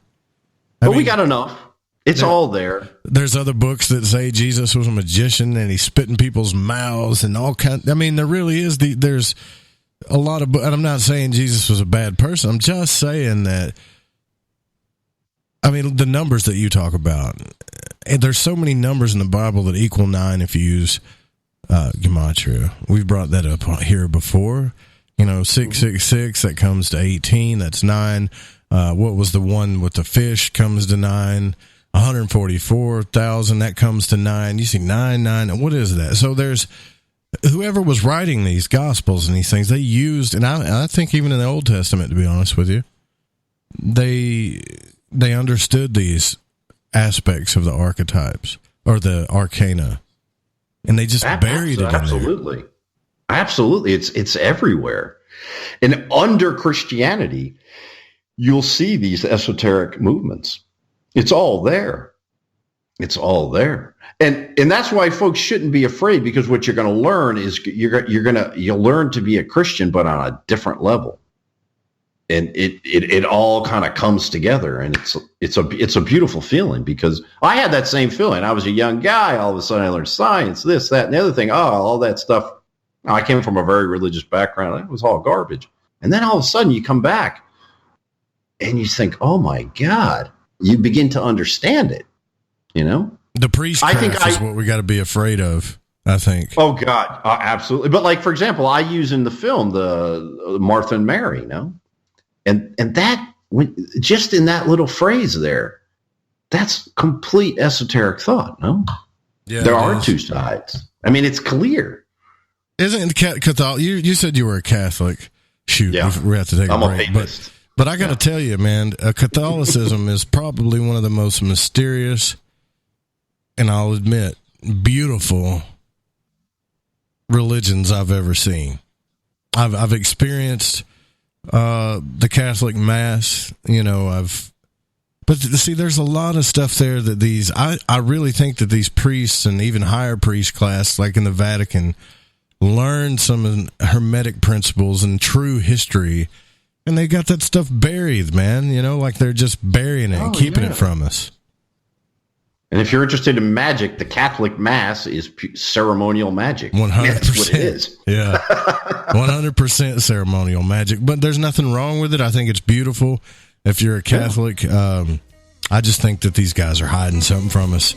But we got enough. It's all there. There's other books that say Jesus was a magician and he spit in people's mouths and all kinds. I mean, there really is there's a lot of, and I'm not saying Jesus was a bad person. I'm just saying that, I mean, the numbers that you talk about, and there's so many numbers in the Bible that equal 9 if you use gematria. We've brought that up here before. 666, that comes to 18. That's 9. What was the one with the fish comes to 9. 144,000, that comes to 9. You see 9. And what is that? So there's whoever was writing these gospels and these things, they used, and I think even in the Old Testament, to be honest with you, they understood these aspects of the archetypes or the arcana, and they just buried it in there. Absolutely. It's everywhere. And under Christianity, you'll see these esoteric movements. It's all there. It's all there. And that's why folks shouldn't be afraid, because what you're going to learn is you'll learn to be a Christian, but on a different level. And it all kind of comes together, and it's a beautiful feeling, because I had that same feeling. I was a young guy. All of a sudden I learned science, this, that, and the other thing. All that stuff. I came from a very religious background. It was all garbage. And then all of a sudden you come back and you think, oh my God, you begin to understand it, The priestcraft is what we got to be afraid of, I think. Oh God, absolutely. But like, for example, I use in the film, the Martha and Mary, and that, just in that little phrase there, that's complete esoteric thought, no? Yeah, there are two sides. I mean, it's clear. Isn't Catholic? You said you were a Catholic. Shoot, yeah. we have to take a break. I'm a papist. But I got to tell you, man, Catholicism is probably one of the most mysterious, and I'll admit, beautiful religions I've ever seen. I've experienced the Catholic Mass, but see, there's a lot of stuff there that I really think that these priests and even higher priest class, like in the Vatican, learn some hermetic principles and true history, and they got that stuff buried, man, like they're just burying it and keeping it from us. And if you're interested in magic, the Catholic Mass is ceremonial magic. 100%. That's what it is. Yeah. 100% ceremonial magic. But there's nothing wrong with it. I think it's beautiful. If you're a Catholic, I just think that these guys are hiding something from us.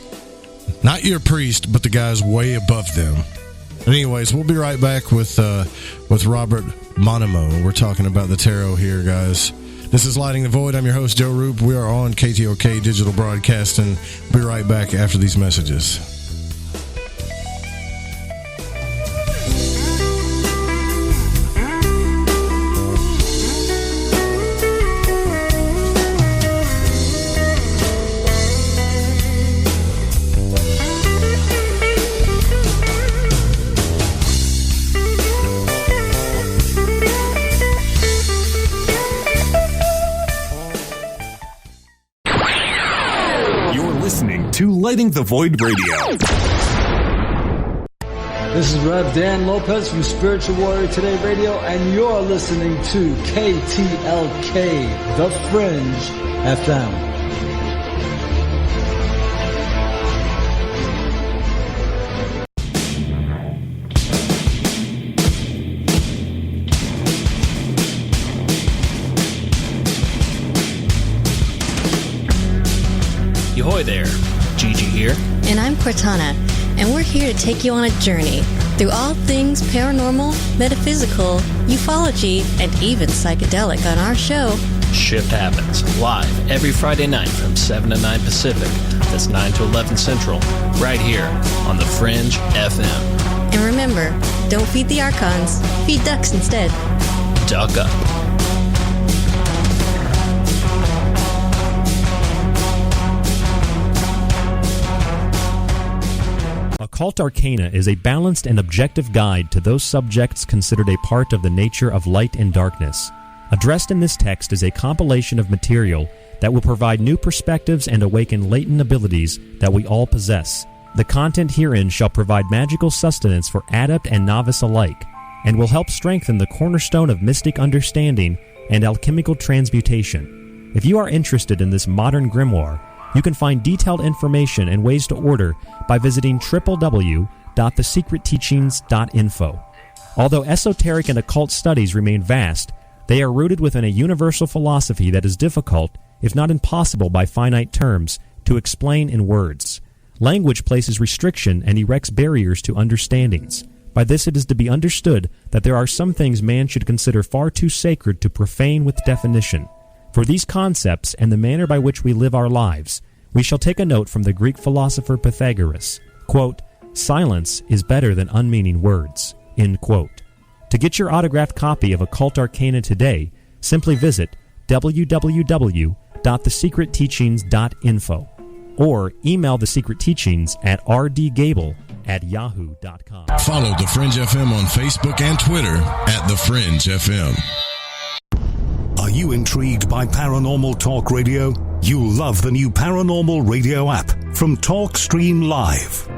Not your priest, but the guys way above them. Anyways, we'll be right back with Robert Bonomo. We're talking about the tarot here, guys. This is Lighting the Void. I'm your host, Joe Roop. We are on KTOK Digital Broadcasting. We'll be right back after these messages. To Lighting the Void Radio. This is Rev Dan Lopez from Spiritual Warrior Today Radio, and you're listening to KTLK, The Fringe FM. Ahoy there. Gigi here. And I'm Cortana, and we're here to take you on a journey through all things paranormal, metaphysical, ufology, and even psychedelic on our show, Shift Happens, live every Friday night from 7 to 9 Pacific. That's 9 to 11 Central, right here on The Fringe FM. And remember, don't feed the archons, feed ducks instead. Duck up. Occult Arcana is a balanced and objective guide to those subjects considered a part of the nature of light and darkness. Addressed in this text is a compilation of material that will provide new perspectives and awaken latent abilities that we all possess. The content herein shall provide magical sustenance for adept and novice alike, and will help strengthen the cornerstone of mystic understanding and alchemical transmutation. If you are interested in this modern grimoire, you can find detailed information and ways to order by visiting www.thesecretteachings.info. Although esoteric and occult studies remain vast, they are rooted within a universal philosophy that is difficult, if not impossible by finite terms, to explain in words. Language places restriction and erects barriers to understandings. By this it is to be understood that there are some things man should consider far too sacred to profane with definition. For these concepts and the manner by which we live our lives, we shall take a note from the Greek philosopher Pythagoras. Quote, "Silence is better than unmeaning words." End quote. To get your autographed copy of Occult Arcana today, simply visit www.thesecretteachings.info or email The Secret Teachings at rdgable@yahoo.com. Follow The Fringe FM on Facebook and Twitter at The Fringe FM. Are you intrigued by Paranormal Talk Radio? You'll love the new Paranormal Radio app from TalkStream Live.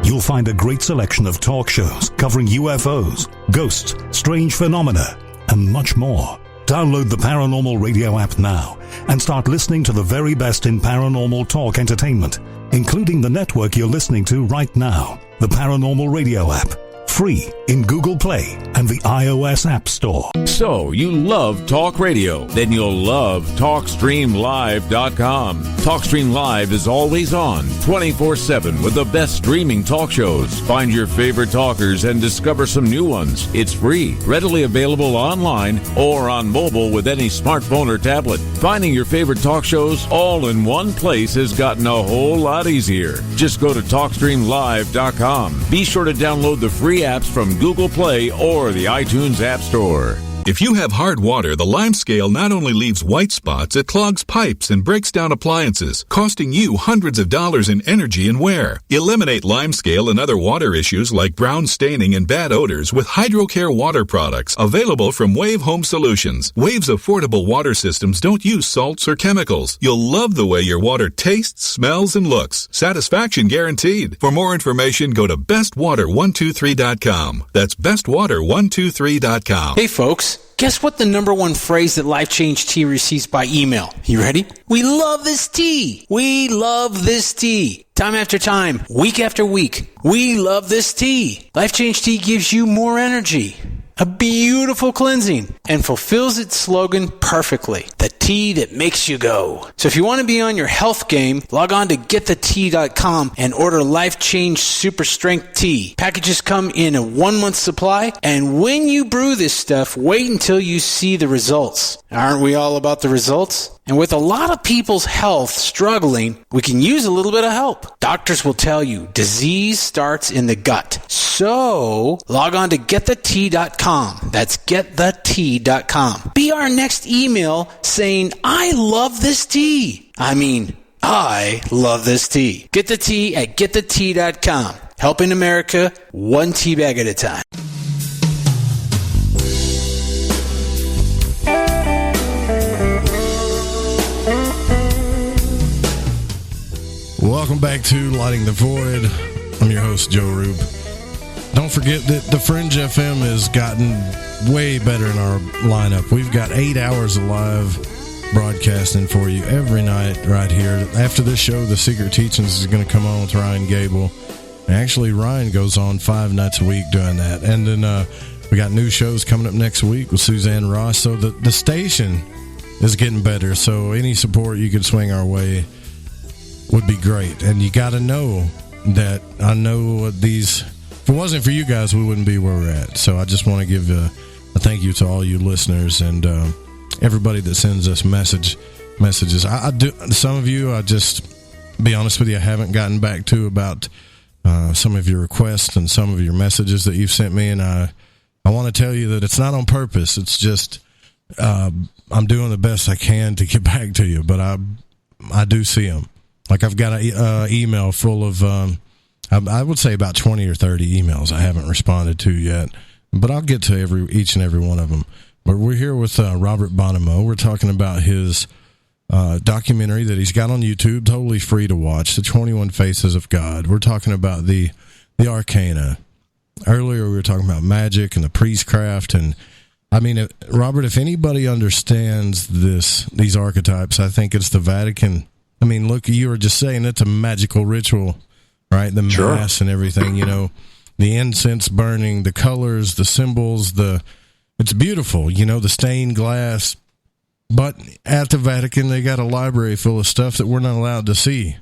You'll find a great selection of talk shows covering UFOs, ghosts, strange phenomena, and much more. Download the Paranormal Radio app now and start listening to the very best in paranormal talk entertainment, including the network you're listening to right now, the Paranormal Radio app. Free in Google Play and the iOS App Store. So, you love talk radio? Then you'll love TalkStreamLive.com. TalkStream Live is always on, 24/7 with the best streaming talk shows. Find your favorite talkers and discover some new ones. It's free, readily available online or on mobile with any smartphone or tablet. Finding your favorite talk shows all in one place has gotten a whole lot easier. Just go to TalkStreamLive.com. Be sure to download the free apps from Google Play or the iTunes App Store. If you have hard water, the lime scale not only leaves white spots, it clogs pipes and breaks down appliances, costing you hundreds of dollars in energy and wear. Eliminate lime scale and other water issues like brown staining and bad odors with HydroCare water products available from Wave Home Solutions. Wave's affordable water systems don't use salts or chemicals. You'll love the way your water tastes, smells, and looks. Satisfaction guaranteed. For more information, go to bestwater123.com. That's bestwater123.com. Hey folks, guess what the number one phrase that Life Change Tea receives by email? You ready? We love this tea. We love this tea. Time after time, week after week, we love this tea. Life Change Tea gives you more energy. a beautiful cleansing, and fulfills its slogan perfectly. The tea that makes you go. So if you want to be on your health game, log on to getthetea.com and order Life Change Super Strength Tea. Packages come in a 1-month supply, and when you brew this stuff, wait until you see the results. Aren't we all about the results? And with a lot of people's health struggling, we can use a little bit of help. Doctors will tell you disease starts in the gut. So log on to getthetea.com. That's getthetea.com. Be our next email saying, I love this tea. I love this tea. Get the tea at getthetea.com. Helping America one tea bag at a time. Welcome back to Lighting the Void. I'm your host, Joe Rube. Don't forget that the Fringe FM has gotten way better in our lineup. We've got 8 hours of live broadcasting for you every night right here. After this show, The Secret Teachings is going to come on with Ryan Gable. And actually, Ryan goes on 5 nights a week doing that. And then we got new shows coming up next week with Suzanne Ross. So the station is getting better. So any support you can swing our way would be great. And you got to know that I know these, if it wasn't for you guys, we wouldn't be where we're at. So I just want to give a thank you to all you listeners and everybody that sends us messages. I do, some of you, I just be honest with you, I haven't gotten back to about some of your requests and some of your messages that you've sent me. And I want to tell you that it's not on purpose. It's just I'm doing the best I can to get back to you, but I do see them. Like I've got an email full of, I would say about 20 or 30 emails I haven't responded to yet, but I'll get to each and every one of them. But we're here with Robert Bonomo. We're talking about his documentary that he's got on YouTube, totally free to watch, The 21 Faces of God. We're talking about the arcana. Earlier we were talking about magic and the priestcraft, and I mean, Robert, if anybody understands these archetypes, I think it's the Vatican. I mean, look, you were just saying it's a magical ritual, right? The Mass and everything, you know, the incense burning, the colors, the symbols, it's beautiful, you know, the stained glass. But at the Vatican, they got a library full of stuff that we're not allowed to see.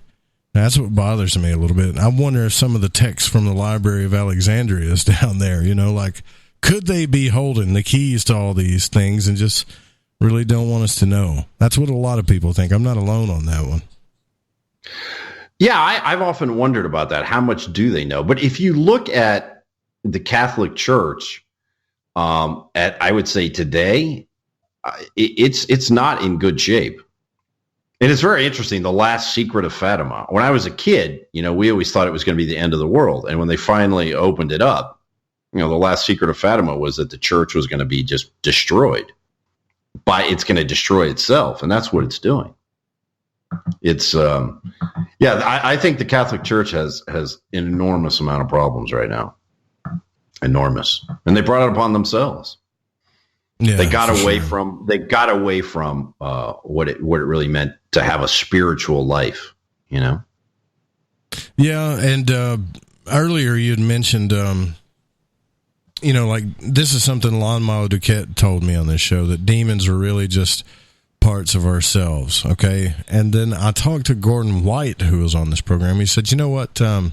That's what bothers me a little bit. I wonder if some of the texts from the Library of Alexandria is down there, you know, like, could they be holding the keys to all these things and just really don't want us to know? That's what a lot of people think. I'm not alone on that one. Yeah, I've often wondered about that. How much do they know? But if you look at the Catholic Church, I would say today, it's not in good shape. And it's very interesting. The Last Secret of Fatima. When I was a kid, you know, we always thought it was going to be the end of the world. And when they finally opened it up, you know, the Last Secret of Fatima was that the church was going to be just destroyed. It's going to destroy itself, and that's what it's doing. It's I think the Catholic Church has an enormous amount of problems right now, enormous, and they brought it upon themselves. Yeah, they got away from what it really meant to have a spiritual life, you know. Yeah, and earlier you had mentioned. You know, like, this is something Lon Malo Duquette told me on this show, that demons are really just parts of ourselves, okay? And then I talked to Gordon White, who was on this program. He said, you know what, that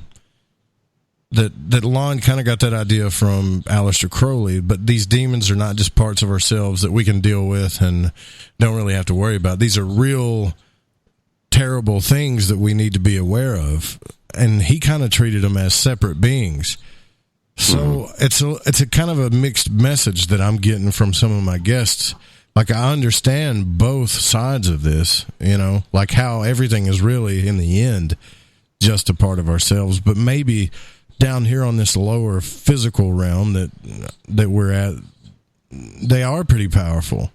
Lon kind of got that idea from Aleister Crowley, but these demons are not just parts of ourselves that we can deal with and don't really have to worry about. These are real terrible things that we need to be aware of. And he kind of treated them as separate beings. So it's a kind of a mixed message that I'm getting from some of my guests. Like, I understand both sides of this, you know, like how everything is really, in the end, just a part of ourselves. But maybe down here on this lower physical realm that we're at, they are pretty powerful.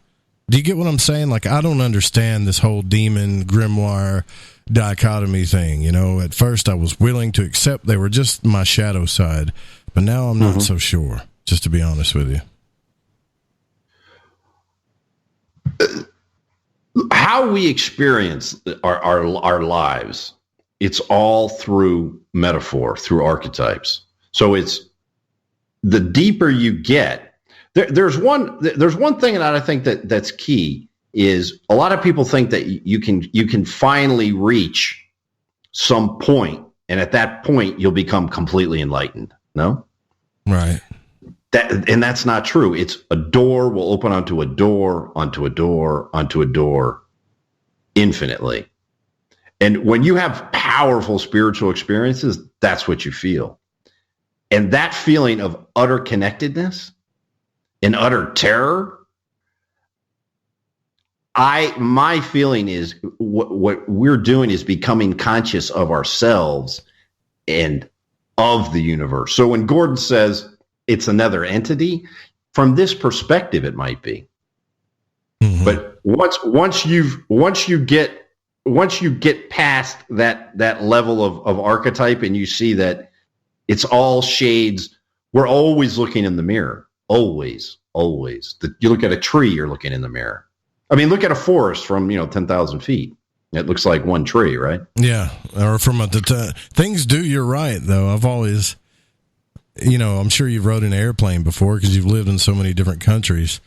Do you get what I'm saying? Like, I don't understand this whole demon grimoire dichotomy thing. You know, at first I was willing to accept they were just my shadow side. But now I'm not so sure, just to be honest with you. How we experience our lives, it's all through metaphor, through archetypes. So it's the deeper you get, There's one thing that I think that's key is a lot of people think that you can finally reach some point, and at that point you'll become completely enlightened. No? Right. And that's not true. It's a door will open onto a door, onto a door, onto a door infinitely. And when you have powerful spiritual experiences, that's what you feel. And that feeling of utter connectedness and utter terror, my feeling is what we're doing is becoming conscious of ourselves and of the universe. So when Gordon says it's another entity, from this perspective, it might be. Mm-hmm. But once you get past that level of archetype and you see that it's all shades, we're always looking in the mirror. Always. You look at a tree, you're looking in the mirror. I mean, look at a forest from 10,000 feet. It looks like one tree, right? Yeah, or from things do. You're right, though. I've always, I'm sure you've rode an airplane before because you've lived in so many different countries.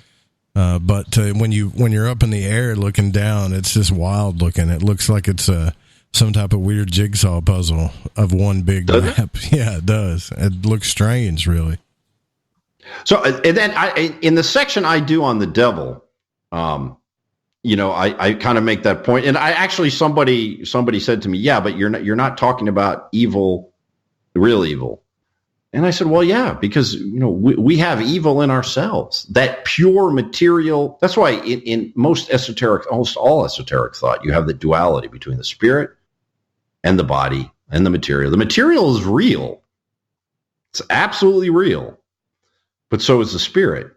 But when you're up in the air looking down, it's just wild looking. It looks like it's some type of weird jigsaw puzzle of one big map. Yeah, it does. It looks strange, really. So, and then in the section I do on the devil, I kind of make that point. And I actually, somebody said to me, yeah, but you're not talking about evil, real evil. And I said, well, yeah, because, we have evil in ourselves, that pure material. That's why in almost all esoteric thought, you have the duality between the spirit and the body and the material. The material is real. It's absolutely real. But so is the spirit.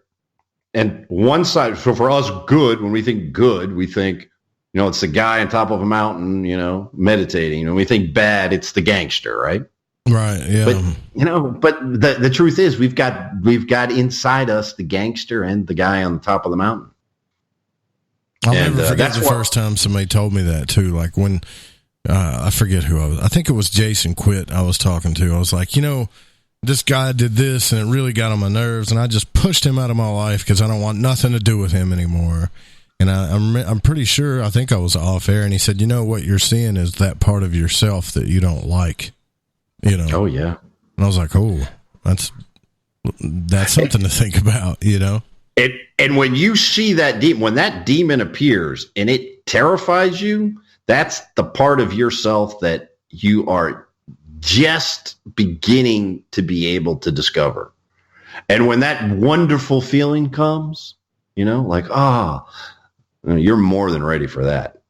And one side, so for us, good, when we think good, we think, it's the guy on top of a mountain, meditating. When we think bad, it's the gangster, right? Right. Yeah. But the truth is we've got inside us the gangster and the guy on the top of the mountain. I'll never forget the first time somebody told me that too. Like when I forget who I was. I think it was Jason Quitt I was talking to. I was like, this guy did this and it really got on my nerves, and I just pushed him out of my life because I don't want nothing to do with him anymore. And I'm pretty sure, I think I was off air, and he said, what you're seeing is that part of yourself that you don't like. Oh yeah. And I was like, oh, that's something to think about, And when you see that demon, when that demon appears and it terrifies you, that's the part of yourself that you are just beginning to be able to discover. And when that wonderful feeling comes, like, you're more than ready for that.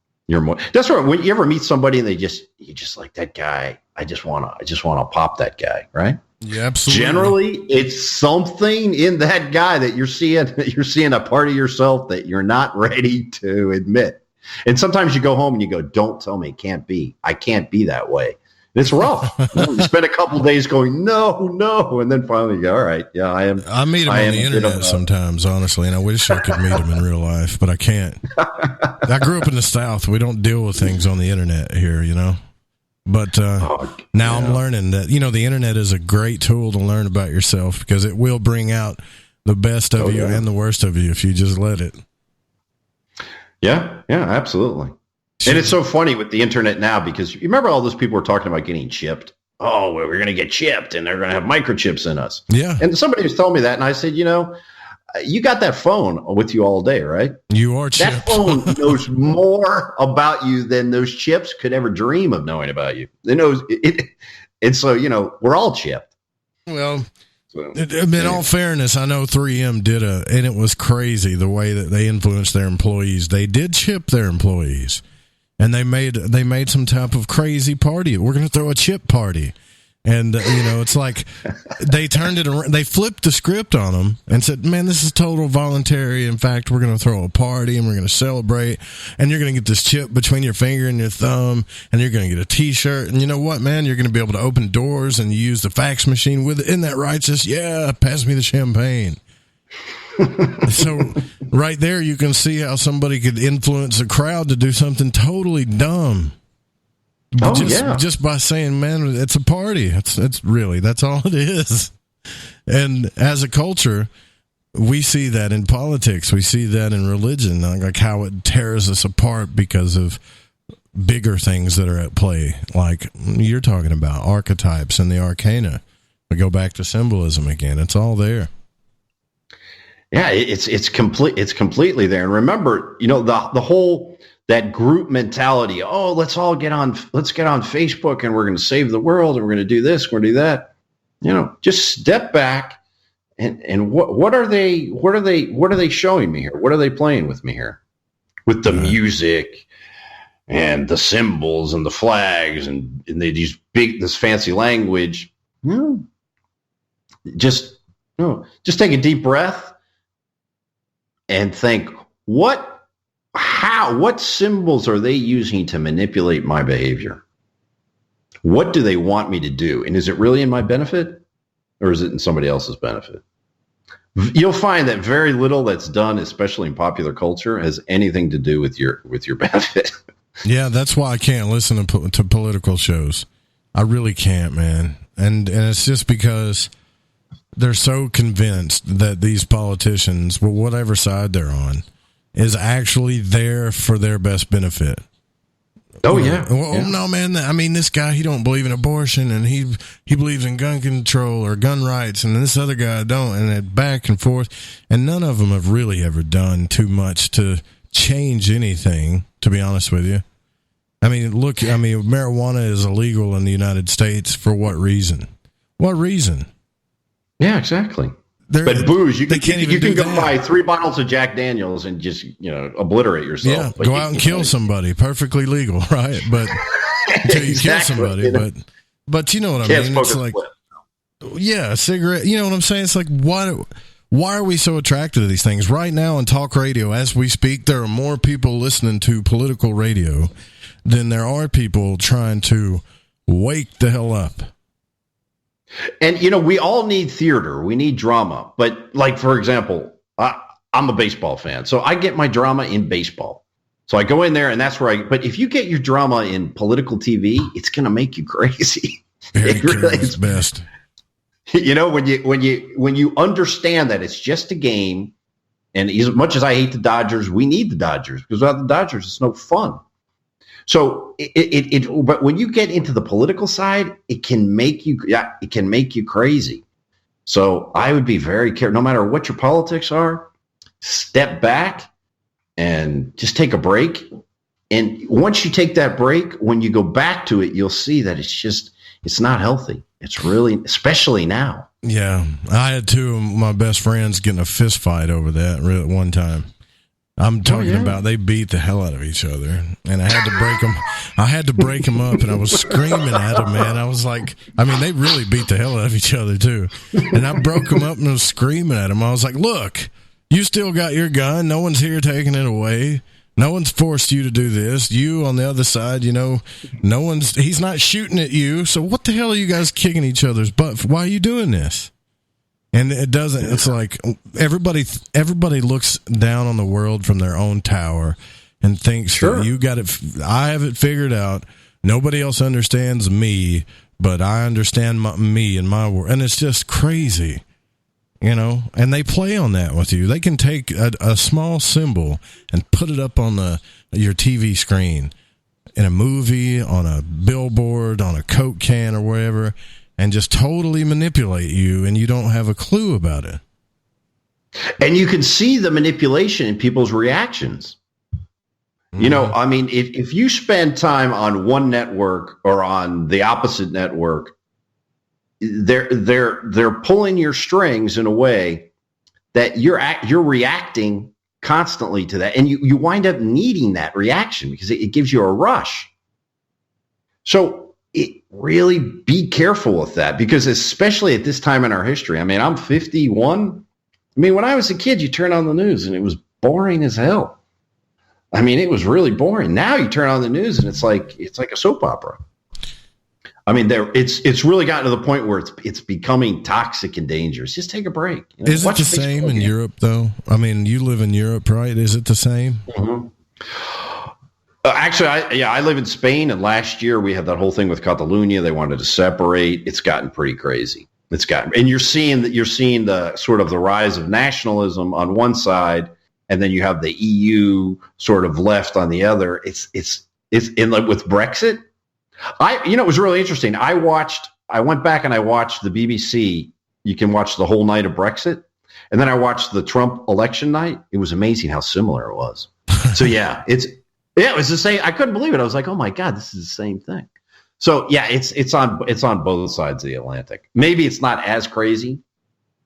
That's right. When you ever meet somebody and you just like that guy, I just want to pop that guy, right? Yeah, absolutely. Generally, it's something in that guy that you're seeing a part of yourself that you're not ready to admit. And sometimes you go home and you go, don't tell me it can't be. I can't be that way. And it's rough. You spend a couple of days going, no. And then finally you go, all right, yeah, I am. I meet him on the internet sometimes, honestly, and I wish I could meet him in real life, but I can't. I grew up in the South. We don't deal with things on the internet here, But now I'm learning that, the internet is a great tool to learn about yourself because it will bring out the best of you and the worst of you if you just let it. Yeah, absolutely. And it's so funny with the internet now because you remember all those people were talking about getting chipped? Oh, well, we're going to get chipped and they're going to have microchips in us. Yeah. And somebody was telling me that, and I said, you got that phone with you all day, right? You are chipped. That phone knows more about you than those chips could ever dream of knowing about you. It knows it. And so, we're all chipped. Well, in all fairness, I know 3M did and it was crazy the way that they influenced their employees. They did chip their employees, and they made some type of crazy party. We're going to throw a chip party. And, it's like they turned it around. They flipped the script on them and said, man, this is total voluntary. In fact, we're going to throw a party and we're going to celebrate. And you're going to get this chip between your finger and your thumb. And you're going to get a T-shirt. And you know what, man? You're going to be able to open doors and use the fax machine with it. Isn't that righteous? Yeah, pass me the champagne. So right there, you can see how somebody could influence a crowd to do something totally dumb. Just by saying, man, it's a party. It's really, that's all it is. And as a culture, we see that in politics. We see that in religion, like how it tears us apart because of bigger things that are at play, like you're talking about archetypes and the arcana. We go back to symbolism again. It's all there. Yeah, it's completely there. And remember, the whole that group mentality. Oh, let's get on Facebook and we're going to save the world and we're going to do this, we're going to do that. Just step back and what are they showing me here? What are they playing with me here? With the music and the symbols and the flags and they use this fancy language. Just take a deep breath and think, what symbols are they using to manipulate my behavior? What do they want me to do? And is it really in my benefit or is it in somebody else's benefit? You'll find that very little that's done, especially in popular culture, has anything to do with your benefit. Yeah, that's why I can't listen to political shows. I really can't, man. And it's just because they're so convinced that these politicians, well, whatever side they're on, is actually there for their best benefit. Oh, yeah. No, man. I mean, this guy, he don't believe in abortion, and he believes in gun control or gun rights, and this other guy don't, and it back and forth. And none of them have really ever done too much to change anything, to be honest with you. I mean, marijuana is illegal in the United States for what reason? What reason? Yeah, exactly. But booze, you can go buy 3 bottles of Jack Daniels and just obliterate yourself. Yeah, go out and kill somebody. Perfectly legal, right? But until you kill somebody, but you know what I mean? It's like, yeah, a cigarette. You know what I'm saying? It's like, why are we so attracted to these things? Right now in talk radio, as we speak, there are more people listening to political radio than there are people trying to wake the hell up. And, we all need theater. We need drama. But, like, for example, I'm a baseball fan. So I get my drama in baseball. So I go in there and that's where but if you get your drama in political TV, it's going to make you crazy. It really is best. When you understand that it's just a game, and as much as I hate the Dodgers, we need the Dodgers because without the Dodgers, it's no fun. So but when you get into the political side, it can make you crazy. So I would be very careful, no matter what your politics are, step back and just take a break. And once you take that break, when you go back to it, you'll see that it's not healthy. It's really, especially now. Yeah. I had 2 of my best friends getting a fist fight over that one time. I'm talking about they beat the hell out of each other, and I had to break them. I had to break them up, and I was screaming at them, man. I was like, they really beat the hell out of each other too. And I broke them up and I was screaming at them. I was like, look, you still got your gun. No one's here taking it away. No one's forced you to do this. You on the other side, he's not shooting at you. So what the hell are you guys kicking each other's butt for? Why are you doing this? And it doesn't, it's like everybody looks down on the world from their own tower and thinks, that you got it. I have it figured out. Nobody else understands me, but I understand me and my world. And it's just crazy, and they play on that with you. They can take a small symbol and put it up on your TV screen in a movie, on a billboard, on a Coke can or wherever, and just totally manipulate you, and you don't have a clue about it. And you can see the manipulation in people's reactions. Mm-hmm. If you spend time on one network or on the opposite network, they're pulling your strings in a way that you're reacting constantly to that, and you wind up needing that reaction because it gives you a rush. So really be careful with that, because especially at this time in our history, I'm 51. When I was a kid, you turn on the news and it was boring as hell. It was really boring. Now you turn on the news and it's like a soap opera. It's really gotten to the point where it's becoming toxic and dangerous. Just take a break. Is it the same in Europe, though? You live in Europe, right? Is it the same? Mm-hmm. Actually, I live in Spain, and last year we had that whole thing with Catalonia. They wanted to separate. It's gotten pretty crazy. And you're seeing the sort of the rise of nationalism on one side, and then you have the EU sort of left on the other. It's in like with Brexit. It was really interesting. I went back and I watched the BBC. You can watch the whole night of Brexit. And then I watched the Trump election night. It was amazing how similar it was. So yeah, it was the same. I couldn't believe it. I was like, oh my God, this is the same thing. So yeah, it's on both sides of the Atlantic. Maybe it's not as crazy.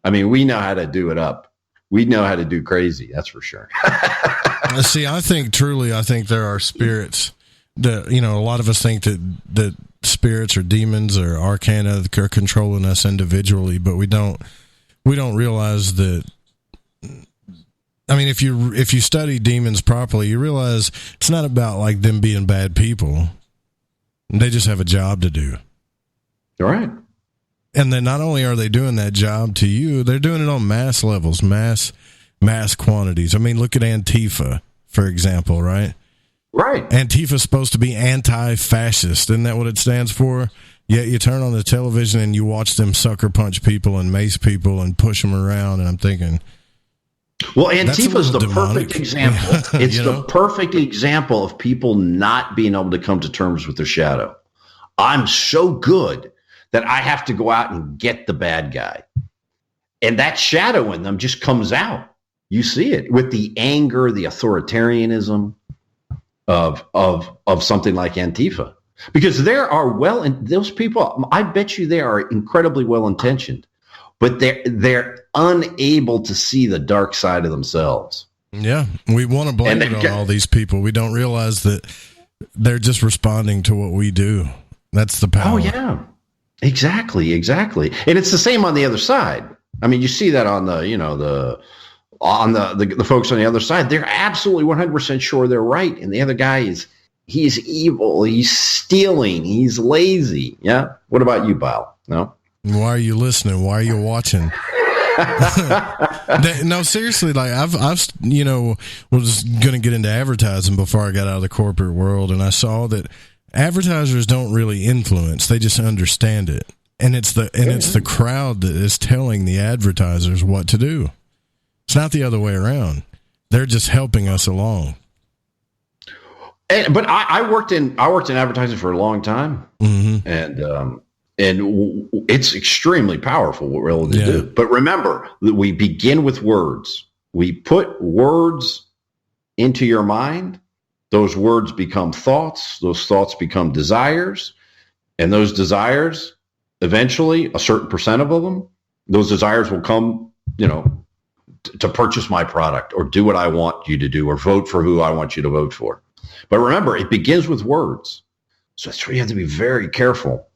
I mean, we know how to do it up. We know how to do crazy. That's for sure. See, I think there are spirits that, a lot of us think that spirits or demons or arcana are controlling us individually, but we don't realize that. I mean, if you study demons properly, you realize it's not about like them being bad people. They just have a job to do. All right. And then not only are they doing that job to you, they're doing it on mass levels, mass quantities. I mean, look at Antifa, for example, right? Right. Antifa's supposed to be anti-fascist. Isn't that what it stands for? Yet you turn on the television and you watch them sucker punch people and mace people and push them around, and I'm thinking... Well, Antifa's the perfect example. It's the perfect example of people not being able to come to terms with their shadow. I'm so good that I have to go out and get the bad guy. And that shadow in them just comes out. You see it with the anger, the authoritarianism of something like Antifa. Because those people, I bet you they are incredibly well-intentioned. But they're unable to see the dark side of themselves. Yeah, we want to blame it on all these people. We don't realize that they're just responding to what we do. That's the power. Oh yeah, exactly. And it's the same on the other side. I mean, you see that on the folks on the other side. They're absolutely 100% sure they're right, and the other guy he's evil. He's stealing. He's lazy. Yeah. What about you, Bob? No. Why are you listening? Why are you watching? No, seriously, like I've was going to get into advertising before I got out of the corporate world, and I saw that advertisers don't really influence; they just understand it, and it's the crowd that is telling the advertisers what to do. It's not the other way around. They're just helping us along. But I worked in advertising for a long time, and it's extremely powerful what we're able to do. But remember that we begin with words. We put words into your mind. Those words become thoughts. Those thoughts become desires. And those desires, eventually, a certain percent of them, those desires will come, to purchase my product or do what I want you to do or vote for who I want you to vote for. But remember, it begins with words. So that's where you have to be very careful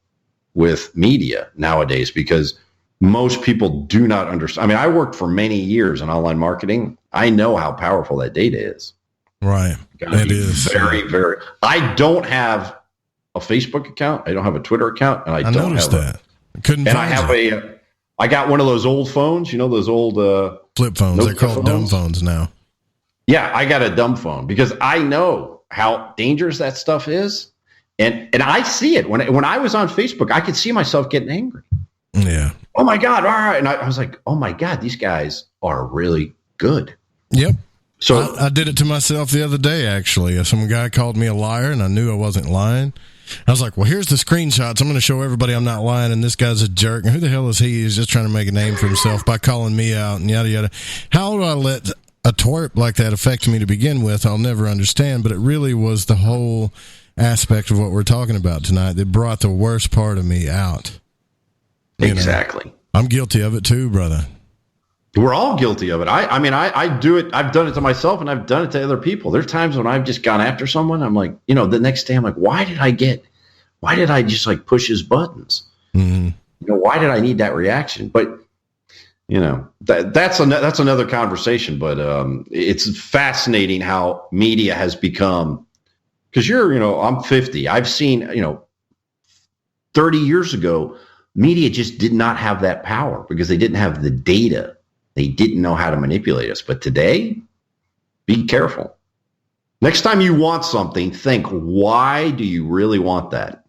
with media nowadays, because most people do not understand. I mean, I worked for many years in online marketing. I know how powerful that data is. Right. It is very, very. I don't have a Facebook account. I don't have a Twitter account, and I don't noticed have that. Couldn't. And I have I got one of those old phones. Those old flip phones. They're called dumb phones now. Yeah, I got a dumb phone because I know how dangerous that stuff is. And I see it. When I was on Facebook, I could see myself getting angry. Yeah. Oh, my God. All right. And I was like, oh, my God, these guys are really good. Yep. So I did it to myself the other day, actually. Some guy called me a liar, and I knew I wasn't lying. I was like, well, here's the screenshots. I'm going to show everybody I'm not lying, and this guy's a jerk. And who the hell is he? He's just trying to make a name for himself by calling me out and yada, yada. How do I let a twerp like that affect me to begin with? I'll never understand, but it really was the whole aspect of what we're talking about tonight that brought the worst part of me out. Exactly. I'm guilty of it too, brother. We're all guilty of it. I do it. I've done it to myself, and I've done it to other people. There's times when I've just gone after someone. I'm like, the next day I'm like, why did I just like push his buttons? Mm-hmm. Why did I need that reaction? But that's another conversation. But it's fascinating how media has become. Because I'm 50. I've seen, 30 years ago, media just did not have that power because they didn't have the data. They didn't know how to manipulate us. But today, be careful. Next time you want something, think, why do you really want that?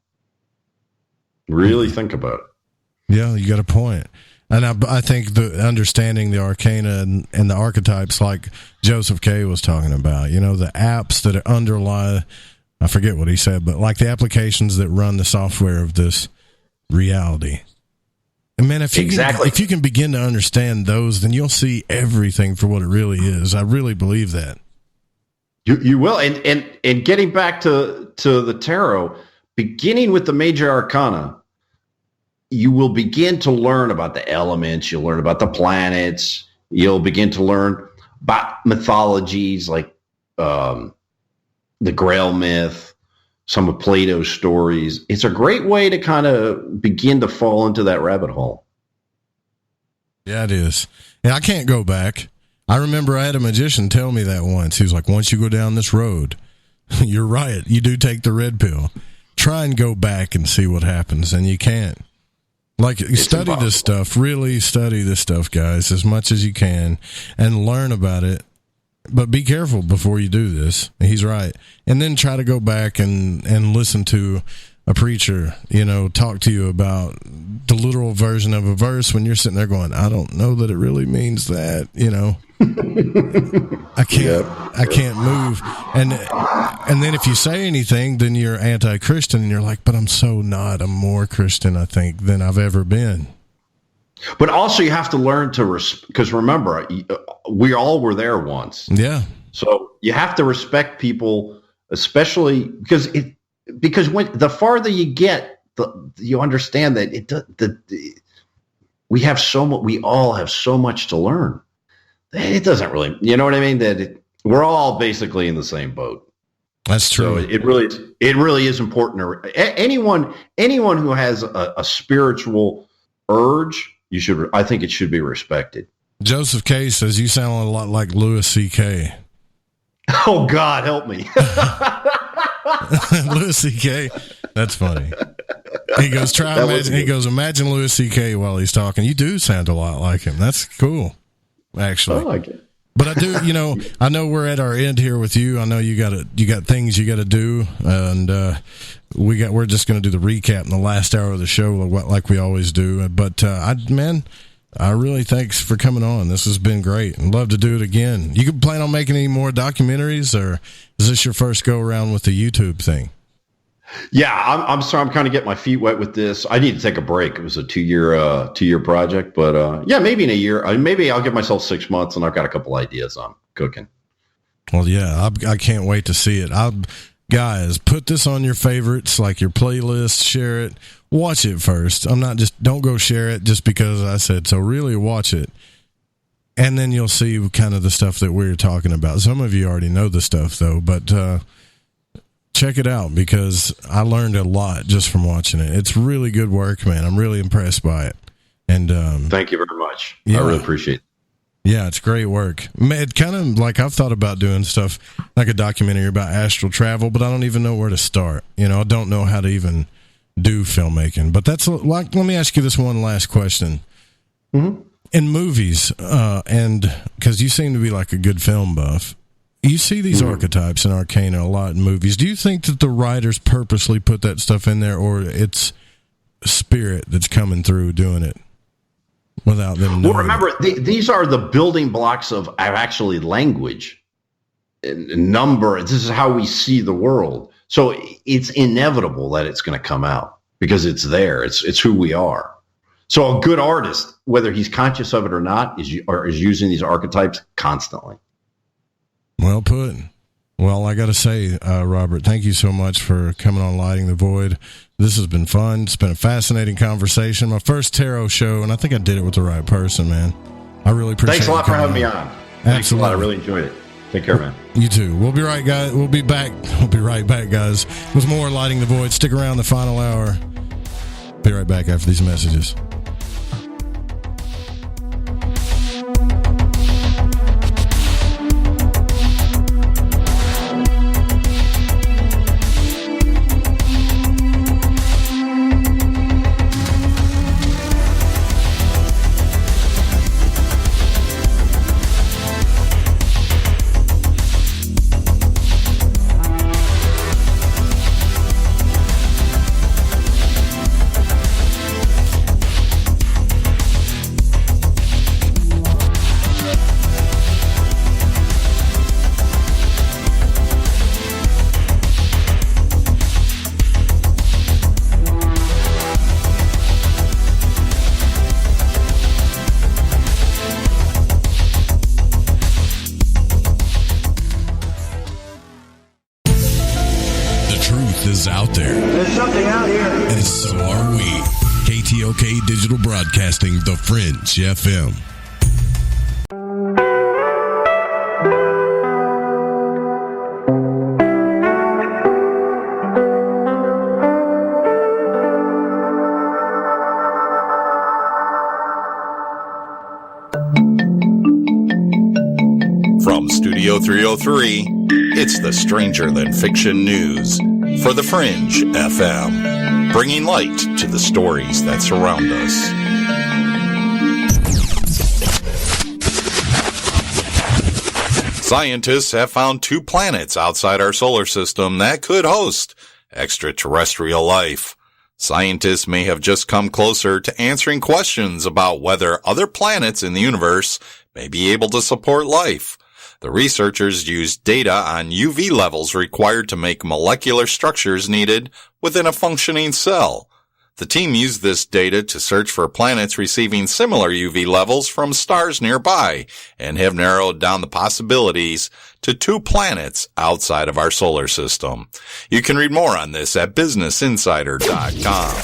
Really think about it. Yeah, you got a point. And I think the understanding the arcana and the archetypes, like Joseph K. was talking about, you know, the apps that underlie, I forget what he said, but like the applications that run the software of this reality. And man, if you can begin to understand those, then you'll see everything for what it really is. I really believe that. You will. And getting back to the tarot, beginning with the major arcana, you will begin to learn about the elements. You'll learn about the planets. You'll begin to learn about mythologies like the Grail myth, some of Plato's stories. It's a great way to kind of begin to fall into that rabbit hole. Yeah, it is. And I can't go back. I remember I had a magician tell me that once. He was like, once you go down this road, you're right. You do take the red pill. Try and go back and see what happens. And you can't. Like, study this stuff. Really study this stuff, guys, as much as you can and learn about it. But be careful before you do this. He's right. And then try to go back and listen to a preacher, you know, talk to you about the literal version of a verse when you're sitting there going, I don't know that it really means that, you know. I can't move. And then if you say anything, then you're anti-Christian and you're like, but I'm so not. I'm more Christian, I think, than I've ever been. But also you have to learn to, because remember, we all were there once. Yeah. So you have to respect people, especially because when the farther you get, you understand that we all have so much to learn. It doesn't really, you know what I mean? We're all basically in the same boat. That's true. So it really is important to anyone who has a spiritual urge. I think it should be respected. Joseph K. says you sound a lot like Louis C.K. Oh God, help me. Louis C.K. That's funny. He goes, imagine Louis C.K. while he's talking. You do sound a lot like him. That's cool. Actually, I like it. But I do, you know, I know we're at our end here with you. I know you got things you got to do, and we're just going to do the recap in the last hour of the show, like we always do. But I really thanks for coming on. This has been great, and love to do it again. You can plan on making any more documentaries, or is this your first go around with the YouTube thing? Yeah, I'm sorry. I'm kind of getting my feet wet with this. I need to take a break. It was a 2-year project, but yeah, maybe in a year. Maybe I'll give myself 6 months, and I've got a couple ideas I'm cooking. Well, yeah, I can't wait to see it. Guys, put this on your favorites, like your playlist. Share it. Watch it first. Don't go share it just because I said so. Really watch it, and then you'll see kind of the stuff that we're talking about. Some of you already know the stuff though, but. Check it out because I learned a lot just from watching it. It's really good work, man. I'm really impressed by it. And thank you very much. Yeah, I really appreciate it. Yeah, it's great work. It kind of like I've thought about doing stuff like a documentary about astral travel, but I don't even know where to start. You know, I don't know how to even do filmmaking. But that's like, let me ask you this one last question. Mm-hmm. In movies, and because you seem to be like a good film buff, you see these archetypes and arcana a lot in movies. Do you think that the writers purposely put that stuff in there, or it's spirit that's coming through doing it without them knowing? Well, remember, these are the building blocks of actually language and number. This is how we see the world. So it's inevitable that it's going to come out because it's there. It's who we are. So a good artist, whether he's conscious of it or not, is using these archetypes constantly. Well put. Well, I got to say, Robert, thank you so much for coming on Lighting the Void. This has been fun. It's been a fascinating conversation. My first tarot show, and I think I did it with the right person, man. I really appreciate it. Thanks a lot for having me on. Thanks a lot. I really enjoyed it. Take care, man. You too. We'll be right, guys. We'll be back. We'll be right back, guys, with more Lighting the Void. Stick around the final hour. Be right back after these messages. Digital Broadcasting, The Fringe FM. From Studio 303, it's the Stranger Than Fiction News for The Fringe FM, bringing light to the stories that surround us. Scientists have found 2 planets outside our solar system that could host extraterrestrial life. Scientists may have just come closer to answering questions about whether other planets in the universe may be able to support life. The researchers used data on UV levels required to make molecular structures needed within a functioning cell. The team used this data to search for planets receiving similar UV levels from stars nearby and have narrowed down the possibilities to 2 planets outside of our solar system. You can read more on this at businessinsider.com.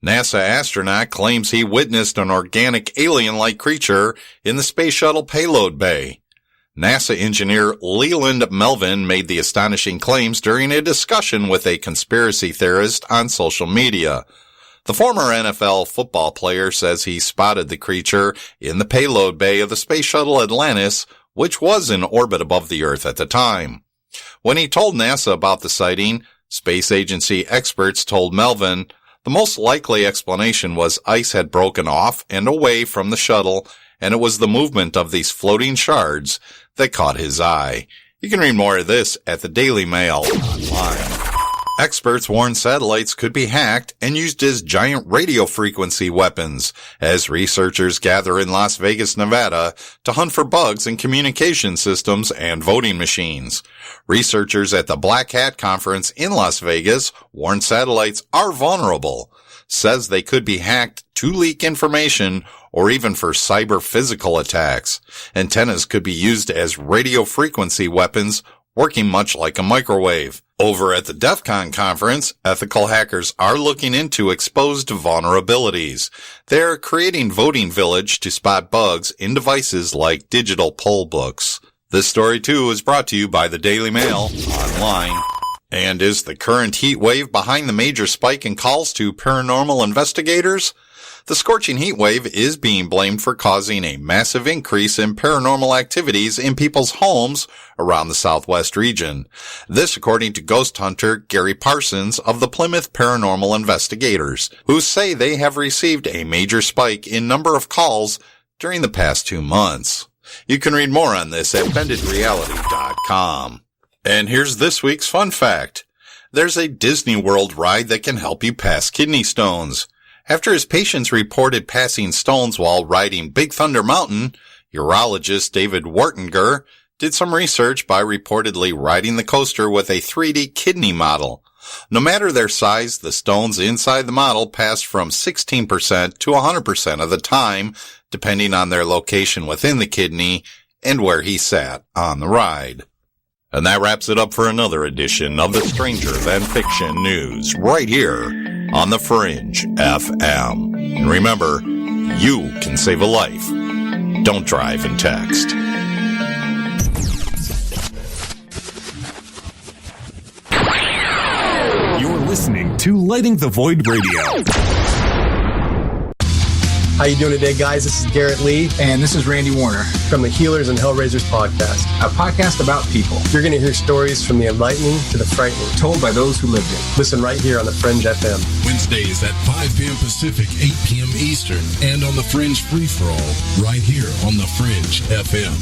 NASA astronaut claims he witnessed an organic alien-like creature in the space shuttle payload bay. NASA engineer Leland Melvin made the astonishing claims during a discussion with a conspiracy theorist on social media. The former NFL football player says he spotted the creature in the payload bay of the space shuttle Atlantis, which was in orbit above the Earth at the time. When he told NASA about the sighting, space agency experts told Melvin the most likely explanation was ice had broken off and away from the shuttle, and it was the movement of these floating shards that caught his eye. You can read more of this at the Daily Mail online. Experts warn satellites could be hacked and used as giant radio frequency weapons as researchers gather in Las Vegas, Nevada to hunt for bugs in communication systems and voting machines. Researchers at the Black Hat Conference in Las Vegas warn satellites are vulnerable, says they could be hacked to leak information or even for cyber-physical attacks. Antennas could be used as radio frequency weapons, working much like a microwave. Over at the DEF CON conference, ethical hackers are looking into exposed vulnerabilities. They're creating Voting Village to spot bugs in devices like digital poll books. This story, too, is brought to you by the Daily Mail online. And is the current heat wave behind the major spike in calls to paranormal investigators? The scorching heat wave is being blamed for causing a massive increase in paranormal activities in people's homes around the Southwest region. This according to ghost hunter Gary Parsons of the Plymouth Paranormal Investigators, who say they have received a major spike in number of calls during the past 2 months. You can read more on this at bendedreality.com. And here's this week's fun fact. There's a Disney World ride that can help you pass kidney stones. After his patients reported passing stones while riding Big Thunder Mountain, urologist David Wartinger did some research by reportedly riding the coaster with a 3D kidney model. No matter their size, the stones inside the model passed from 16% to 100% of the time, depending on their location within the kidney and where he sat on the ride. And that wraps it up for another edition of the Stranger Than Fiction News, right here on the Fringe FM. And remember, you can save a life. Don't drive and text. You're listening to Lighting the Void Radio. How you doing today, guys? This is Garrett Lee. And this is Randy Warner. From the Healers and Hellraisers podcast. A podcast about people. You're going to hear stories from the enlightening to the frightening. Told by those who lived it. Listen right here on the Fringe FM. Wednesdays at 5 p.m. Pacific, 8 p.m. Eastern, and on the Fringe Free-For-All, right here on the Fringe FM.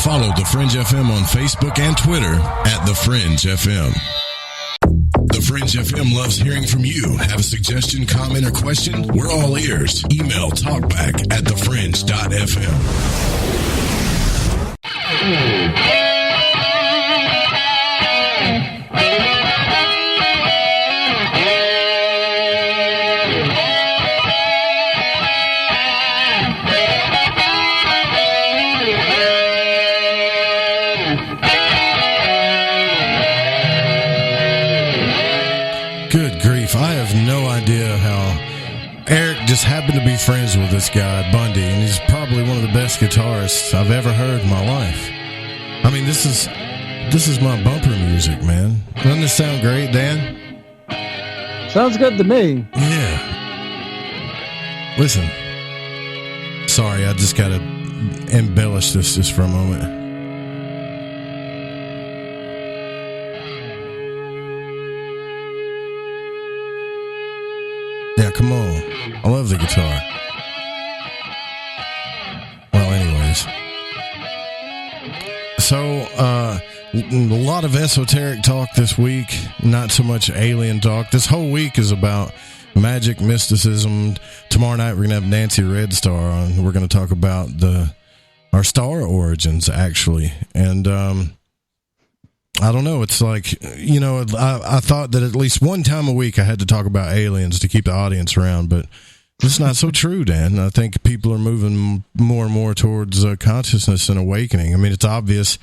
Follow the Fringe FM on Facebook and Twitter at the Fringe FM. The Fringe FM loves hearing from you. Have a suggestion, comment, or question? We're all ears. Email talkback@thefringe.fm. just happen to be friends with this guy, Bundy, and he's probably one of the best guitarists I've ever heard in my life. I mean, this is my bumper music, man. Doesn't this sound great, Dan? Sounds good to me. Yeah. Listen. Sorry, I just got to embellish this just for a moment. Yeah, come on. I love the guitar. Well, anyways. So, a lot of esoteric talk this week, not so much alien talk. This whole week is about magic, mysticism. Tomorrow night we're going to have Nancy Redstar on. We're going to talk about our star origins, actually. And I don't know. It's like, I thought that at least one time a week I had to talk about aliens to keep the audience around, but it's not so true, Dan. I think people are moving more and more towards consciousness and awakening. I mean, it's obvious,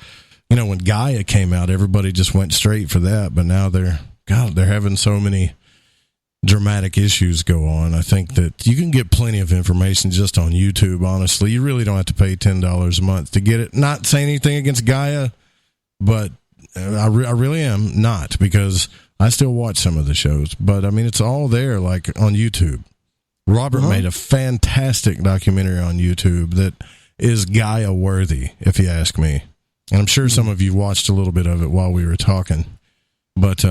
when Gaia came out, everybody just went straight for that, but now they're having so many dramatic issues go on. I think that you can get plenty of information just on YouTube, honestly. You really don't have to pay $10 a month to get it. Not saying anything against Gaia, but I really am not, because I still watch some of the shows. But, I mean, it's all there, like, on YouTube. Robert made a fantastic documentary on YouTube that is Gaia worthy, if you ask me. And I'm sure some of you watched a little bit of it while we were talking. But,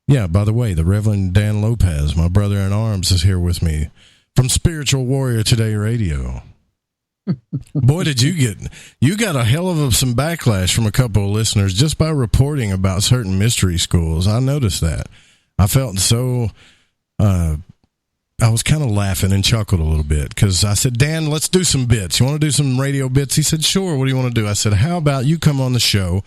yeah, by the way, the Reverend Dan Lopez, my brother in arms, is here with me from Spiritual Warrior Today Radio. Boy, did you got a hell of some backlash from a couple of listeners just by reporting about certain mystery schools. I noticed that. I felt so, I was kind of laughing and chuckled a little bit because I said, Dan, let's do some bits. You want to do some radio bits? He said, sure. What do you want to do? I said, how about you come on the show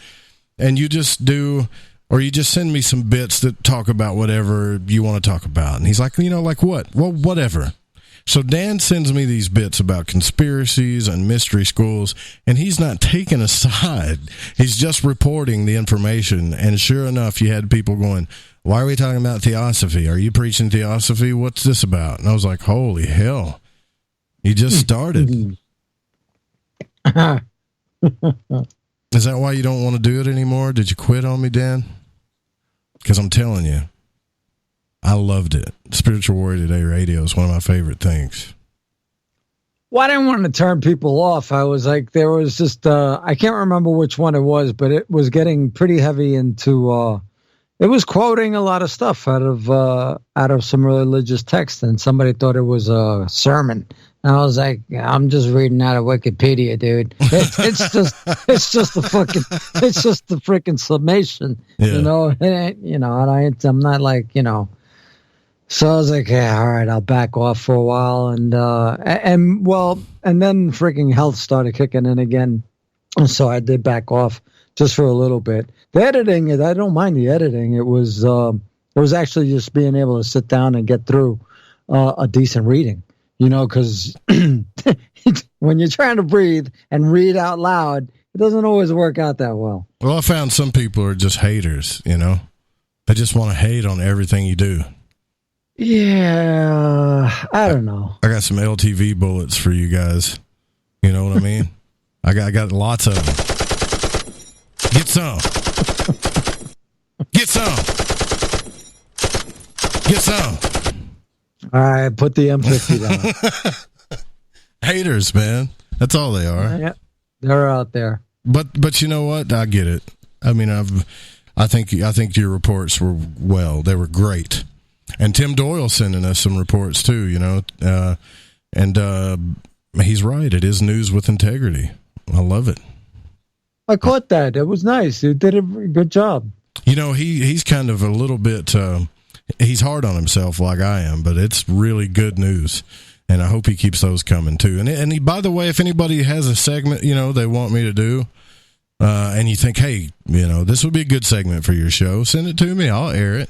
and you just send me some bits that talk about whatever you want to talk about. And he's like, like what? Well, whatever. So Dan sends me these bits about conspiracies and mystery schools, and he's not taking a side. He's just reporting the information. And sure enough, you had people going, why are we talking about theosophy? Are you preaching theosophy? What's this about? And I was like, holy hell. You just started. Is that why you don't want to do it anymore? Did you quit on me, Dan? Because I'm telling you, I loved it. Spiritual Warrior Today Radio is one of my favorite things. Well, I didn't want to turn people off. I was like, there was just, I can't remember which one it was, but it was getting pretty heavy into, it was quoting a lot of stuff out of some religious text, and somebody thought it was a sermon. And I was like, I'm just reading out of Wikipedia, dude. It's just the freaking summation, yeah. I'm not like, So I was like, yeah, all right, I'll back off for a while, and then freaking health started kicking in again, and so I did back off just for a little bit. The editing, I don't mind the editing. It was actually just being able to sit down and get through a decent reading. Because when you're trying to breathe and read out loud, it doesn't always work out that well. Well, I found some people are just haters, They just want to hate on everything you do. Yeah, I don't know. I got some LTV bullets for you guys. You know what I mean? I got lots of them. Get some. Get some. Get some. All right, put the M50 down. Haters, man. That's all they are. Yeah, they're out there. But you know what? I get it. I mean, I think your reports were they were great. And Tim Doyle sending us some reports too, and he's right. It is news with integrity. I love it. I caught that. It was nice. You did a good job. He's kind of a little bit. He's hard on himself like I am, but it's really good news, and I hope he keeps those coming too. And he, by the way, if anybody has a segment they want me to do, and you think, hey, this would be a good segment for your show, send it to me. I'll air it.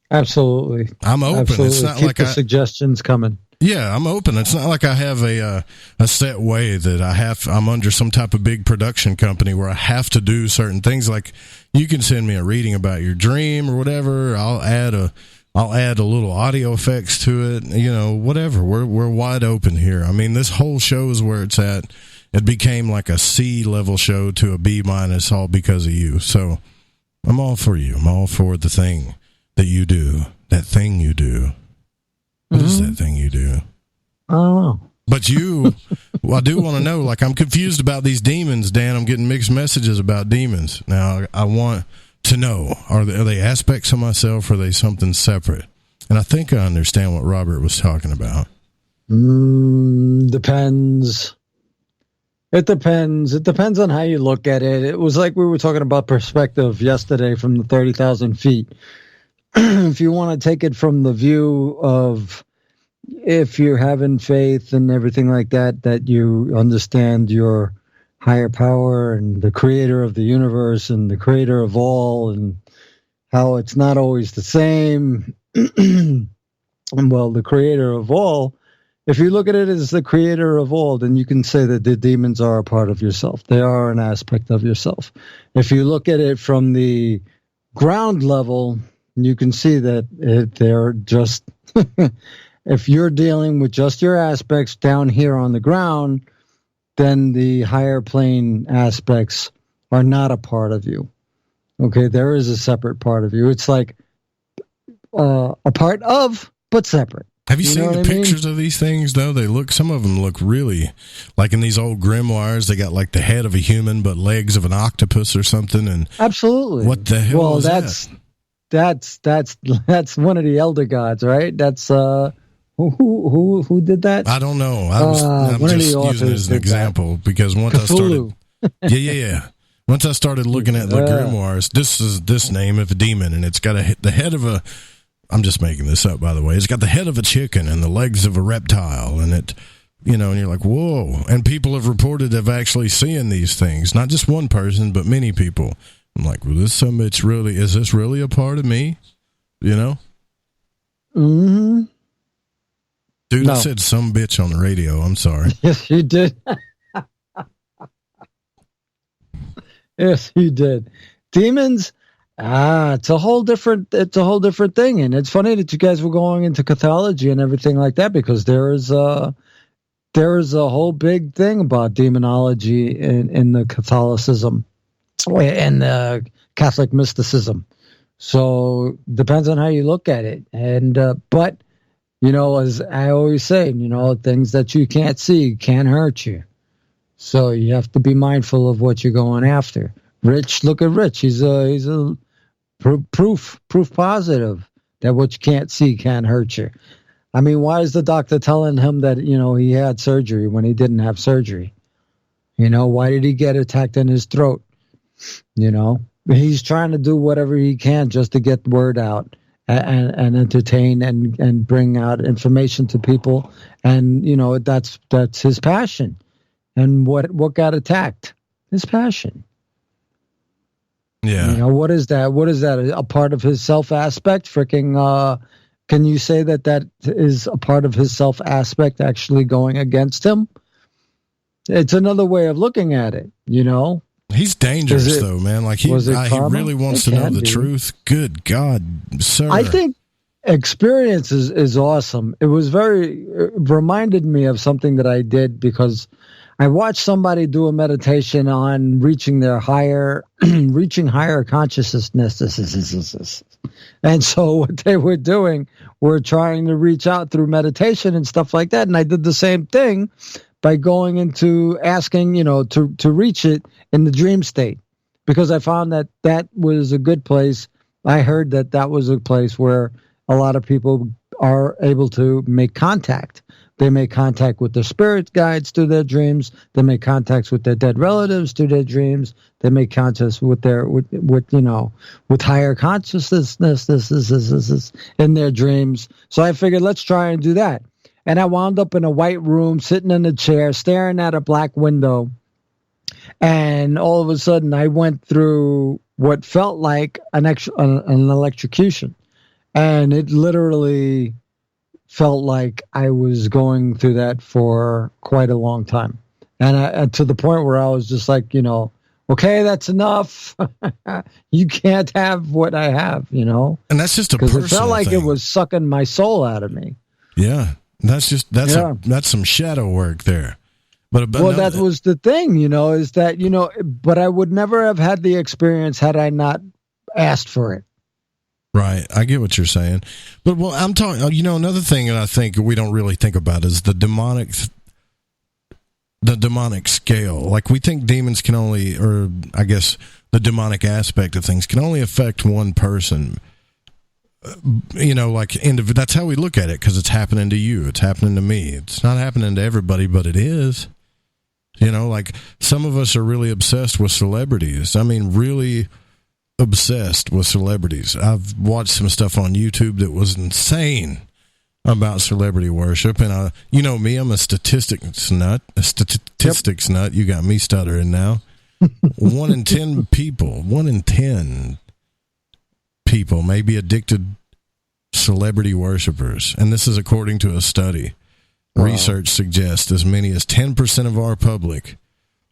Absolutely. I'm open. Absolutely. It's not Keep like the suggestions coming. Yeah, I'm open. It's not like I have a set way that I'm under some type of big production company where I have to do certain things. Like you can send me a reading about your dream or whatever. I'll add a I'll add a little audio effects to it, whatever. We're wide open here. I mean, this whole show is where it's at. It became like a C level show to a B-, all because of you. So I'm all for you. I'm all for the thing that you do. That thing you do. What is that thing you do? I don't know. But I do want to know, like, I'm confused about these demons, Dan. I'm getting mixed messages about demons. Now, I want to know, are they aspects of myself, or are they something separate? And I think I understand what Robert was talking about. Depends. It depends. It depends on how you look at it. It was like we were talking about perspective yesterday from the 30,000 feet. If you want to take it from the view of if you're having faith and everything like that, that you understand your higher power and the creator of the universe and the creator of all, and how it's not always the same. Well, the creator of all, if you look at it as the creator of all, then you can say that the demons are a part of yourself. They are an aspect of yourself. If you look at it from the ground level, you can see that they're just, if you're dealing with just your aspects down here on the ground, then the higher plane aspects are not a part of you. Okay, there is a separate part of you. It's like a part of, but separate. Have you seen the pictures of these things, though? Some of them look really, like in these old grimoires, they got like the head of a human, but legs of an octopus or something. And absolutely. What the hell is that? That's one of the elder gods, right? That's, who did that? I don't know. I'm just using it as an example because once Cthulhu. I started, yeah. Once I started looking at the grimoires, this is this name of a demon, and it's got the head of a. I'm just making this up, by the way. It's got the head of a chicken and the legs of a reptile, and it, and you're like, whoa. And people have reported of actually seeing these things, not just one person, but many people. I'm like, well, is this really a part of me? Mm-hmm. Dude, no. I said some bitch on the radio. I'm sorry. Yes, you did. Yes, you did. Demons. It's a whole different thing. And it's funny that you guys were going into Cathology and everything like that, because there is a whole big thing about demonology in the Catholicism and the Catholic mysticism. So depends on how you look at it. And, but, as I always say, things that you can't see can hurt you. So you have to be mindful of what you're going after. Rich, look at Rich. He's a proof positive that what you can't see can hurt you. I mean, why is the doctor telling him that, he had surgery when he didn't have surgery? Why did he get attacked in his throat? He's trying to do whatever he can just to get word out and entertain and bring out information to people. And, that's his passion. And what got attacked? His passion. Yeah. What is that? What is that? A part of his self aspect? Freaking, can you say that is a part of his self aspect actually going against him? It's another way of looking at it, He's dangerous, though, man. Like he really wants to know the truth. Good God, sir. I think experience is awesome. It reminded me of something that I did because I watched somebody do a meditation on reaching higher consciousness. And so what they were doing were trying to reach out through meditation and stuff like that. And I did the same thing by going into asking, to reach it in the dream state, because I found that was a good place. I heard that was a place where a lot of people are able to make contact. They make contact with their spirit guides through their dreams. They make contacts with their dead relatives through their dreams. They make contacts with with higher consciousness in their dreams. So I figured, let's try and do that. And I wound up in a white room, sitting in a chair, staring at a black window. And all of a sudden, I went through what felt like an electrocution. And it literally felt like I was going through that for quite a long time. And to the point where I was just like, okay, that's enough. You can't have what I have, you know? And that's just a personal it felt like thing. it was sucking my soul out of me. Yeah. That's some shadow work there. But that was the thing, you know, is that, you know, but I would never have had the experience had I not asked for it. Right. I get what you're saying. But I'm talking, you know, another thing that I think we don't really think about is the demonic scale. Like, we think demons can only, or I guess the demonic aspect of things can only affect one person. You know, like, that's how we look at it, because it's happening to you. It's happening to me. It's not happening to everybody, but it is. You know, like, some of us are really obsessed with celebrities. I mean, really obsessed with celebrities. I've watched some stuff on YouTube that was insane about celebrity worship, and you know me, I'm a statistics nut. Nut. You got me stuttering now. 1 in 10 people may be addicted celebrity worshipers, and this is according to a study. Wow. Research suggests as many as 10% of our public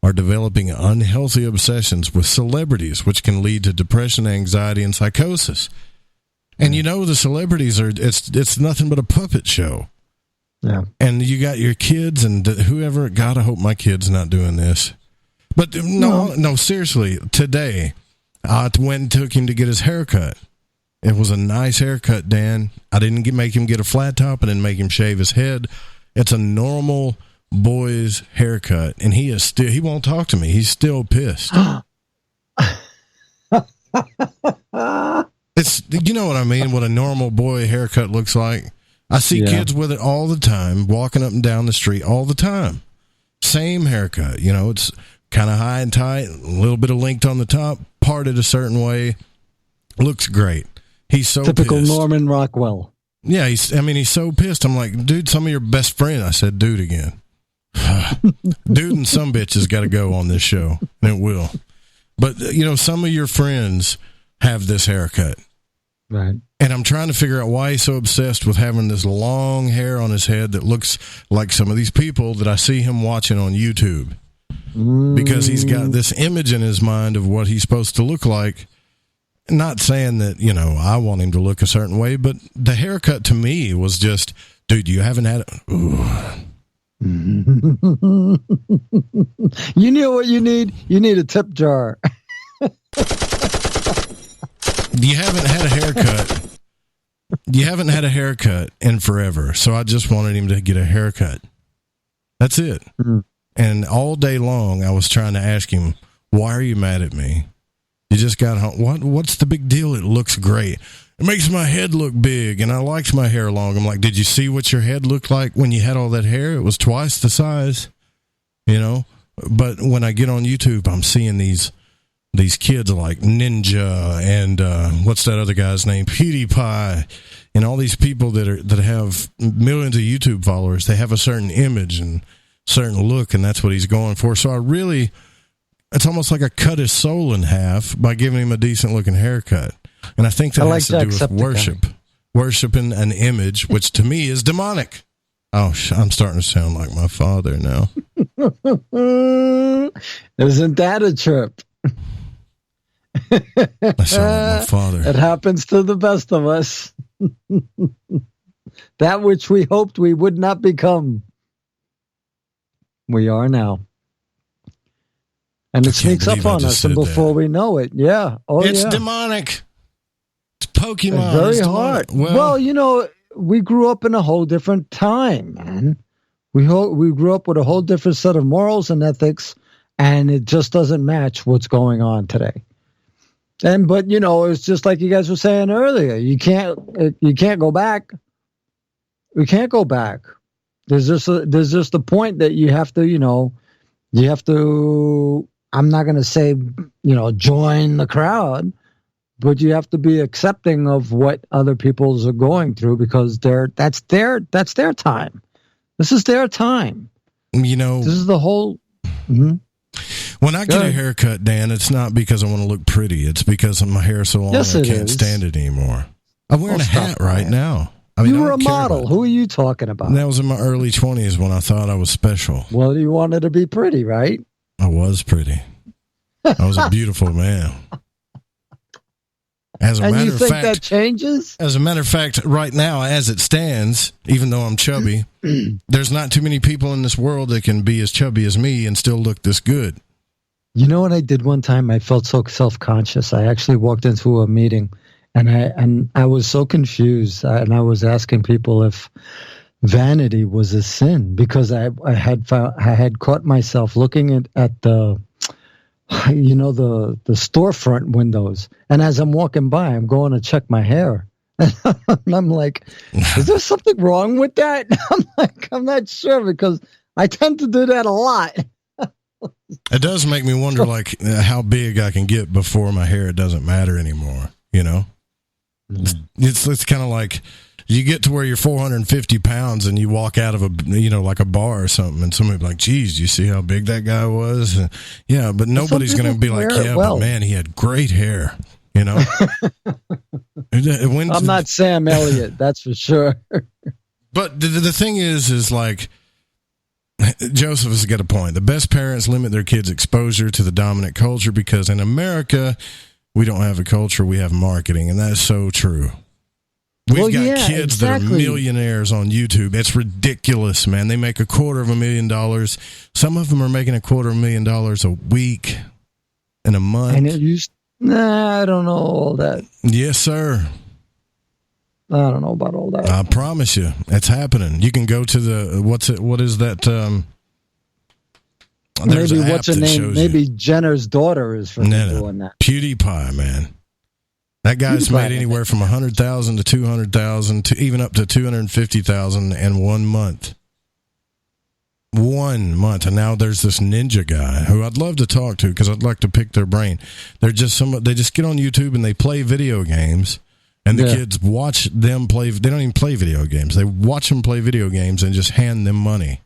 are developing unhealthy obsessions with celebrities, which can lead to depression, anxiety, and psychosis. And you know, the celebrities it's nothing but a puppet show. Yeah. And you got your kids and whoever, God, I hope my kid's not doing this. But no, seriously, today I went and took him to get his haircut. It was a nice haircut, Dan. I didn't make him get a flat top. I didn't make him shave his head. It's a normal boy's haircut, and he won't talk to me. He's still pissed. It's, you know what I mean, what a normal boy haircut looks like. I see kids with it all the time, walking up and down the street all the time. Same haircut, you know, it's kind of high and tight, a little bit of linked on the top, parted a certain way. Looks great. He's so typical pissed. Norman Rockwell. Yeah, he's so pissed. I'm like, dude, some of your best friend. I said, dude again. Dude and some bitches got to go on this show, and it will. But, you know, some of your friends have this haircut. Right. And I'm trying to figure out why he's so obsessed with having this long hair on his head that looks like some of these people that I see him watching on YouTube. Because he's got this image in his mind of what he's supposed to look like. Not saying that, you know, I want him to look a certain way, but the haircut to me was just, dude, you haven't had it. Ooh. You know what you need? You need a tip jar. You haven't had a haircut. You haven't had a haircut in forever, so I just wanted him to get a haircut. That's it. And all day long, I was trying to ask him, why are you mad at me? You just got home. What's the big deal? It looks great. It makes my head look big, and I liked my hair long. I'm like, did you see what your head looked like when you had all that hair? It was twice the size, you know? But when I get on YouTube, I'm seeing these kids like Ninja and what's that other guy's name? PewDiePie, and all these people that have millions of YouTube followers. They have a certain image and certain look, and that's what he's going for. So it's almost like I cut his soul in half by giving him a decent looking haircut. And I think that has to do with worship. Worshiping an image, which to me is demonic. Oh, I'm starting to sound like my father now. Isn't that a trip? I sound like my father. It happens to the best of us. That which we hoped we would not become, we are now. And it sneaks up on us, and before we know it, it's demonic. It's Pokemon. It's very hard. Well, you know, we grew up in a whole different time, man. We grew up with a whole different set of morals and ethics, and it just doesn't match what's going on today. But you know, it's just like you guys were saying earlier. You can't go back. We can't go back. There's just a point that you have to, you know, I'm not going to say, you know, join the crowd, but you have to be accepting of what other people's are going through, because that's their time. This is their time. You know, this is the whole. When I get a haircut, Dan, it's not because I want to look pretty. It's because my hair is so long I can't stand it anymore. I'm wearing a hat right now. I mean, you were a model. Who are you talking about? And that was in my early 20s when I thought I was special. Well, you wanted to be pretty, right? I was pretty. I was a beautiful man. As a matter of fact, that changes? As a matter of fact, right now, as it stands, even though I'm chubby, there's not too many people in this world that can be as chubby as me and still look this good. You know what I did one time? I felt so self-conscious. I actually walked into a meeting, and I was so confused, and I was asking people if vanity was a sin, because I had caught myself looking at the storefront windows, and as I'm walking by, I'm going to check my hair, and I'm like, is there something wrong with that? I'm not sure, because I tend to do that a lot. It does make me wonder, like, how big I can get before my hair doesn't matter anymore. It's kind of like you get to where you're 450 pounds and you walk out of like a bar or something, and somebody be like, geez, you see how big that guy was? Yeah, but nobody's going to be like, yeah, but man, he had great hair, I'm not Sam Elliott, that's for sure. But the thing is like, Joseph has got a point. The best parents limit their kids' exposure to the dominant culture, because in America, we don't have a culture, we have marketing, and that is so true. We've got kids that are millionaires on YouTube. It's ridiculous, man. They make $250,000. Some of them are making $250,000 a week in a month. And I don't know all that. Yes, sir. I don't know about all that. I promise you, it's happening. You can go to what is that? Maybe what's her name? Maybe Jenner's daughter is from doing that. PewDiePie, man. That guy's made anywhere from 100,000 to 200,000 to even up to 250,000 in 1 month. 1 month, and now there's this ninja guy who I'd love to talk to, because I'd like to pick their brain. They just get on YouTube and they play video games, and the kids watch them play. They don't even play video games. They watch them play video games and just hand them money,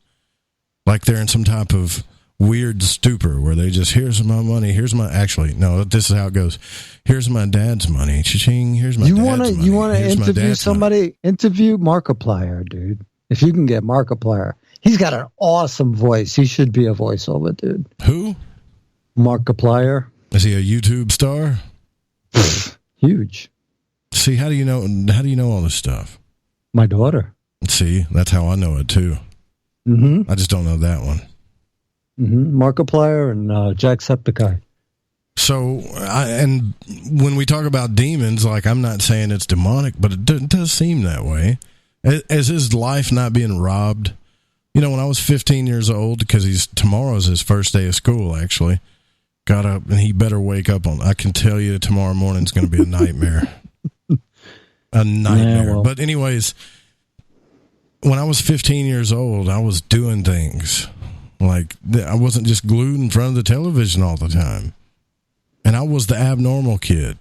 like they're in some type of weird stupor where they just, here's my money, this is how it goes. Here's my dad's money. Cha-ching, here's my dad's money. You want to interview somebody? Interview Markiplier, dude. If you can get Markiplier. He's got an awesome voice. He should be a voiceover, dude. Who? Markiplier. Is he a YouTube star? Huge. See, how do you know all this stuff? My daughter. See, that's how I know it too. Mm-hmm. I just don't know that one. Mm-hmm. Markiplier and Jacksepticeye. So, and when we talk about demons, like, I'm not saying it's demonic, but it does seem that way. As his life not being robbed. When I was 15 years old, because tomorrow's his first day of school, actually, got up, and he better wake up I can tell you tomorrow morning's going to be a nightmare. A nightmare. Yeah, well. But anyways, when I was 15 years old, I was doing things. Like, I wasn't just glued in front of the television all the time. And I was the abnormal kid.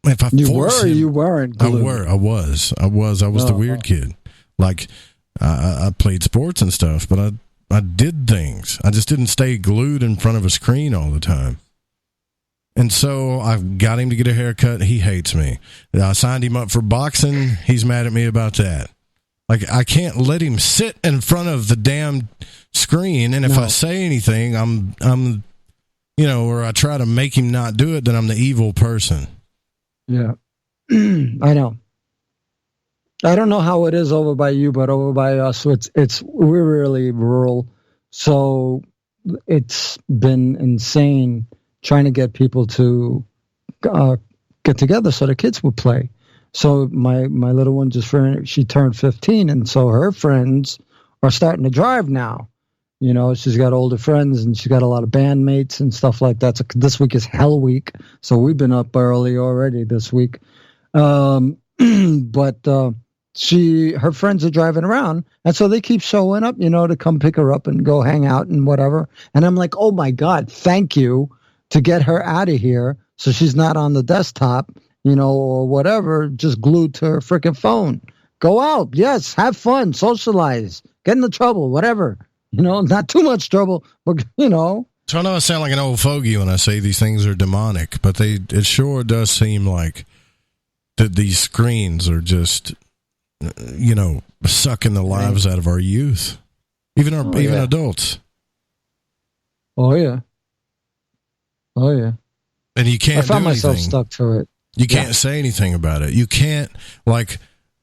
If I you were or you weren't glued? I was the weird kid. Like, I played sports and stuff, but I did things. I just didn't stay glued in front of a screen all the time. And so I got him to get a haircut. He hates me. I signed him up for boxing. He's mad at me about that. Like, I can't let him sit in front of the damn screen, and if I say anything, I'm or I try to make him not do it, then I'm the evil person. Yeah. I know. I don't know how it is over by you, but over by us, we're really rural. So it's been insane trying to get people to get together so the kids would play. So my little one she turned 15, and so her friends are starting to drive now. She's got older friends, and she's got a lot of bandmates and stuff like that. So this week is Hell Week, so we've been up early already this week. But her friends are driving around, and so they keep showing up, to come pick her up and go hang out and whatever. And I'm like, oh my God, thank you to get her out of here so she's not on the desktop, or whatever, just glued to her freaking phone. Go out, yes, have fun, socialize, get into trouble, whatever. Not too much trouble, but So I know I sound like an old fogey when I say these things are demonic, but it sure does seem like that these screens are just, sucking the lives out of our youth, even adults. Oh yeah. Oh yeah. And you can't. I found do myself anything. stuck to it. You can't say anything about it. You can't, like,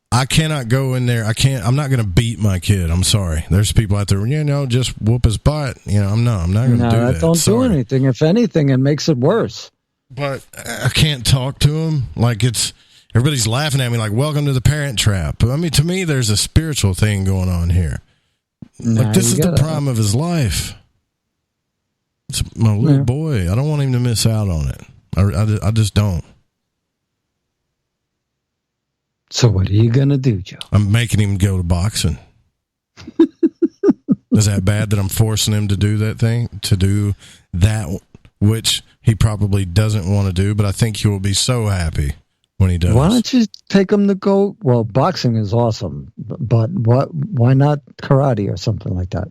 I cannot go in there. I'm not going to beat my kid. I'm sorry. There's people out there, just whoop his butt. I'm not going to do that. Don't Sorry. do anything. If anything, it makes it worse. But I can't talk to him. Like, everybody's laughing at me like, welcome to the parent trap. I mean, to me, there's a spiritual thing going on here. Like, this is the prime of his life. It's my little boy. I don't want him to miss out on it. I just don't. So what are you going to do, Joe? I'm making him go to boxing. Is that bad that I'm forcing him to do that thing? To do that which he probably doesn't want to do, but I think he will be so happy when he does. Why don't you take him to go? Well, boxing is awesome, but why not karate or something like that?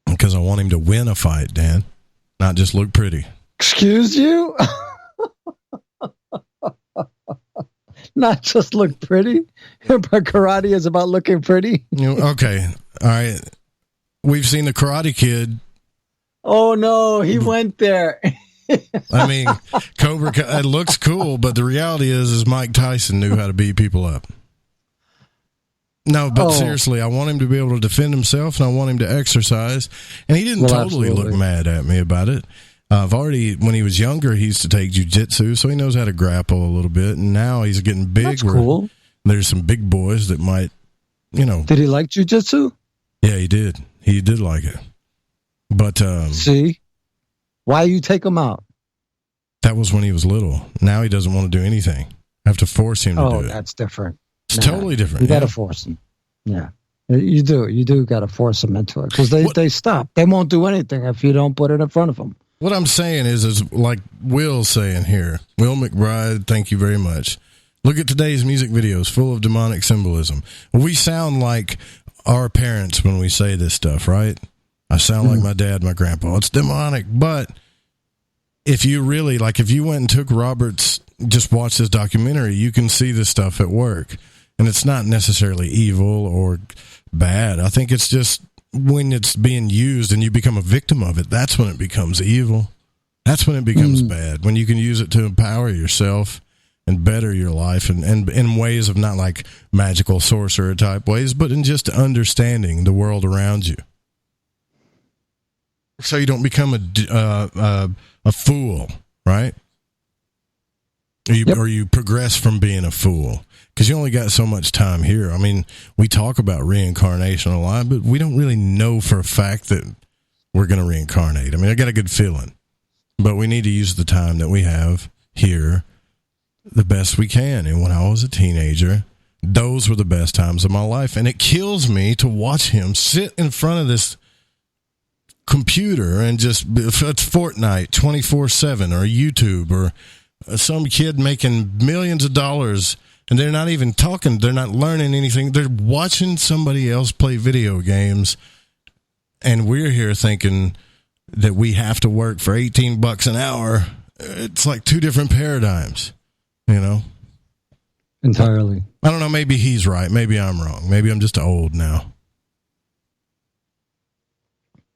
Because I want him to win a fight, Dan, not just look pretty. Excuse you? Not just look pretty, but karate is about looking pretty. Okay, all right. We've seen the Karate Kid. Oh no, he went there. I mean, Cobra. It looks cool, but the reality is Mike Tyson knew how to beat people up. No, but seriously, I want him to be able to defend himself, and I want him to exercise. And he didn't totally look mad at me about it. When he was younger, he used to take jiu-jitsu, so he knows how to grapple a little bit. And now he's getting big. That's cool. There's some big boys that might, Did he like jiu-jitsu? Yeah, he did. He did like it. But see, why you take him out? That was when he was little. Now he doesn't want to do anything. I have to force him to do it. Oh, that's different. It's totally different. You got to force him. Yeah, you do. You do got to force them into it because they stop. They won't do anything if you don't put it in front of them. What I'm saying is like Will's saying here. Will McBride, thank you very much. Look at today's music videos full of demonic symbolism. We sound like our parents when we say this stuff, right? I sound like my dad, my grandpa. It's demonic. But if you really, if you went and took Robert's, just watch this documentary, you can see this stuff at work. And it's not necessarily evil or bad. I think it's just when it's being used and you become a victim of it, that's when it becomes evil. That's when it becomes bad. When you can use it to empower yourself and better your life and in ways of not like magical sorcerer type ways, but in just understanding the world around you. So you don't become a fool, right? Or you progress from being a fool. Because you only got so much time here. I mean, we talk about reincarnation a lot, but we don't really know for a fact that we're going to reincarnate. I mean, I got a good feeling. But we need to use the time that we have here the best we can. And when I was a teenager, those were the best times of my life. And it kills me to watch him sit in front of this computer and just, it's Fortnite 24/7 or YouTube or some kid making millions of dollars. And they're not even talking. They're not learning anything. They're watching somebody else play video games. And we're here thinking that we have to work for $18 an hour. It's like two different paradigms, Entirely. I don't know. Maybe he's right. Maybe I'm wrong. Maybe I'm just old now.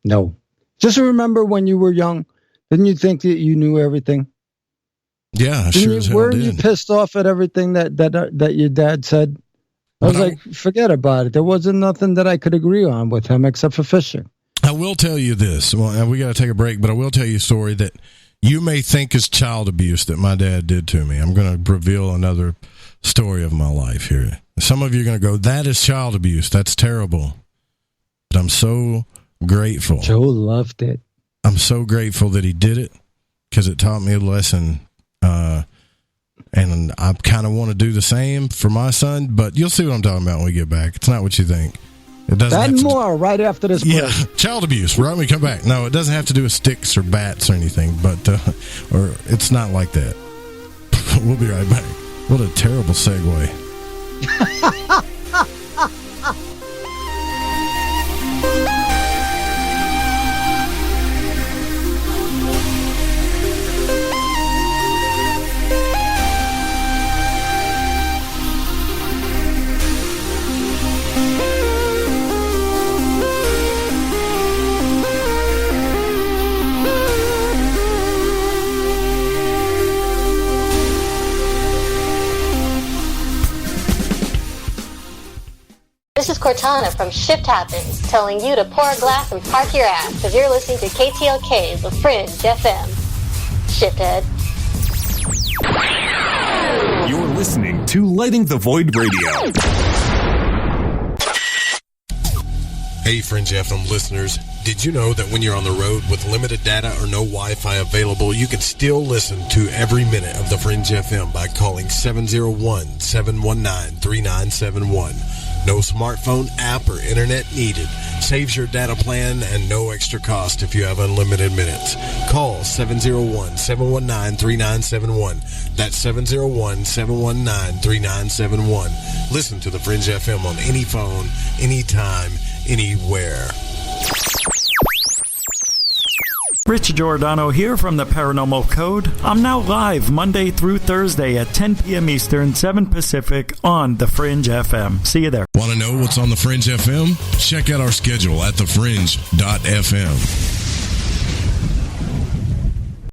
No. Just remember when you were young, didn't you think that you knew everything? Yeah, I sure as hell Weren't did. you pissed off at everything that your dad said? I was like, forget about it. There wasn't nothing that I could agree on with him except for fishing. I will tell you this. Well, we got to take a break, but I will tell you a story that you may think is child abuse that my dad did to me. I'm going to reveal another story of my life here. Some of you are going to go, that is child abuse. That's terrible. But I'm so grateful. Joe loved it. I'm so grateful that he did it because it taught me a lesson. And I kind of want to do the same for my son, but you'll see what I'm talking about when we get back. It's not what you think. It doesn't. That and more right after this break. Yeah, child abuse. Right when we come back. No, it doesn't have to do with sticks or bats or anything, but or it's not like that. We'll be right back. What a terrible segue. is Cortana from Shift Happens, telling you to pour a glass and park your ass, because you're listening to KTLK, The Fringe FM. Shithead. You're listening to Lighting the Void Radio. Hey, Fringe FM listeners. Did you know that when you're on the road with limited data or no Wi-Fi available, you can still listen to every minute of the Fringe FM by calling 701-719-3971. No smartphone app or internet needed. Saves your data plan and no extra cost if you have unlimited minutes. Call 701-719-3971. That's 701-719-3971. Listen to the Fringe FM on any phone, anytime, anywhere. Rich Giordano here from the Paranormal Code. I'm now live Monday through Thursday at 10 p.m. Eastern, 7 Pacific on The Fringe FM. See you there. Want to know what's on The Fringe FM? Check out our schedule at thefringe.fm.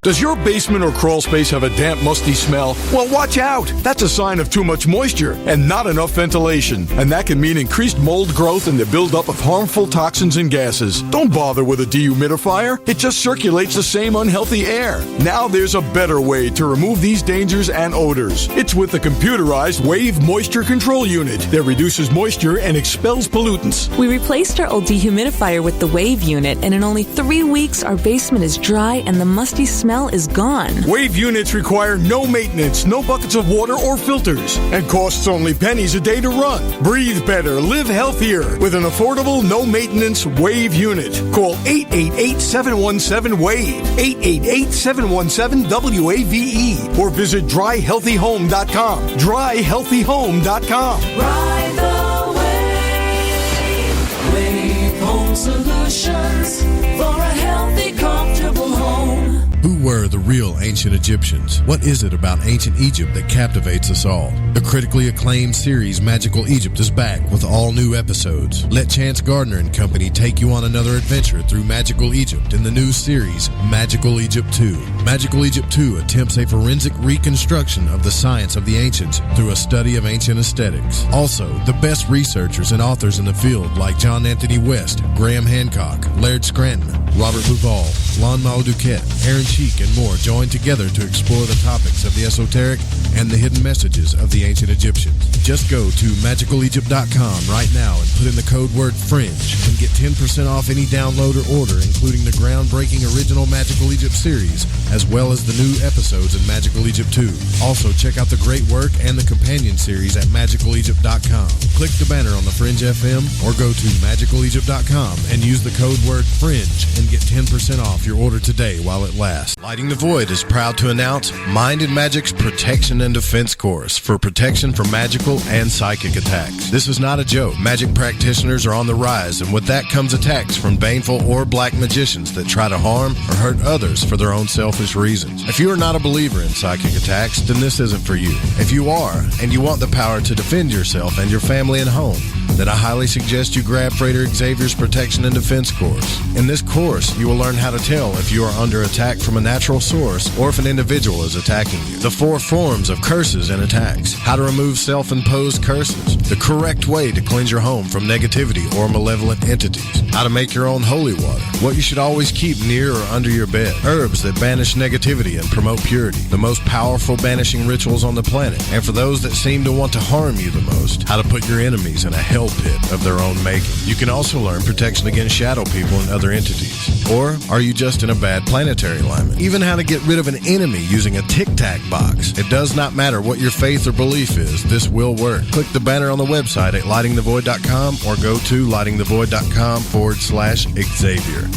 Does your basement or crawl space have a damp, musty smell? Well, watch out! That's a sign of too much moisture and not enough ventilation. And that can mean increased mold growth and the buildup of harmful toxins and gases. Don't bother with a dehumidifier. It just circulates the same unhealthy air. Now there's a better way to remove these dangers and odors. It's with the computerized Wave Moisture Control Unit that reduces moisture and expels pollutants. We replaced our old dehumidifier with the Wave unit, and in only 3 weeks, our basement is dry and the musty smell is gone. Wave units require no maintenance, no buckets of water or filters, and costs only pennies a day to run. Breathe better, live healthier with an affordable, no-maintenance Wave unit. Call 888-717-WAVE, 888-717-WAVE, or visit dryhealthyhome.com. Dryhealthyhome.com. Ride the wave. Wave Home Solutions for a healthy, comfortable home. Who were the real ancient Egyptians? What is it about ancient Egypt that captivates us all? The critically acclaimed series Magical Egypt is back with all new episodes. Let Chance Gardner and company take you on another adventure through Magical Egypt in the new series Magical Egypt 2. Magical Egypt 2 attempts a forensic reconstruction of the science of the ancients through a study of ancient aesthetics. Also, the best researchers and authors in the field like John Anthony West, Graham Hancock, Laird Scranton, Robert Bouval, Lon Duquette, Aaron Cheek, and more join together to explore the topics of the esoteric and the hidden messages of the ancient Egyptians. Just go to magicalegypt.com right now and put in the code word FRINGE and get 10% off any download or order, including the groundbreaking original Magical Egypt series, as well as the new episodes in Magical Egypt 2. Also, check out the great work and the companion series at magicalegypt.com. Click the banner on the Fringe FM or go to magicalegypt.com and use the code word FRINGE and get 10% off your order today while it lasts. Lighting the Void is proud to announce Mind and Magic's Protection and Defense course for protection from magical and psychic attacks. This is not a joke. Magic practitioners are on the rise, and with that comes attacks from baneful or black magicians that try to harm or hurt others for their own selfish reasons. If you are not a believer in psychic attacks, then this isn't for you. If you are, and you want the power to defend yourself and your family and home, then I highly suggest you grab Frater Xavier's Protection and Defense course. In this course, you will learn how to tell if you are under attack from a natural source or if an individual is attacking you. The 4 forms of curses and attacks. How to remove self-imposed curses. The correct way to cleanse your home from negativity or malevolent entities. How to make your own holy water. What you should always keep near or under your bed. Herbs that banish negativity and promote purity. The most powerful banishing rituals on the planet. And for those that seem to want to harm you the most, how to put your enemies in a hell pit of their own making. You can also learn protection against shadow people and other entities. Or are you just in a bad planetary alignment? Even how to get rid of an enemy using a tic-tac box. It does not matter what your faith or belief is, this will work. Click the banner on the website at lightingthevoid.com or go to lightingthevoid.com/Xavier.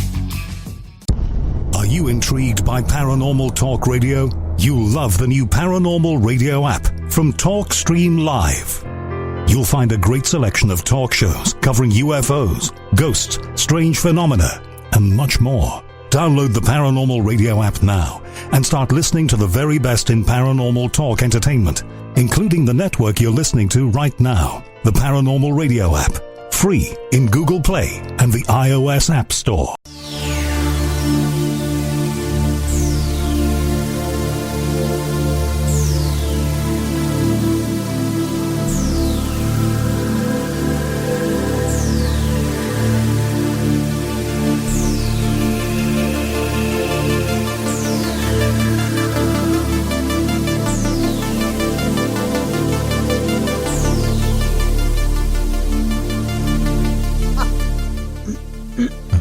Are you intrigued by Paranormal Talk Radio? You'll love the new Paranormal Radio app from TalkStream Live. You'll find a great selection of talk shows covering UFOs, ghosts, strange phenomena, and much more. Download the Paranormal Radio app now and start listening to the very best in paranormal talk entertainment, including the network you're listening to right now. The Paranormal Radio app, free in Google Play and the iOS App Store.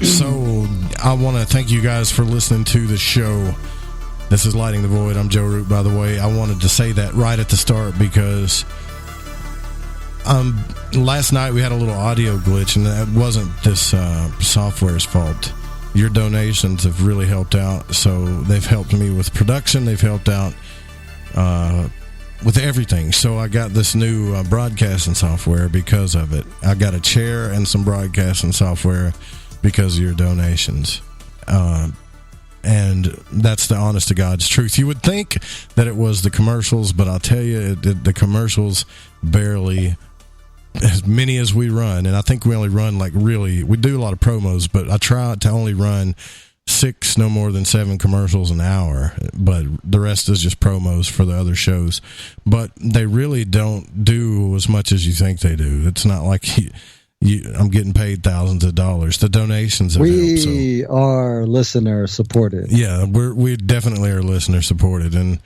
So I want to thank you guys for listening to the show. This is Lighting the Void. I'm Joe Root, by the way. I wanted to say that right at the start because last night we had a little audio glitch, and that wasn't this software's fault. Your donations have really helped out, so they've helped me with production. They've helped out with everything. So I got this new broadcasting software because of it. I got a chair and some broadcasting software because of your donations. And that's the honest to God's truth. You would think that it was the commercials, but I'll tell you, the commercials barely, as many as we run, and I think we only run we do a lot of promos, but I try to only run 6, no more than 7 commercials an hour, but the rest is just promos for the other shows. But they really don't do as much as you think they do. It's not like I'm getting paid thousands of dollars. The donations have helped. We are listener supported. Yeah, we definitely are listener supported, and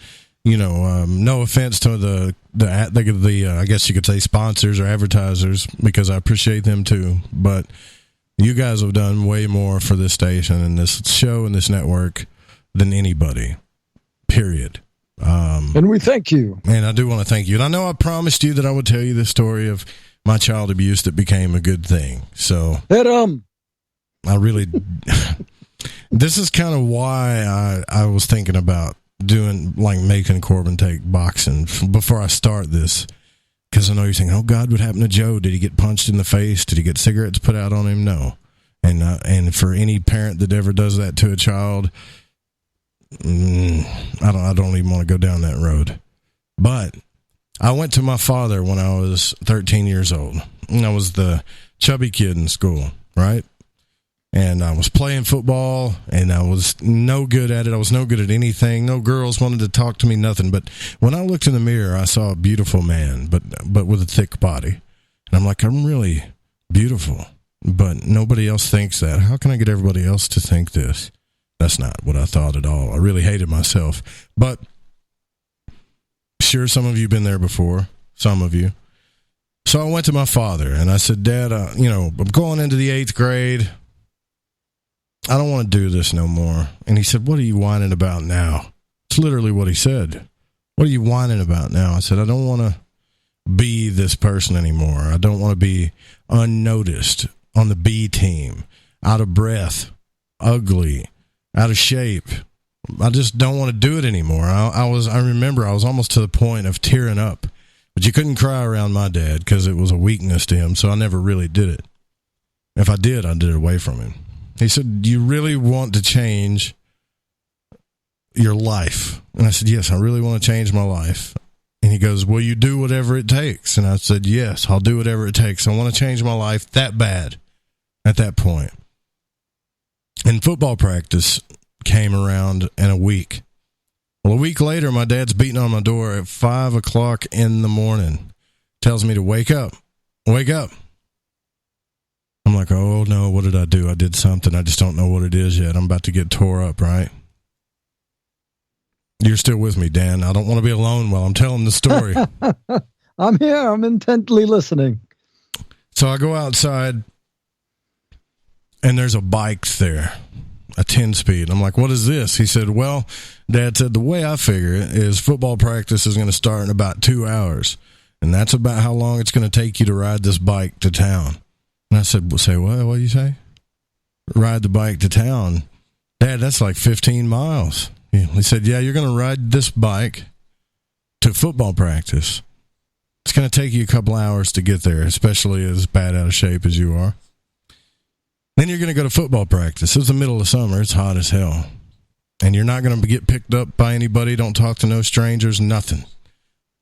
no offense to the I guess you could say sponsors or advertisers, because I appreciate them too. But you guys have done way more for this station and this show and this network than anybody. Period. And we thank you. And I do want to thank you. And I know I promised you that I would tell you the story of my child abuse that became a good thing. So I really this is kind of why I was thinking about doing, making Corbin take boxing before I start this, because I know you're saying, oh God, what happened to Joe? Did he get punched in the face? Did he get cigarettes put out on him? No. And for any parent that ever does that to a child, I don't even want to go down that road. But I went to my father when I was 13 years old, and I was the chubby kid in school, right? And I was playing football, and I was no good at it. I was no good at anything. No girls wanted to talk to me, nothing. But when I looked in the mirror, I saw a beautiful man, but with a thick body. And I'm like, I'm really beautiful, but nobody else thinks that. How can I get everybody else to think this? That's not what I thought at all. I really hated myself. But sure, some of you have been there before, some of you. So I went to my father, and I said, Dad, I'm going into the 8th grade. I don't want to do this no more. And he said, what are you whining about now? It's literally what he said. What are you whining about now? I said, I don't want to be this person anymore. I don't want to be unnoticed on the B team, out of breath, ugly, out of shape. I just don't want to do it anymore. I remember I was almost to the point of tearing up, but you couldn't cry around my dad because it was a weakness to him. So I never really did it. If I did it away from him. He said, do you really want to change your life? And I said, yes, I really want to change my life. And he goes, will you do whatever it takes? And I said, yes, I'll do whatever it takes. I want to change my life that bad at that point. And football practice came around in a week. Well, a week later, my dad's beating on my door at 5 o'clock in the morning. Tells me to wake up. Wake up. I'm like, oh, no, what did I do? I did something. I just don't know what it is yet. I'm about to get tore up, right? You're still with me, Dan. I don't want to be alone while I'm telling the story. I'm here. I'm intently listening. So I go outside, and there's a bike there, a 10-speed. I'm like, what is this? He said, well, Dad said, the way I figure it is football practice is going to start in about 2 hours, and that's about how long it's going to take you to ride this bike to town. And I said, say what? What do you say? Ride the bike to town. Dad, that's like 15 miles. He said, yeah, you're going to ride this bike to football practice. It's going to take you a couple hours to get there, especially as bad out of shape as you are. Then you're going to go to football practice. It's the middle of summer. It's hot as hell. And you're not going to get picked up by anybody. Don't talk to no strangers, nothing.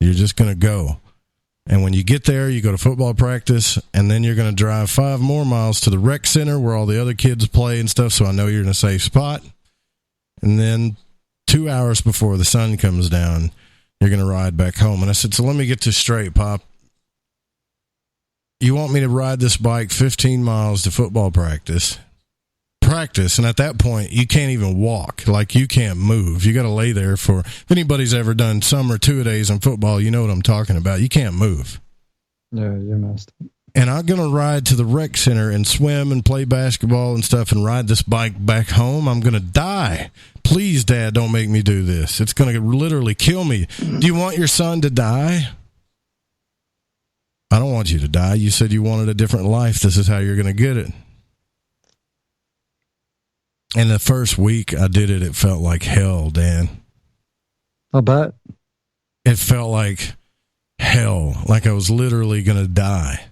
You're just going to go. And when you get there, you go to football practice, and then you're going to drive 5 more miles to the rec center where all the other kids play and stuff, so I know you're in a safe spot. And then 2 hours before the sun comes down, you're going to ride back home. And I said, so let me get this straight, Pop. You want me to ride this bike 15 miles to football practice, and at that point, you can't even walk. Like, you can't move. You got to lay there for, if anybody's ever done summer 2-a-days in football, you know what I'm talking about. You can't move. Yeah, you missed. And I'm going to ride to the rec center and swim and play basketball and stuff and ride this bike back home. I'm going to die. Please, Dad, don't make me do this. It's going to literally kill me. Do you want your son to die? I don't want you to die. You said you wanted a different life. This is how you're going to get it. And the first week I did it, it felt like hell, Dan. I bet. It felt like hell, like I was literally going to die.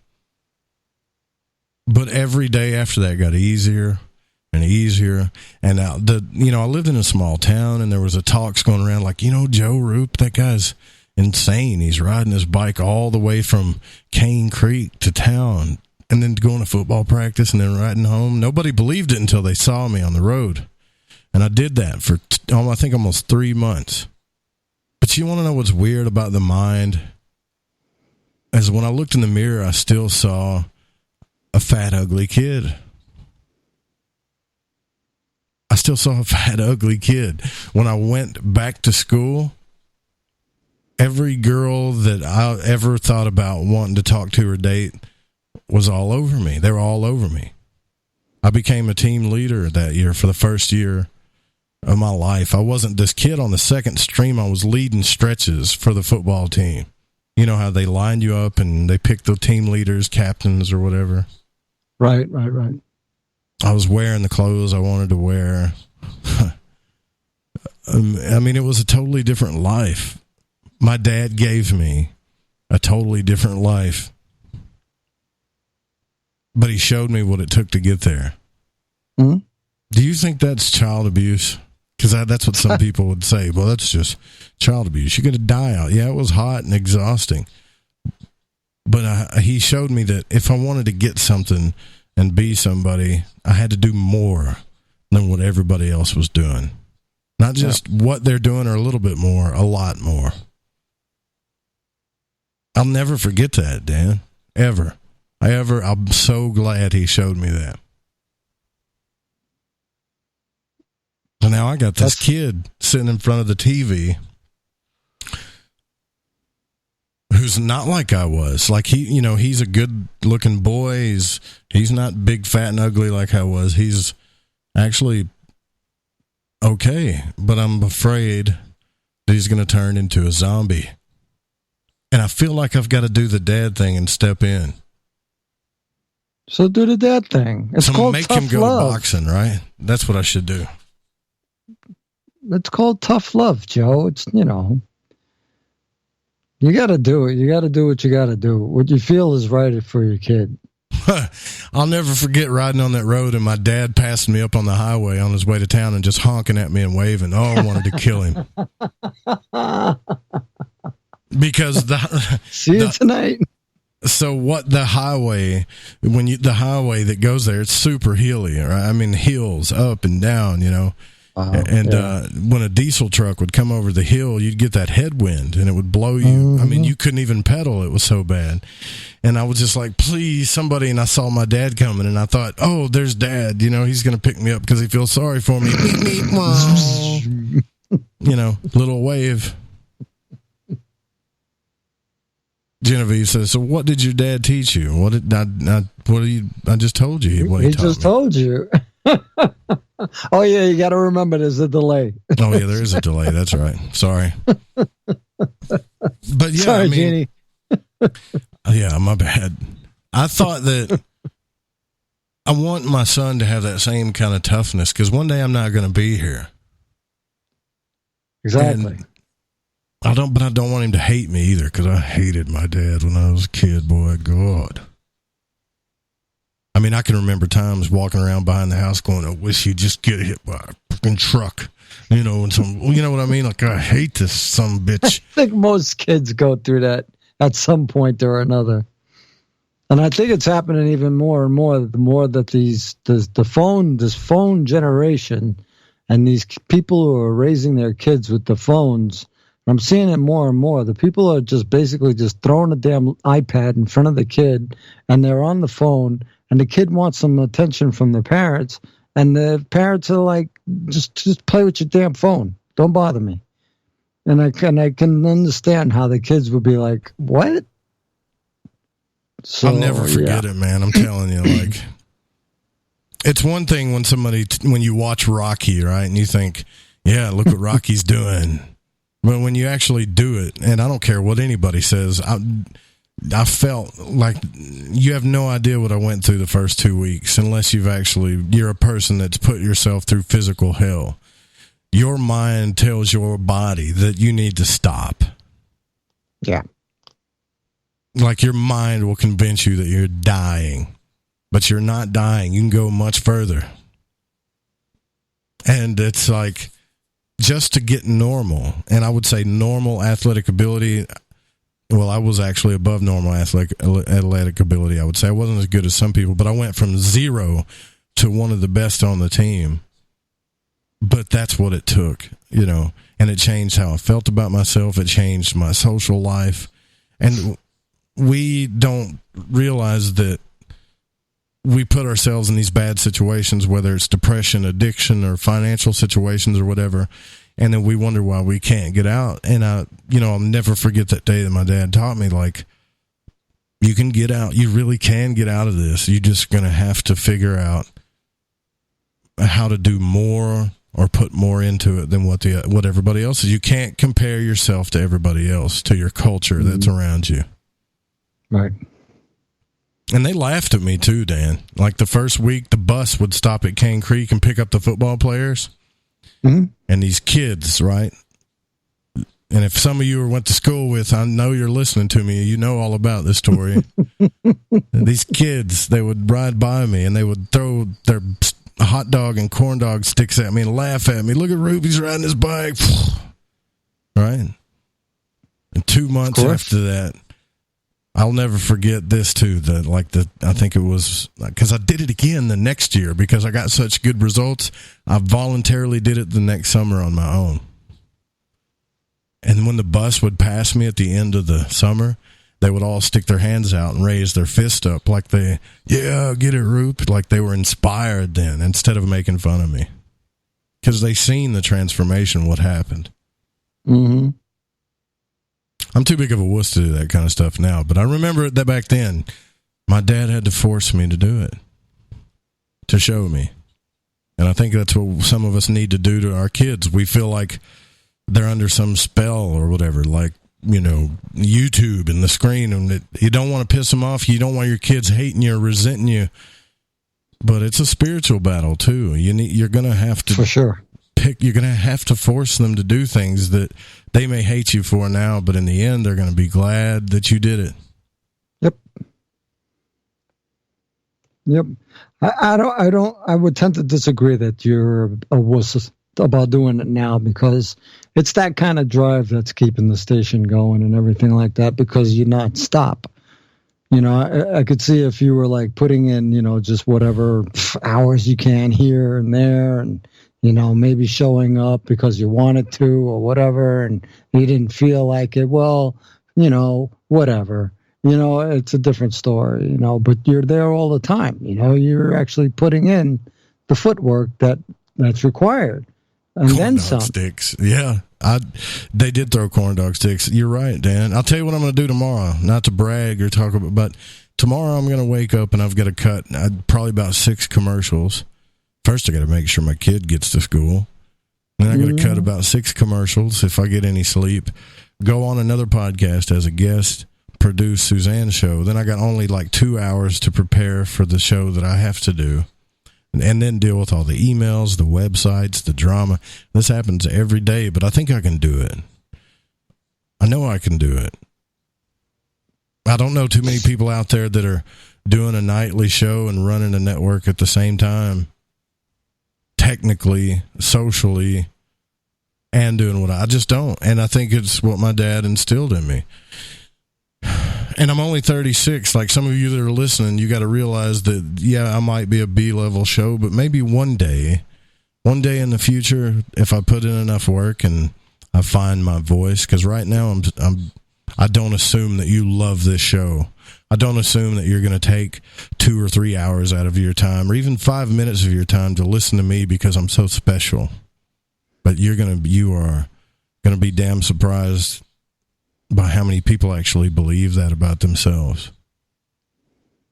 But every day after that got easier and easier. And I lived in a small town, and there was a talks going around like, Joe Roop, that guy's insane. He's riding his bike all the way from Cane Creek to town and then going to football practice and then riding home. Nobody believed it until they saw me on the road. And I did that for, I think, almost 3 months. But you want to know what's weird about the mind? As when I looked in the mirror, I still saw a fat, ugly kid. I still saw a fat, ugly kid. When I went back to school, every girl that I ever thought about wanting to talk to or date was all over me. They were all over me. I became a team leader that year for the first year of my life. I wasn't this kid on the second stream. I was leading stretches for the football team. You know how they line you up and they pick the team leaders, captains, or whatever. Right. I was wearing the clothes I wanted to wear. It was a totally different life. My dad gave me a totally different life. But he showed me what it took to get there. Mm-hmm. Do you think that's child abuse? Because that's what some people would say. Well, that's just child abuse. You're going to die out. Yeah, it was hot and exhausting. But he showed me that if I wanted to get something and be somebody, I had to do more than what everybody else was doing. Not just what they're doing or a little bit more, a lot more. I'll never forget that, Dan. Ever. I'm so glad he showed me that. So now I got this kid sitting in front of the TV who's not like I was. Like he's a good looking boy. He's not big, fat, and ugly like I was. He's actually okay, but I'm afraid that he's going to turn into a zombie. And I feel like I've got to do the dad thing and step in. So do the dad thing. It's called make tough him go love. boxing, right? That's what I should do. It's called tough love, Joe. It's, you got to do it. You got to do what you got to do. What you feel is right for your kid. I'll never forget riding on that road and my dad passing me up on the highway on his way to town and just honking at me and waving. Oh, I wanted to kill him. Because see you tonight. So what the highway that goes there, it's super hilly, right? I mean, hills up and down, when a diesel truck would come over the hill, you'd get that headwind and it would blow you. Mm-hmm. I mean, you couldn't even pedal. It was so bad. And I was just like, please, somebody. And I saw my dad coming and I thought, oh, there's Dad. He's going to pick me up because he feels sorry for me. Little wave. Genevieve says, so what did your dad teach you? I just told you what he taught just me. Told you. Oh, yeah, you got to remember there's a delay. Oh, yeah, there is a delay. That's right. Sorry. But yeah, sorry, Jeannie. Yeah, my bad. I thought that I want my son to have that same kind of toughness because one day I'm not going to be here. Exactly. I don't want him to hate me either because I hated my dad when I was a kid, boy. God. I mean, I can remember times walking around behind the house going, I wish you'd just get hit by a fucking truck. And you know what I mean? Like, I hate this some bitch. I think most kids go through that at some point or another. And I think it's happening even more and more, the more that this phone generation and these people who are raising their kids with the phones, I'm seeing it more and more. The people are just basically just throwing a damn iPad in front of the kid and they're on the phone and the kid wants some attention from the parents and the parents are like, just play with your damn phone. Don't bother me. And I can understand how the kids would be like, what? So, I'll never forget it, man. I'm telling you, like, it's one thing when you watch Rocky, right, and you think, yeah, look what Rocky's doing. But when you actually do it, and I don't care what anybody says, I felt like you have no idea what I went through the first 2 weeks unless you're a person that's put yourself through physical hell. Your mind tells your body that you need to stop. Yeah. Like your mind will convince you that you're dying, but you're not dying. You can go much further. And it's like just to get normal, and I would say normal athletic ability. Well, I was actually above normal athletic ability, I would say. I wasn't as good as some people, but I went from 0 to one of the best on the team. But that's what it took, and it changed how I felt about myself. It changed my social life. And we don't realize that we put ourselves in these bad situations, whether it's depression, addiction, or financial situations or whatever, and then we wonder why we can't get out. And I'll never forget that day that my dad taught me, like, you can get out. You really can get out of this. You're just going to have to figure out how to do more or put more into it than what everybody else is. You can't compare yourself to everybody else, to your culture that's around you. Right. And they laughed at me too, Dan. Like the first week, the bus would stop at Cane Creek and pick up the football players. Mm-hmm. And these kids, right? And if some of you went to school with, I know you're listening to me, you know all about this story. These kids, they would ride by me and they would throw their hot dog and corn dog sticks at me and laugh at me. Look at Ruby's riding his bike. Right? And 2 months after that, I'll never forget this too. I think it was because I did it again the next year because I got such good results. I voluntarily did it the next summer on my own. And when the bus would pass me at the end of the summer, they would all stick their hands out and raise their fist up like get it, Roop. Like they were inspired then instead of making fun of me. Because they seen the transformation, what happened. Mm-hmm. I'm too big of a wuss to do that kind of stuff now, but I remember that back then, my dad had to force me to do it, to show me. And I think that's what some of us need to do to our kids. We feel like they're under some spell or whatever, like, YouTube and the screen, and you don't want to piss them off. You don't want your kids hating you or resenting you. But it's a spiritual battle too. You're going to have to, for sure, you're going to have to force them to do things that they may hate you for now, but in the end, they're going to be glad that you did it. Yep. I would tend to disagree that you're a wuss about doing it now, because it's that kind of drive that's keeping the station going and everything like that, because you're not stop. I could see if you were like putting in, just whatever hours you can here and there, and maybe showing up because you wanted to or whatever, and you didn't feel like it. Well, whatever. It's a different story, but you're there all the time. You're actually putting in the footwork that's required. And corn then dog some. Sticks. Yeah. They did throw corn dog sticks. You're right, Dan. I'll tell you what I'm going to do tomorrow. Not to brag or talk about, but tomorrow I'm going to wake up and I've got to cut probably about 6 commercials. First, I got to make sure my kid gets to school. Then I got to cut about 6 commercials if I get any sleep. Go on another podcast as a guest, produce Suzanne's show. Then I got only like 2 hours to prepare for the show that I have to do. And then deal with all the emails, the websites, the drama. This happens every day, but I think I can do it. I know I can do it. I don't know too many people out there that are doing a nightly show and running a network at the same time, technically, socially, and doing what I just don't. And I think it's what my dad instilled in me. And I'm only 36. Like some of you that are listening, you got to realize that, I might be a B-level show, but maybe one day in the future, if I put in enough work and I find my voice, because right now I don't assume that you love this show. I don't assume that you're going to take 2 or 3 hours out of your time, or even 5 minutes of your time to listen to me because I'm so special. But you are going to be damn surprised by how many people actually believe that about themselves.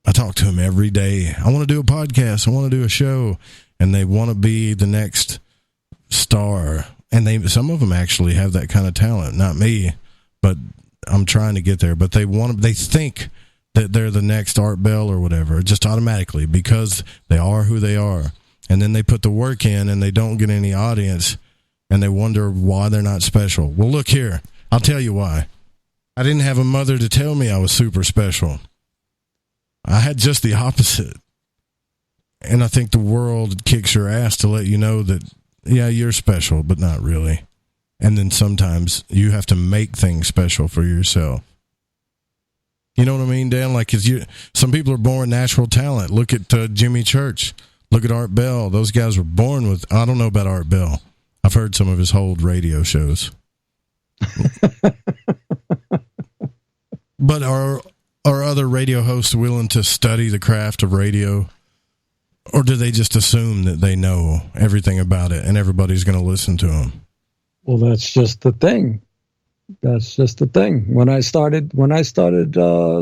I talk to them every day. I want to do a podcast. I want to do a show. And they want to be the next star. And some of them actually have that kind of talent. Not me, but I'm trying to get there. But they think that they're the next Art Bell or whatever, just automatically, because they are who they are. And then they put the work in and they don't get any audience, and they wonder why they're not special. Well, look here. I'll tell you why. I didn't have a mother to tell me I was super special. I had just the opposite. And I think the world kicks your ass to let you know that, yeah, you're special, but not really. And then sometimes you have to make things special for yourself. You know what I mean, Dan? Like, some people are born natural talent. Look at Jimmy Church. Look at Art Bell. Those guys were born with... I don't know about Art Bell. I've heard some of his old radio shows. But are other radio hosts willing to study the craft of radio? Or do they just assume that they know everything about it and everybody's going to listen to them? Well, that's just the thing. That's just the thing. When I started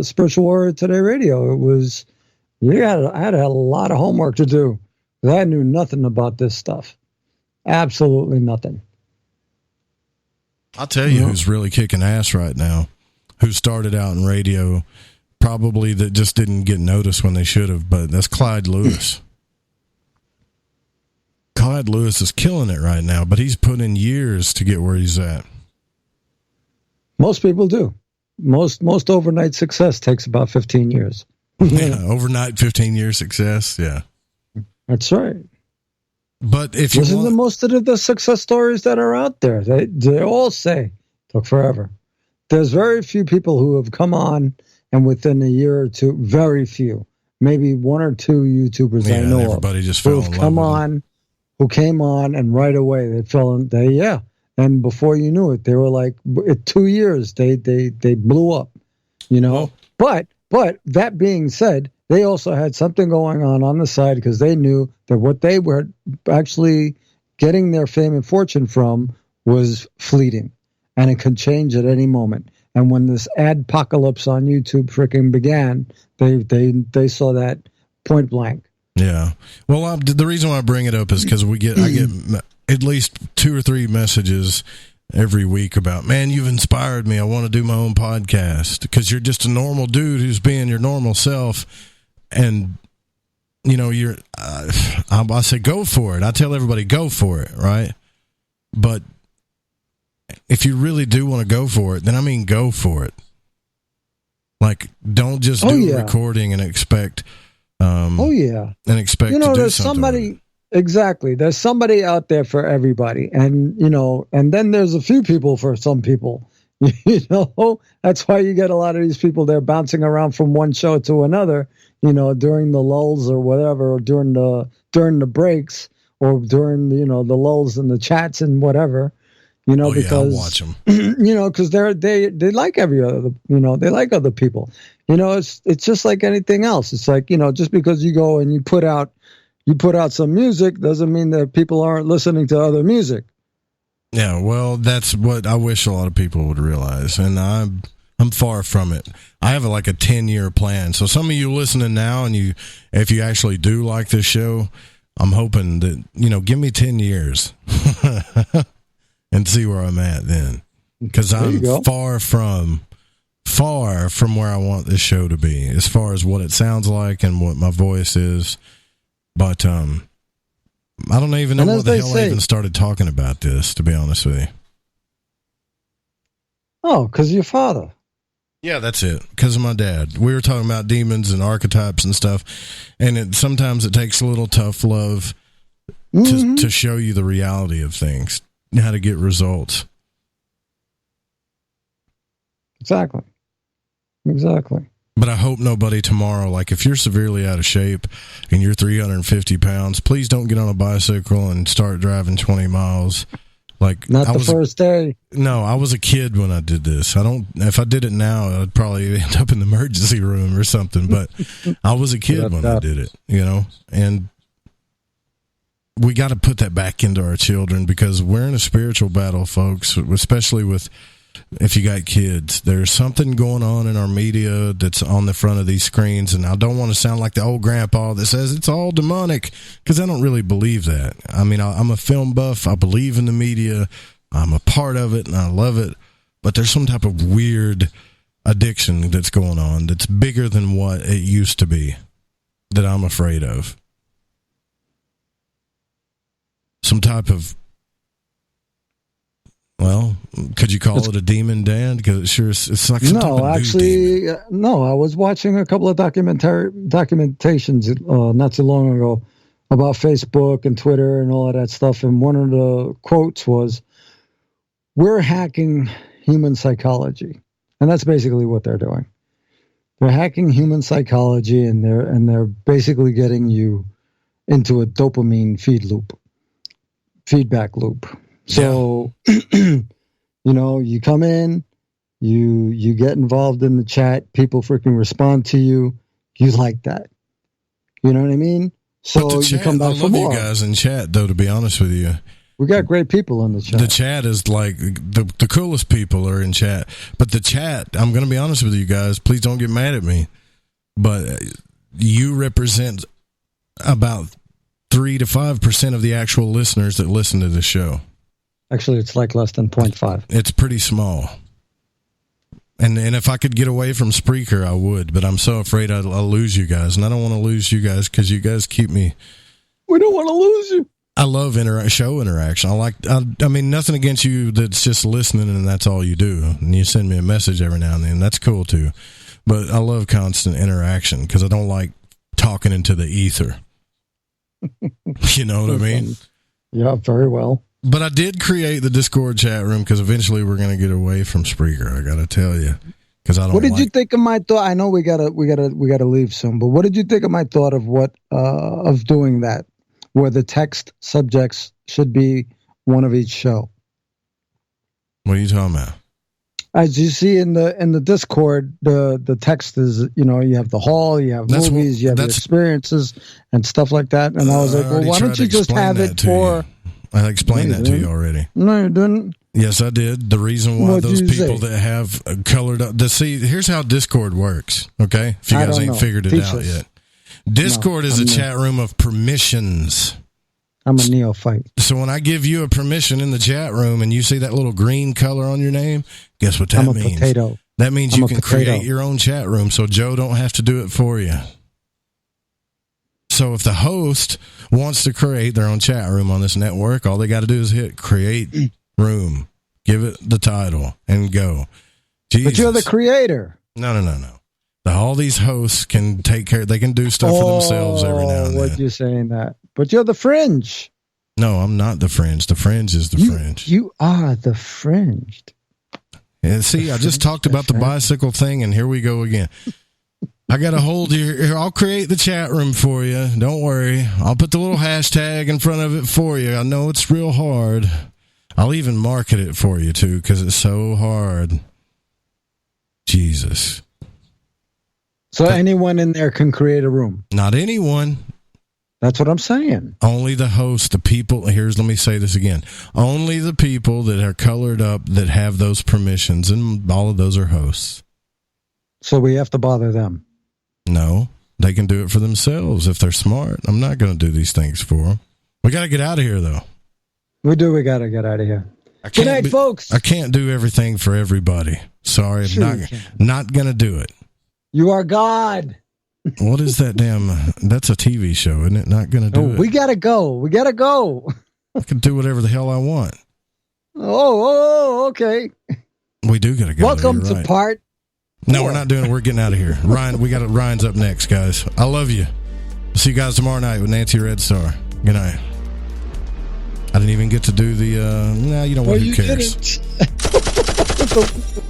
Spiritual Warrior Today Radio, it was I had a lot of homework to do because I knew nothing about this stuff. Absolutely nothing. I'll tell you who's really kicking ass right now, who started out in radio, probably that just didn't get noticed when they should have, but that's Clyde Lewis. Clyde Lewis is killing it right now, but he's put in years to get where he's at. Most people do. Most overnight success takes about 15 years. Yeah, overnight 15-year success. Yeah, that's right. But if you listen to most of the success stories that are out there, they all say took forever. There's very few people who have come on and within a year or two, very few, maybe one or two YouTubers I know everybody just fell in love who came on and right away they fell in. And before you knew it, they were like, 2 years, they blew up, you know. But that being said, they also had something going on the side because they knew that what they were actually getting their fame and fortune from was fleeting, and it could change at any moment. And when this adpocalypse on YouTube freaking began, they saw that point blank. Yeah. Well, the reason why I bring it up is because I get at least 2 or 3 messages every week about, man, you've inspired me. I want to do my own podcast, because you're just a normal dude who's being your normal self. And, you know, I say, go for it. I tell everybody, go for it. Right. But if you really do want to go for it, then go for it. Like, don't just do a recording and expect, and expect to do there's something. Exactly. There's somebody out there for everybody. And, and then there's a few people for some people, that's why you get a lot of these people, they're bouncing around from one show to another, during the lulls or whatever, or during the breaks, or during, the lulls and the chats and whatever, because I'll watch them, because they like every other, they like other people, it's just like anything else. It's like, just because you go and you put out some music doesn't mean that people aren't listening to other music. Yeah, well, that's what I wish a lot of people would realize, and I'm far from it. I have a 10-year plan. So some of you listening now, and if you actually do like this show, I'm hoping that, give me 10 years and see where I'm at then, because I'm far from where I want this show to be, as far as what it sounds like and what my voice is. But I don't even know what the hell I even started talking about this, to be honest with you. Oh, because of your father. Yeah, that's it. Because of my dad. We were talking about demons and archetypes and stuff, and sometimes it takes a little tough love to show you the reality of things, how to get results. Exactly. But I hope nobody tomorrow, if you're severely out of shape and you're 350 pounds, please don't get on a bicycle and start driving 20 miles. Not the first day. No, I was a kid when I did this. If I did it now, I'd probably end up in the emergency room or something. But I was a kid when I did it, and we got to put that back into our children, because we're in a spiritual battle, folks, especially with if you got kids, there's something going on in our media that's on the front of these screens, and I don't want to sound like the old grandpa that says it's all demonic, because I don't really believe that. I mean, I'm a film buff. I believe in the media. I'm a part of it, and I love it. But there's some type of weird addiction that's going on that's bigger than what it used to be that I'm afraid of. Some type of, well, could you call it a demon, Dan? Because it sure it's like some type of actually, no. I was watching a couple of documentations not too long ago about Facebook and Twitter and all of that stuff, and one of the quotes was, "We're hacking human psychology," and that's basically what they're doing. They're hacking human psychology, and they're basically getting you into a dopamine feedback loop. So, you know, you come in, you get involved in the chat, people freaking respond to you. You like that. You know what I mean? So you come back for more. I love you guys in chat, though, to be honest with you. We got great people in the chat. The chat is like the coolest people are in chat. But the chat, I'm going to be honest with you guys, please don't get mad at me, but you represent about 3 to 5% of the actual listeners that listen to the show. Actually, it's like less than 0.5. It's pretty small. And if I could get away from Spreaker, I would, but I'm so afraid I'll lose you guys, and I don't want to lose you guys because you guys keep me. We don't want to lose you. I love show interaction. I mean, nothing against you that's just listening and that's all you do. And you send me a message every now and then. That's cool too. But I love constant interaction because I don't like talking into the ether. You know what I mean? Yeah, very well. But I did create the Discord chat room because eventually we're going to get away from Spreaker. I got to tell you, because I don't. What did you think of my thought? I know we gotta leave soon, but what did you think of my thought of of doing that, where the text subjects should be one of each show? What are you talking about? As you see in the Discord, the text is, you know, you have the hall, you have movies, you have the experiences and stuff like that. And I was like, well, why don't you just have it for? I explained that to you already. No, you didn't. Yes, I did. The reason why those people that have colored up. Here's how Discord works, okay? If you guys ain't figured it out yet. Discord is a chat room of permissions. I'm a neophyte. So when I give you a permission in the chat room and you see that little green color on your name, guess what that means? Potato. That means you can create your own chat room so Joe don't have to do it for you. So if the host wants to create their own chat room on this network, all they got to do is hit create room, give it the title, and go. Jesus. But you're the creator. No. All these hosts can take care. They can do stuff for themselves every now and then. What you're saying that? But you're the fringe. No, I'm not the fringe. The fringe is the fringe. You are the fringed. And see, I just talked about the bicycle thing, and here we go again. I got a hold here. I'll create the chat room for you. Don't worry. I'll put the little hashtag in front of it for you. I know it's real hard. I'll even market it for you, too, because it's so hard. Jesus. So anyone in there can create a room? Not anyone. That's what I'm saying. Only the host, the people. Let me say this again. Only the people that are colored up that have those permissions, and all of those are hosts. So we have to bother them? No, they can do it for themselves if they're smart. I'm not going to do these things for them. We got to get out of here, though. We do. We got to get out of here. Good night, folks. I can't do everything for everybody. Sorry, I'm not going to do it. You are God. What is that damn? That's a TV show, isn't it? Not going to do it. We got to go. We got to go. I can do whatever the hell I want. Oh, okay. We do got to go. Welcome to part. No, we're not doing it. We're getting out of here. Ryan's up next, guys. I love you. See you guys tomorrow night with Nancy Red Star. Good night. I didn't even get to do the, you know what, who cares? You didn't.